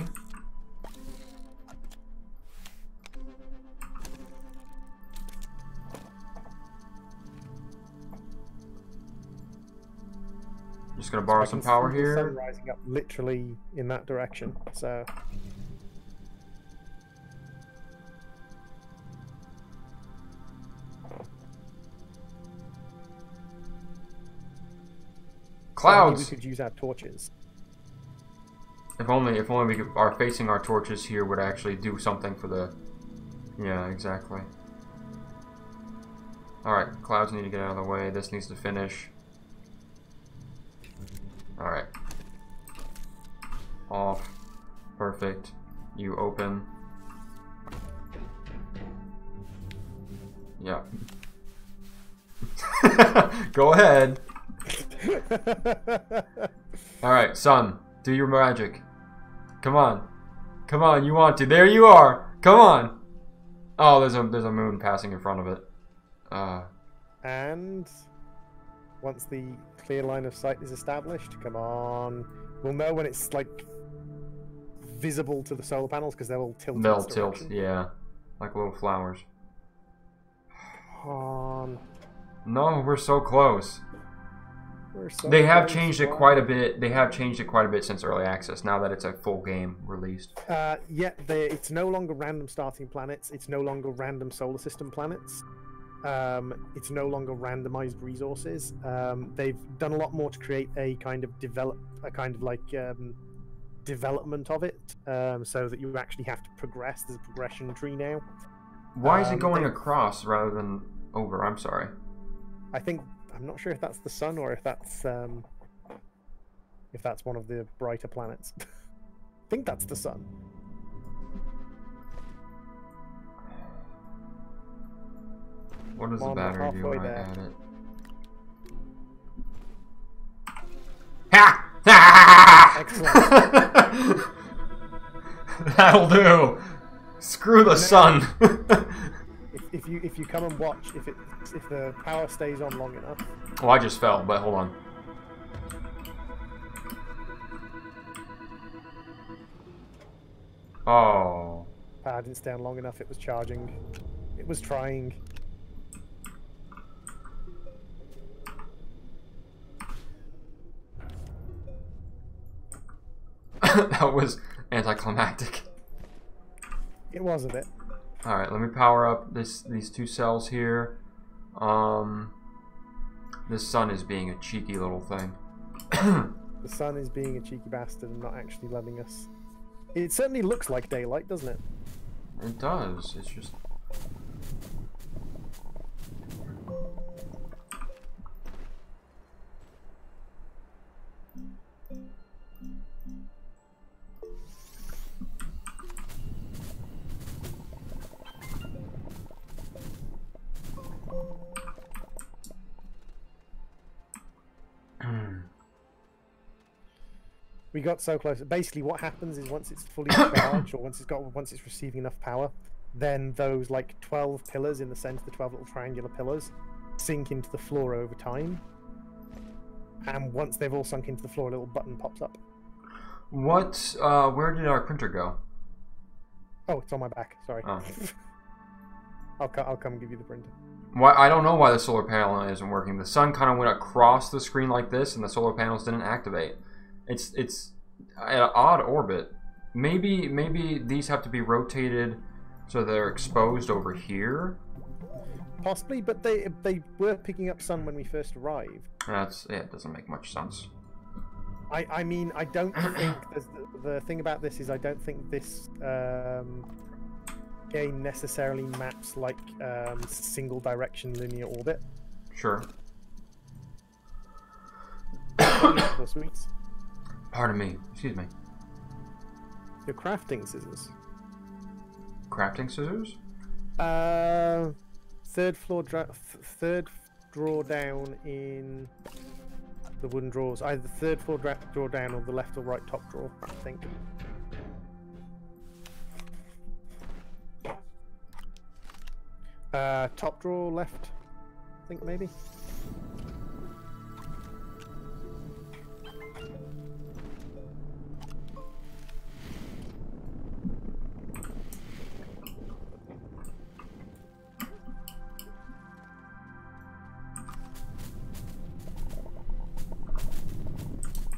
Just gonna borrow some power here. The sun rising up literally in that direction. So. Clouds. We could use our torches. If only we could, our facing our torches here would actually do something for the. Yeah, exactly. All right, clouds need to get out of the way. This needs to finish. All right. Off. Perfect. You open. Yeah. Go ahead. Alright, sun. Do your magic. Come on. Come on, you want to. There you are. Come on. Oh, there's a moon passing in front of it. And once the clear line of sight is established, come on. We'll know when it's like visible to the solar panels because they'll tilt. They'll tilt, yeah. Like little flowers. Come on. No, we're so close. We're so They have close, changed it quite a bit. They have changed it quite a bit since early access. Now that it's a full game released. Yeah, it's no longer random starting planets. It's no longer random solar system planets. It's no longer randomized resources. They've done a lot more to create a kind of development of it, so that you actually have to progress. There's a progression tree now. Why is it going across rather than over? I'm sorry. I'm not sure if that's the sun or if that's one of the brighter planets. I think that's the sun. What does the battery do when I add it? Ha! Ha! Excellent. That'll do. Screw the sun. if if you come and watch, if the power stays on long enough. Well, I just fell, but hold on. Oh. Power didn't stay on long enough. It was charging. It was trying. That was anticlimactic. It was a bit. Alright, let me power up these two cells here. This sun is being a cheeky little thing. The sun is being a cheeky bastard and not actually letting us. It certainly looks like daylight, doesn't it? It does. It's just. We got so close. Basically, what happens is once it's fully charged, or once it's receiving enough power, then those like 12 pillars in the center, the 12 little triangular pillars, sink into the floor over time. And once they've all sunk into the floor, a little button pops up. What? Where did our printer go? Oh, it's on my back. Sorry. Oh. I'll come and give you the printer. Why? I don't know why the solar panel isn't working. The sun kind of went across the screen like this, and the solar panels didn't activate. It's at an odd orbit. Maybe these have to be rotated so they're exposed over here. Possibly, but they were picking up sun when we first arrived. It doesn't make much sense. I mean, I don't think the thing about this is I don't think this game necessarily maps like single direction linear orbit. Sure. Sweets. Pardon me. Excuse me. Your crafting scissors. Crafting scissors? Third drawer down in the wooden drawers. Either the third floor drawer down or the left or right top drawer, I think. Top drawer left, I think maybe.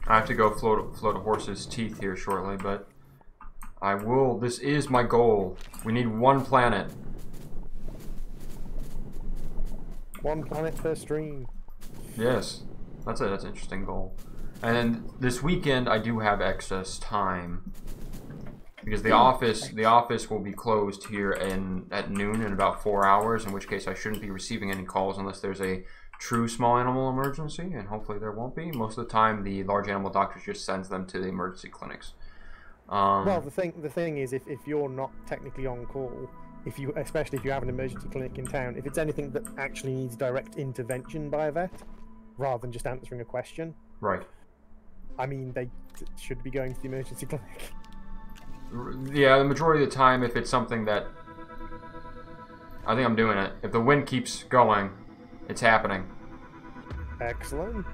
I have to go float a horse's teeth here shortly, but I will. This is my goal. We need one planet. One planet per stream. Yes, that's an interesting goal. And then this weekend I do have excess time because the office will be closed here at noon in about 4 hours. In which case I shouldn't be receiving any calls unless there's a true small animal emergency, and hopefully there won't be. Most of the time the large animal doctor just sends them to the emergency clinics. Well, the thing is, if you're not technically on call, especially if you have an emergency clinic in town, if it's anything that actually needs direct intervention by a vet rather than just answering a question, right? I mean, they should be going to the emergency clinic. Yeah, the majority of the time, if it's something that I think I'm doing it. If the wind keeps going, it's happening. Excellent.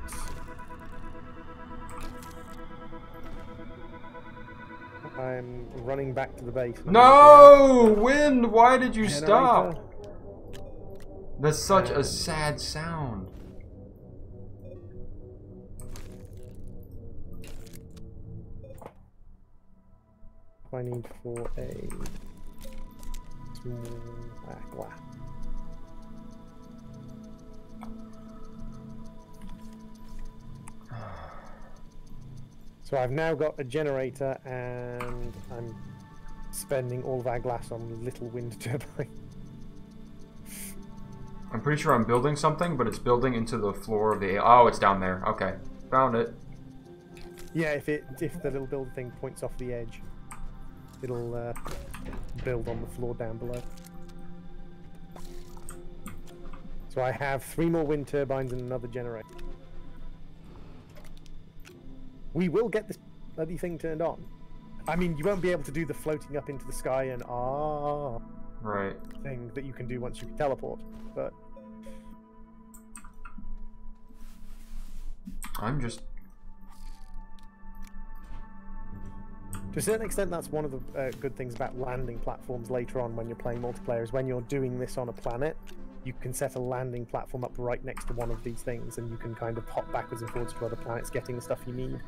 I'm running back to the base. No! Wind! Why did you stop? That's such a sad sound. I need for a small glass. So I've now got a generator, and I'm spending all of our glass on little wind turbine. I'm pretty sure I'm building something, but it's building into the floor of the... Oh, it's down there. Okay. Found it. Yeah, if the little build thing points off the edge, it'll build on the floor down below. So I have 3 more wind turbines and another generator. We will get this bloody thing turned on. I mean, you won't be able to do the floating up into the sky and Right. thing that you can do once you can teleport. But I'm just... to a certain extent, that's one of the good things about landing platforms later on when you're playing multiplayer, is when you're doing this on a planet, you can set a landing platform up right next to one of these things, and you can kind of hop backwards and forwards to other planets getting the stuff you need.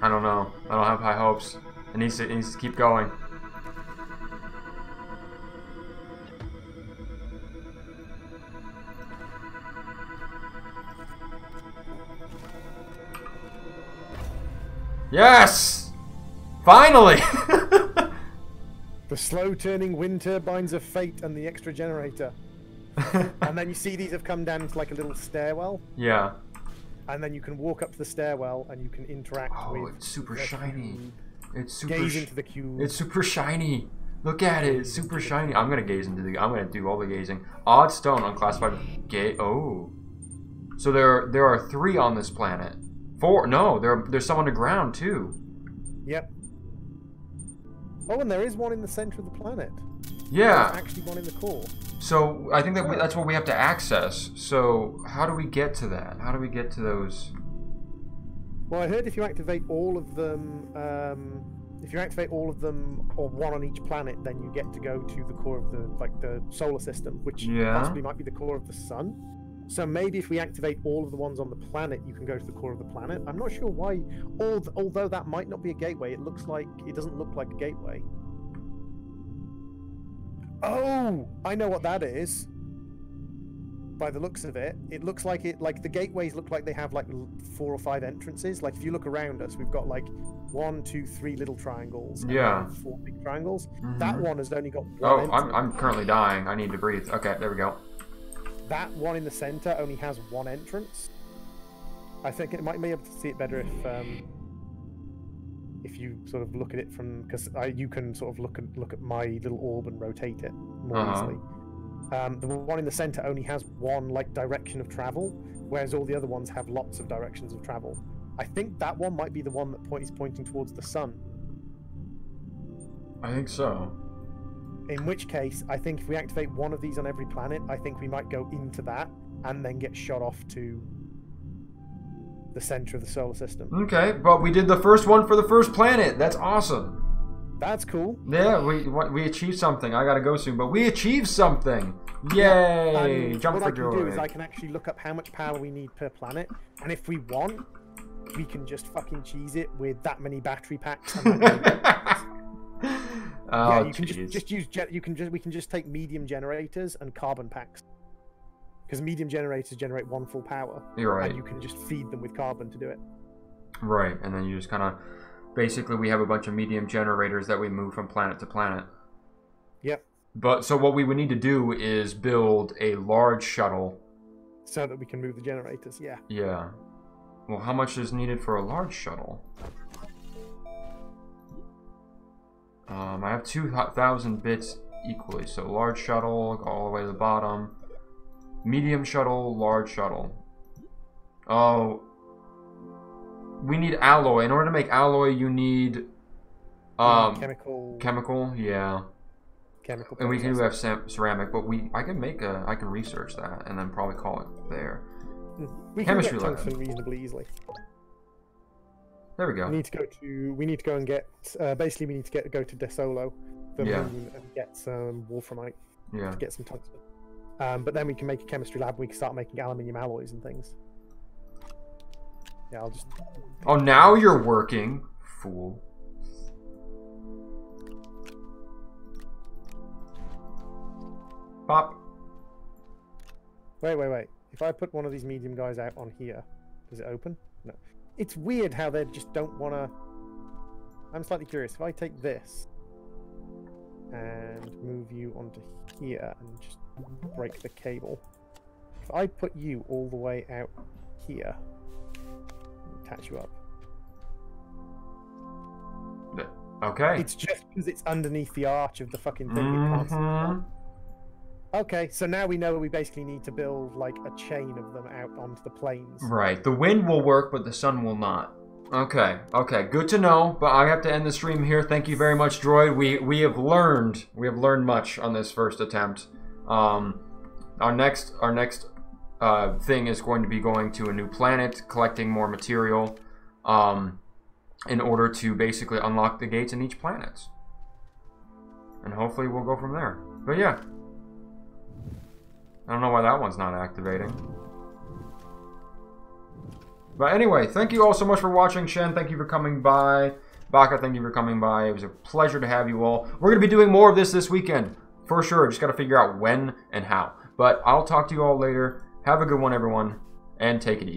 I don't know. I don't have high hopes. It needs to keep going. Yes! Finally! The slow-turning wind turbines of fate and the extra generator. And then you see these have come down to like a little stairwell. Yeah. And then you can walk up to the stairwell and you can interact with... Oh, it's super shiny. Cube. It's super... Gaze into the cube. It's super shiny. Look at it. It's super shiny. I'm gonna gaze into the... I'm gonna do all the gazing. Odd stone, unclassified... Oh. So there are 3 on this planet. 4. No, there's some underground, too. Yep. Oh, and there is one in the center of the planet. Yeah. There's actually one in the core. So I think that's what we have to access. So how do we get to that? How do we get to those? Well, I heard if you activate all of them, or one on each planet, then you get to go to the core of the solar system, which possibly might be the core of the sun. So maybe if we activate all of the ones on the planet, you can go to the core of the planet. I'm not sure why. Although that might not be a gateway, it doesn't look like a gateway. Oh, I know what that is. By the looks of it, it looks like the gateways look like they have like 4 or 5 entrances. Like if you look around us, we've got like 1, 2, 3 little triangles. And 4 big triangles. Mm-hmm. That one has only got 1. Oh, I'm currently dying. I need to breathe. Okay, there we go. That one in the center only has 1 entrance. I think it might be able to see it better if you sort of look at it from, because you can sort of look at my little orb and rotate it more easily. The one in the center only has 1 like direction of travel, whereas all the other ones have lots of directions of travel. I think that one might be the one that is pointing towards the sun. I think so. In which case, I think if we activate one of these on every planet, I think we might go into that and then get shot off to the center of the solar system. Okay, but we did the first one for the first planet. That's awesome. That's cool. Yeah, we achieved something. I gotta go soon, but we achieved something. Yay! Yeah, Jump what for I can joy. do is I can actually look up how much power we need per planet, and if we want, we can just fucking cheese it with that many battery packs. And Oh, you can just use we can just take medium generators and carbon packs. Because medium generators generate 1 full power. You're right. And you can just feed them with carbon to do it. Right, and then you just kind of... Basically, we have a bunch of medium generators that we move from planet to planet. Yep. But, so what we would need to do is build a large shuttle. So that we can move the generators, yeah. Yeah. Well, how much is needed for a large shuttle? I have 2,000 bits equally, so large shuttle, go all the way to the bottom. Medium shuttle, large shuttle. Oh, we need alloy. In order to make alloy, you need chemical, yeah. Chemical. And we do have ceramic, but I can research that and then probably call it there. We can get tungsten reasonably easily. There we go. We need to go and get. Basically, we need to go to Desolo, the moon, and get some wolframite. Yeah. To get some tungsten. But then we can make a chemistry lab. We can start making aluminium alloys and things. Yeah, I'll just. Oh, now you're working, fool. Pop. Wait. If I put one of these medium guys out on here, does it open? No. It's weird how they just don't want to... I'm slightly curious. If I take this and move you onto here and just break the cable. If I put you all the way out here and attach you up. Okay. It's just because it's underneath the arch of the fucking thing. It can't see. Okay, so now we know we basically need to build like a chain of them out onto the plains. Right. The wind will work, but the sun will not. Okay. Okay. Good to know. But I have to end the stream here. Thank you very much, Droid. We have learned much on this first attempt. Our next thing is going to be going to a new planet, collecting more material, in order to basically unlock the gates in each planet. And hopefully we'll go from there. But yeah. I don't know why that one's not activating. But anyway, thank you all so much for watching. Shen, thank you for coming by. Baka, thank you for coming by. It was a pleasure to have you all. We're going to be doing more of this weekend. For sure. Just got to figure out when and how. But I'll talk to you all later. Have a good one, everyone. And take it easy.